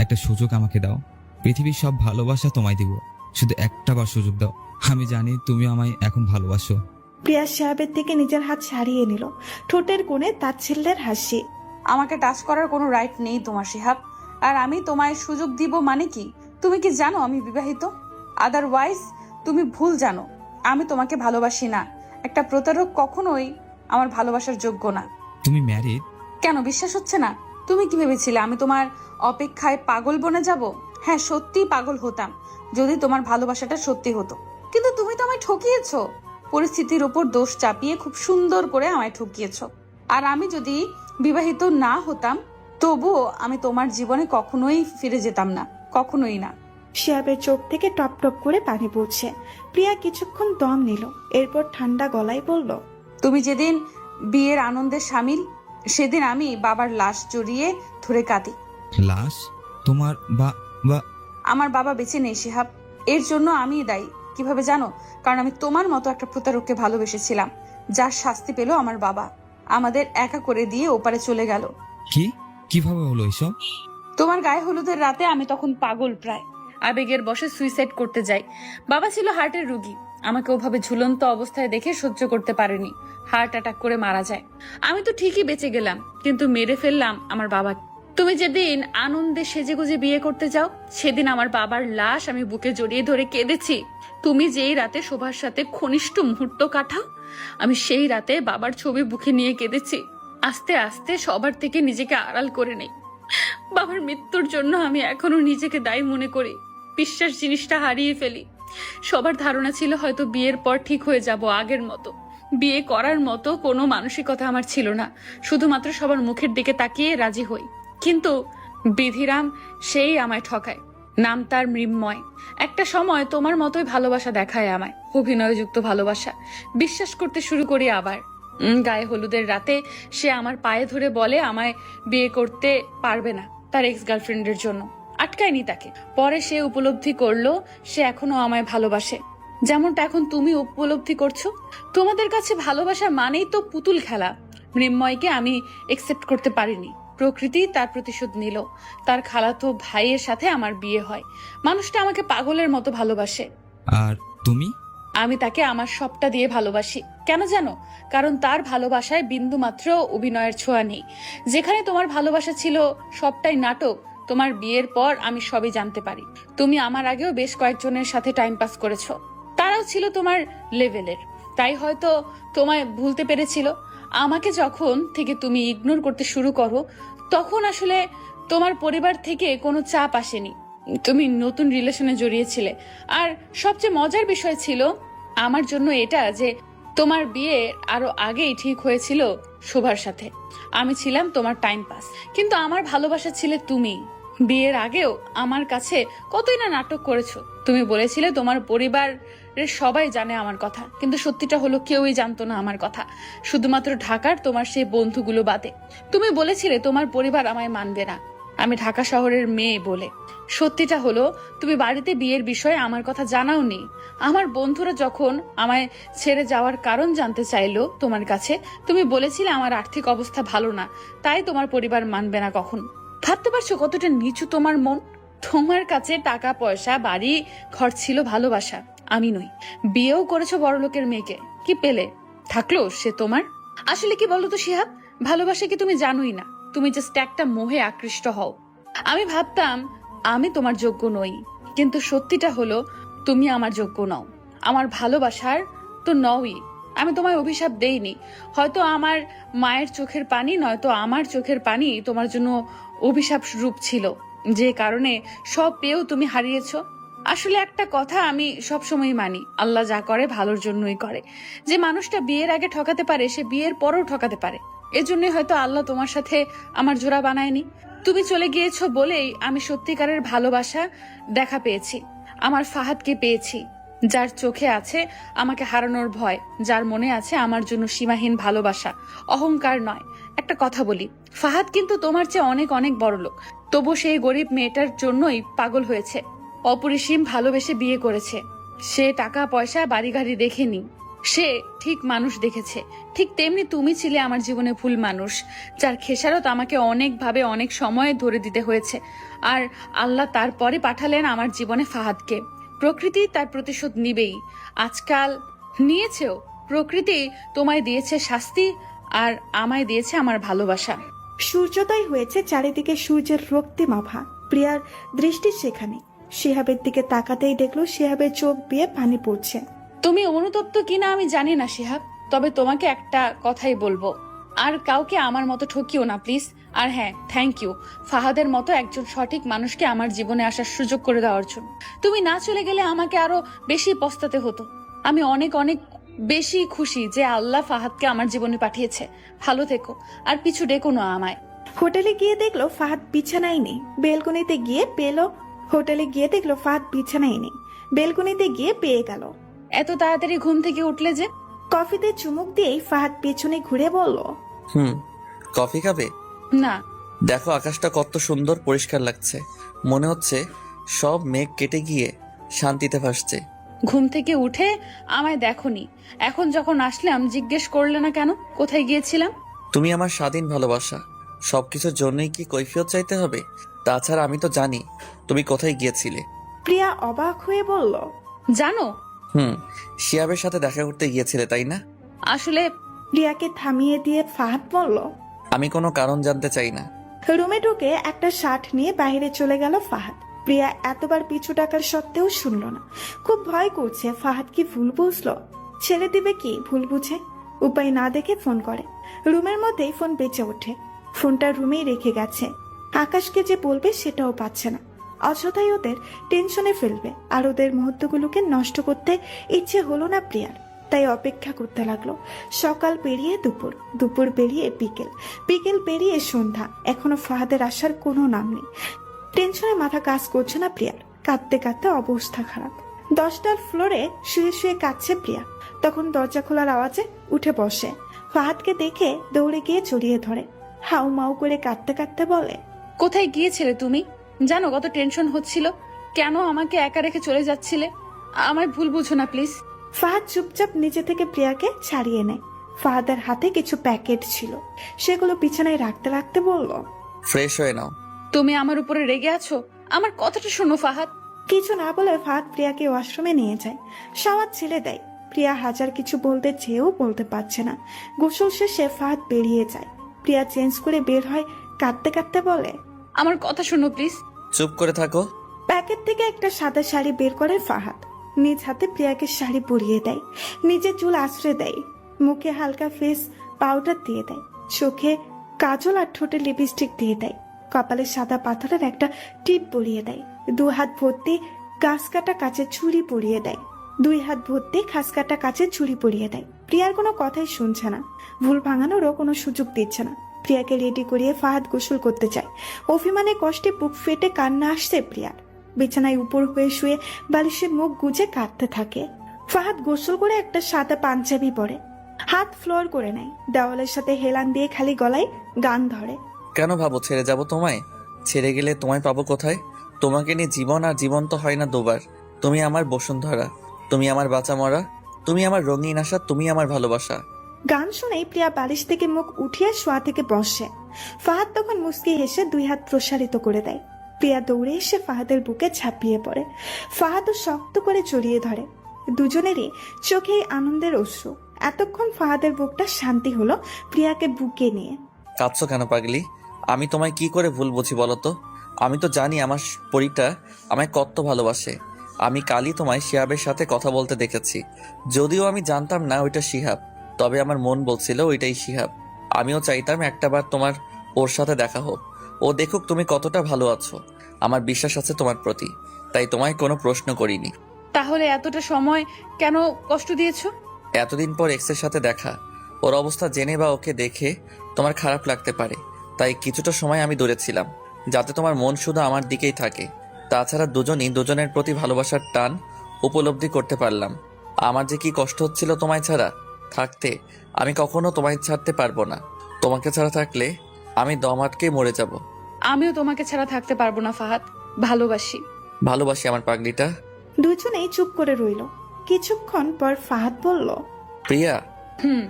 একটা সুযোগ আমাকে দাও। পৃথিবীর সব ভালোবাসা তোমায় দিব, শুধু একটা বার সুযোগ দাও। আমি জানি তুমি আমায় এখন ভালোবাসো। প্রিয়া শিহাবের থেকে নিজের হাত ছাড়িয়ে নিল, ঠোঁটের কোণে তাচ্ছিল্যের হাসি। আমাকে টাচ করার কোনো রাইট নেই তোমার শিহাব, আর আমি তোমায় সুযোগ দিব মানে কি? তুমি কি জানো আমি বিবাহিত? আদারওয়াইজ তুমি ভুল জানো, আমি তোমাকে ভালোবাসি না। একটা প্রতারক কখনোই আমার ভালোবাসার যোগ্য না। তুমি ম্যারিড? কেন বিশ্বাস হচ্ছে না? তুমি কি ভেবেছিলে আমি তোমার অপেক্ষায় পাগল বনে যাব? হ্যাঁ, সত্যি পাগল হতাম যদি তোমার ভালোবাসাটা সত্যি হতো, কিন্তু তুমি তো আমায় ঠকিয়েছো। পরিস্থিতির উপর দোষ চাপিয়ে খুব সুন্দর করে আমায় ঠকিয়েছো। আর আমি যদি বিবাহিত না হতাম তবুও আমি তোমার জীবনে কখনোই ফিরে যেতাম না, কখনোই না। শিহাবের চোখ থেকে টপ টপ করে পানি পড়ছে। প্রিয়া কিছুক্ষণ দম নিল, এরপর ঠান্ডা গলায় বলল, তুমি যেদিন বিয়ের আনন্দে সামিল সেদিন আমি বাবার লাশ জড়িয়ে ধরে কাঁদি। লাশ? তোমার আমার বাবা বেঁচে নেই শিহাব, এর জন্য আমিই দায়ী। কিভাবে জানো? কারণ আমি তোমার মতো একটা প্রতারককে ভালোবেসেছিলাম, যার শাস্তি পেল আমার বাবা। আমাদের একা করে দিয়ে ওপারে চলে গেল। কিভাবে হলো এসব? তোমার গায়ে হলুদের রাতে আমি তখন পাগল প্রায়। আবেগের বশে সুইসাইড করতে যাই। বাবা ছিল হার্টের রোগী, আমাকে ওভাবে ঝুলন্ত অবস্থায় দেখে সহ্য করতে পারেনি, হার্ট অ্যাটাক করে মারা যায়। আমি তো ঠিকই বেঁচে গেলাম, কিন্তু মেরে ফেললাম আমার বাবা। তুমি যেদিন আনন্দে সেজেগুজে বিয়ে করতে যাও, সেদিন আমার বাবার লাশ আমি বুকে জড়িয়ে ধরে কেঁদেছি। তুমি যেই রাতে শোভার সাথে ঘনিষ্ঠ মুহূর্ত কাটাও, আমি সেই রাতে বাবার ছবি বুকে নিয়ে কেঁদেছি। আস্তে আস্তে সবার থেকে নিজেকে আড়াল করে নেই। বাবার মৃত্যুর জন্য আমি এখনো নিজেকে দায়ী মনে করি। বিশ্বাস জিনিসটা হারিয়ে ফেলি। সবার ধারণা ছিল হয়তো বিয়ের পর ঠিক হয়ে যাব আগের মতো। বিয়ে করার মতো কোনো মানসিকতা আমার ছিল না, শুধুমাত্র সবার মুখের দিকে তাকিয়ে রাজি হই। কিন্তু বিধিরাম সেই আমায় ঠকায়। নাম তার মৃন্ময়। একটা সময় তোমার মতোই ভালোবাসা দেখায় আমায়, অভিনয়যুক্ত ভালোবাসা। বিশ্বাস করতে শুরু করি আবার। গায়ে হলুদের রাতে সে আমার পায়ে ধরে বলে আমায় বিয়ে করতে পারবে না তার এক্স গার্লফ্রেন্ডের জন্য। আটকায়নি তাকে। পরে সে উপলব্ধি করলো সে এখনো আমায় ভালোবাসে, যেমনটা এখন তুমি উপলব্ধি করছো। তোমাদের কাছে ভালোবাসা মানেই তো পুতুল খেলা। মৃন্ময়কে আমি একসেপ্ট করতে পারিনি। প্রকৃতি তার প্রতিশোধ নিল। তার খালাতো ভাইয়ের সাথে আমার বিয়ে হয়। মানুষটা আমাকে পাগলের মতো ভালোবাসে। আর তুমি? আমি তাকে আমার সবটা দিয়ে ভালোবাসি। কেন জানো? কারণ তার ভালোবাসায় বিন্দু মাত্র অভিনয়ের ছোঁয়া নেই। যেখানে তোমার ভালোবাসা ছিল সবটাই নাটক, তোমার বিয়ের পর আমি সবই জানতে পারি। তুমি আমার আগেও বেশ কয়েকজনের সাথে টাইম পাস করেছো, তারাও ছিল তোমার লেভেলের, তাই হয়তো তোমায় ভুলতে পেরেছিল। আমাকে যখন থেকে তুমি ইগনোর করতে শুরু করো, তখন আসলে তোমার পরিবার থেকে কোনো চাপ আসেনি। তুমি নতুন রিলেশনে জড়িয়েছিলে। আর সবচেয়ে মজার বিষয় ছিল আমার জন্য এটা যে তোমার বিয়ে আরো আগেই ঠিক হয়েছিল শোভার সাথে। আমি ছিলাম তোমার টাইম পাস, কিন্তু আমার ভালোবাসা ছিলে তুমি। বিয়ের আগেও আমার কাছে কতই না নাটক করেছো। তুমি বলেছিলে তোমার পরিবারের সবাই জানে আমার কথা, কিন্তু সত্যিটা হলো কেউই জানতো না আমার কথা, শুধুমাত্র ঢাকার তোমার সেই বন্ধুগুলো বাদে। তুমি বলেছিলে তোমার পরিবার আমায় মানবে না, আমি ঢাকা শহরের মেয়ে বলে। সত্যিটা হলো তুমি বাড়িতে বিয়ের বিষয়ে আমার কথা জানাওনি। আমার বন্ধুরা যখন আমায় ছেড়ে যাওয়ার কারণ জানতে চাইলো তোমার কাছে, তুমি বলেছিলে আমার আর্থিক অবস্থা ভালো না, তাই তোমার পরিবার মানবে না কখন। ভাবতে পারছো কতটা নিচু তোমার মন? তোমার কাছে টাকা পয়সা বাড়ি ঘর ছিল, ভালোবাসা আমি নই। বিয়েও করেছো বড়লোকের মেয়েকে, কি পেলে? থাকলো সে তোমার? আসলে কি বলো তো শিহাব, ভালোবাসা কি তুমি জানোই না, তুমি জাস্ট একটা মোহে আকৃষ্ট হও। আমি ভাবতাম আমি তোমার যোগ্য নই, কিন্তু সত্যিটা হলো তুমি আমার যোগ্য নও। আমার ভালোবাসার তো নওই। আমি তোমায় অভিশাপ দেইনি। হয়তো আমার মায়ের চোখের পানি, নয়তো আমার চোখের পানি তোমার জন্য অভিশাপ রূপ ছিল, যে কারণে সব পেয়েও তুমি হারিয়েছো। আসলে একটা কথা আমি সবসময় মানি, আল্লাহ যা করে ভালোর জন্যই করে। যে মানুষটা বিয়ের আগে ঠকাতে পারে, সে বিয়ের পরেও ঠকাতে পারে। এজন্যই হয়তো আল্লাহ তোমার সাথে আমার জোড়া বানায়নি। তুমি চলে গিয়েছো বলেই আমি সত্যিকারের ভালোবাসা দেখা পেয়েছি। আমার ফাহাদকে পেয়েছি, যার চোখে আছে আমাকে হারানোর ভয়, যার মনে আছে আমার জন্য সীমাহীন ভালোবাসা, অহংকার নয়। একটা কথা বলি, ফাহাদ কিন্তু তোমার চেয়ে অনেক অনেক বড় লোক, তবু সেই গরিব মেয়েটার জন্যই পাগল হয়েছে। অপরিসীম ভালোবেসে বিয়ে করেছে। সে টাকা পয়সা বাড়ি গাড়ি দেখেনি, সে ঠিক মানুষ দেখেছে। ঠিক তেমনি তুমি ছিলে আমার জীবনে ভুল মানুষ, যার খেসারত আমাকে অনেকভাবে অনেক সময় ধরে দিতে হয়েছে। আর আল্লাহ তারপরে পাঠালেন আমার জীবনে ফাহাদকে। প্রকৃতি তার প্রতিশোধ নিবেই, আজকাল নিয়েছেও। প্রকৃতি তোমায় দিয়েছে শাস্তি, আর আমায় দিয়েছে আমার ভালোবাসা। সূর্যোদয় হয়েছে, চারিদিকে সূর্যের রক্তিম আভা। প্রিয়ার দৃষ্টি সেখানে। শিহাবের দিকে তাকাতেই দেখলো শিহাবের চোখ দিয়ে পানি পড়ছে। তুমি অনুতপ্ত কিনা আমি জানি না শিহাব, তবে তোমাকে একটা কথাই বলবো, আর কাউকে আমার মতো ঠকিও না প্লিজ। আর হ্যাঁ, থ্যাংক ইউ ফাহাদের মতো একজন সঠিক মানুষকে আমার জীবনে আসার সুযোগ করে দেওয়ার জন্য। তুমি না চলে গেলে আমাকে আরো বেশি পস্তাতে হতো। আমি অনেক অনেক বেশি খুশি যে আল্লাহ ফাহাদকে আমার জীবনে পাঠিয়েছে। ভালো থেকো, আর পিছু ডেকো না আমায়। হোটেলে গিয়ে দেখলো ফাহাদ বিছানায় নেই। বেলকনিতে গিয়ে পেলো। হোটেলে গিয়ে দেখলো ফাহাদ বিছানায় নেই। বেলকনিতে গিয়ে পেয়ে গেল। এত তাড়াতাড়ি ঘুম থেকে উঠলে যে? কফিতে চুমুক দিয়েই ফাহাদ পেছনে ঘুরে বলল, কফি খাবে? না। দেখো আকাশটা কত সুন্দর পরিষ্কার লাগছে, মনে হচ্ছে সব মেঘ কেটে গিয়ে শান্তিতে ভাসছে। ঘুম থেকে উঠে আমায় দেখোনি, এখন যখন আসলাম জিজ্ঞেস করলে না কেন কোথায় গিয়েছিলাম? তুমি আমার স্বাধীন ভালোবাসা, সবকিছুর জন্যই কি কৈফিয়ত চাইতে হবে? তাছাড়া আমি তো জানি তুমি কোথায় গিয়েছিলে। প্রিয়া অবাক হয়ে বলল, জানো, শিহাবের সাথে দেখা করতে গিয়েছিলে তাই না? আসলে প্রিয়াকে থামিয়ে দিয়ে ফাহাদ বলল। আমি কোনো কারণ জানতে চাই না। রুমে ঢুকে একটা শার্ট নিয়ে বাইরে চলে গেল ফাহাদ। প্রিয়া এতবার পিছু ডাকার সত্ত্বেও শুনল না। খুব ভয় করছে ফাহাদ কি ভুল বুঝলো, ছেড়ে দিবে কি ভুল বুঝে। উপায় না দেখে ফোন করে। রুমের মধ্যেই ফোন বেঁচে ওঠে। ফোনটা রুমেই রেখে গেছে। আকাশকে যে বলবে সেটাও পাচ্ছে না। অযথাই ওদের টেনশনে ফেলবে, আর ওদের মুহূর্তগুলোকে নষ্ট করতে ইচ্ছে হলো না প্রিয়ার। তাই অপেক্ষা করতে লাগলো। সকাল পেরিয়ে দুপুর, দুপুর পেরিয়ে বিকেল, বিকেল পেরিয়ে সন্ধ্যা। এখনো ফাহাদের আসার কোনো নাম নেই। টেনশনে মাথা কাজ করছে না প্রিয়ার। কাঁদতে কাঁদতে অবস্থা খারাপ। 10টার ফ্লোরে শুয়ে শুয়ে কাঁদছে প্রিয়া। তখন দরজা খোলার আওয়াজে উঠে বসে। ফাহাদকে দেখে দৌড়ে গিয়ে জড়িয়ে ধরে। হাউ মাউ করে কাঁদতে কাঁদতে বলে, কোথায় গিয়েছিলে তুমি? জানো কত টেনশন হচ্ছিল, কেন আমাকে একা রেখে চলে যাচ্ছিলে? আমায় ভুল বুঝো না প্লিজ। ফাহাদ চুপচাপ নিচে থেকে প্রিয়াকে ছাড়িয়ে নেয়। ফাহাদের হাতে কিছু প্যাকেট ছিল, সেগুলো বিছানায় রাখতে রাখতে বলল, ফ্রেশ হয়ে নাও। তুমি আমার উপরে রেগে আছো? আমার কথাটা শোনো ফাহাদ। কিছু না বলে ফাহাদ প্রিয়াকে ওয়াশরুমে নিয়ে যায়। শাওয়ার ছেড়ে দেয়। প্রিয়া হাজার কিছু বলতে চেয়েও বলতে পারছে না। গোসল শেষে ফাহাদ বেরিয়ে যায়। প্রিয়া চেঞ্জ করে বের হয়, কাঁদতে কাঁদতে বলে, আমার কথা শোনো প্লিজ। চুপ করে থাকো। প্যাকেট থেকে একটা সাদা শাড়ি বের করে ফাহাদ। নিজ হাতে প্রিয়াকে শাড়ি পরিয়ে দেয়। নিজের চুল আশ্রয় দেয়। মুখে হালকা ফেস পাউডার দিয়ে দেয়। চোখে কাজল আর ঠোঁটে লিপস্টিক দিয়ে দেয়। কপালে সাদা পাথরের একটা টিপ পরিয়ে দেয়। 2 হাত ভর্তি গাছ কাটা কাচের ছুরি পরিয়ে দেয়। 2 হাত ভর্তি খাস কাটা কাচের ছুরি পরিয়ে দেয়। প্রিয়ার কোনো কথাই শুনছে না। ভুল ভাঙানোরও কোনো সুযোগ দিচ্ছে না। প্রিয়াকে রেডি করিয়ে ফাহাদ গোসল করতে চায়। অভিমানে কষ্টে বুক ফেটে কান্না আসছে প্রিয়ার। বিছানায় উপর হয়ে শুয়ে বালিশে মুখ গুজে কাঁদতে থাকে। ফাহাদ গোসল করে একটা সাদা পাঞ্জাবি পরে, হাত ফ্লোর করে নেয়। দেওয়ালের সাথে হেলান দিয়ে খালি গলায় গান ধরে। কেন ভাবো ছেড়ে যাব তোমায়? ছেড়ে গেলে তোমায় পাবো কোথায়? তোমাকে নিয়ে জীবন আর জীবন তো হয় না দুবার। তুমি আমার বসুন্ধরা, তুমি আমার বাঁচা মরা, তুমি আমার রঙিন আশা, তুমি আমার ভালোবাসা। গান শুনেই প্রিয়া বালিশ থেকে মুখ উঠিয়ে শোয়া থেকে বসে। ফাহাদ তখন মুস্কি হেসে 2 হাত প্রসারিত করে দেয়। প্রিয়া দৌড়ে এসে ফাহাদের বুকে ঝাঁপিয়ে পড়ে। ফাহাদও শক্ত করে জড়িয়ে ধরে। দুজনেরই চোখে আনন্দের অশ্রু। এতক্ষণ ফাহাদের বুকটা শান্তি হলো প্রিয়াকে বুকে নিয়ে। কাঁদছো কেন পাগলি? আমি তোমায় কি করে ভুল বুঝি বলো তো? আমি তো জানি আমার পরীটা আমায় কত ভালোবাসে। আমি কালই তোমায় শিহাবের সাথে কথা বলতে দেখেছি। যদিও আমি জানতাম না ওইটা শিহাব, তবে আমার মন বলছিল ওইটাই শিহাব। আমিও চাইতাম একটাবার তোমার ওর সাথে দেখা হোক, ও দেখুক তুমি কতটা ভালো আছো। আমার বিশ্বাস আছে তোমার প্রতি, তাই তোমায় কোনো প্রশ্ন করিনি। তাহলে এতটা সময় কেন কষ্ট দিয়েছো? এতদিন পর এক্সের সাথে দেখা, ওর অবস্থা জেনে বা ওকে দেখে তোমার খারাপ লাগতে পারে, তাই কিছুটা সময় আমি দূরে ছিলাম, যাতে তোমার মন শুধু আমার দিকেই থাকে। তাছাড়া দুজনই দুজনের প্রতি ভালোবাসার টান উপলব্ধি করতে পারলাম। আমার যে কি কষ্ট হচ্ছিল তোমায় ছাড়া থাকতে, আমি কখনো তোমায় ছাড়তে পারবো না। তোমাকে ছাড়া থাকলে আমি দম আটকে মরে যাব। আমিও তোমাকে ছাড়া থাকতে পারবো না ফাহাদ। ভালোবাসি। ভালোবাসি আমার পাগলিটা। দুজনেই চুপ করে রইল। কিছুক্ষণ পর ফাহাদ বলল, প্রিয়া, হুম।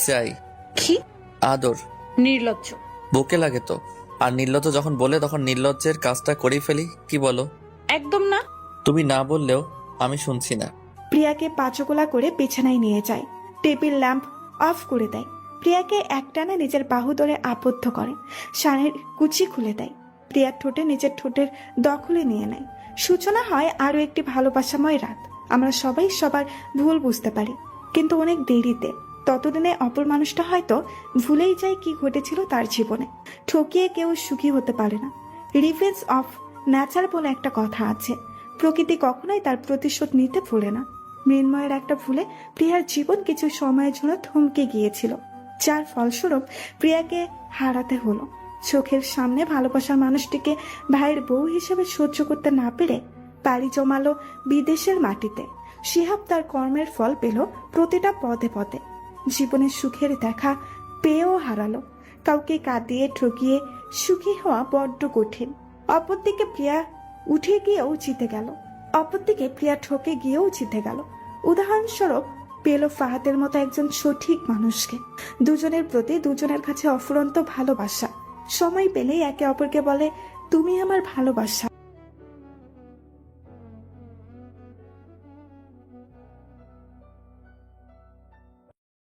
চাই কি? আদর। নির্লজ্জ। বুকে লাগে তো। আর নির্লজ্জ যখন বলে তখন নির্লজ্জের কাজটা করেই ফেলি, কি বলো? একদম না। তুমি না বললেও আমি শুনছি না। প্রিয়াকে পাঁচকোলা করে বিছানায় নিয়ে যায়। টেবিল ল্যাম্প অফ করে দেয়। প্রিয়াকে একটানে নিজের বাহু ধরে আবদ্ধ করে। শাড়ির কুচি খুলে দেয়। প্রিয়ার ঠোঁটে নিজের ঠোঁটের দখলে নিয়ে নেয়। সূচনা হয় আরো একটি ভালোবাসাময় রাত। আমরা সবাই সবার ভুল বুঝতে পারি, কিন্তু অনেক দেরিতে। ততদিনে অপর মানুষটা হয়তো ভুলেই যায় কি ঘটেছিল তার জীবনে। ঠকিয়ে কেউ সুখী হতে পারে না। রিভেঞ্জ অফ ন্যাচার বলে একটা কথা আছে। প্রকৃতি কখনোই তার প্রতিশোধ নিতে ভুলে না। মৃন্ময়ের একটা ভুলে প্রিয়ার জীবন কিছু সময়ের জন্য থমকে গিয়েছিল, যার ফলস্বরূপ প্রিয়াকে হারাতে হলো। চোখের সামনে ভালোবাসার মানুষটিকে ভাইয়ের বউ হিসেবে সহ্য করতে না পেরে পাড়ি জমালো বিদেশের মাটিতে। শিহাব তার কর্মের ফল পেল প্রতিটা পদে পদে। জীবনের সুখের দেখা পেয়েও হারালো। কাউকে কাঁদিয়ে ঠকিয়ে সুখী হওয়া বড্ড কঠিন। অপরদিকে প্রিয়া উঠে গিয়েও জিতে গেল। অপরদিকে প্রিয়া ঠকে গিয়েও জিতে গেল। উদাহরণস্বরূপ পেল ফাহাদের মতো একজন সঠিক মানুষকে। দুজনের প্রতি দুজনের কাছে অফুরন্ত ভালোবাসা। সময় পেলেই একে অপরকে বলে, তুমি আমার ভালোবাসা।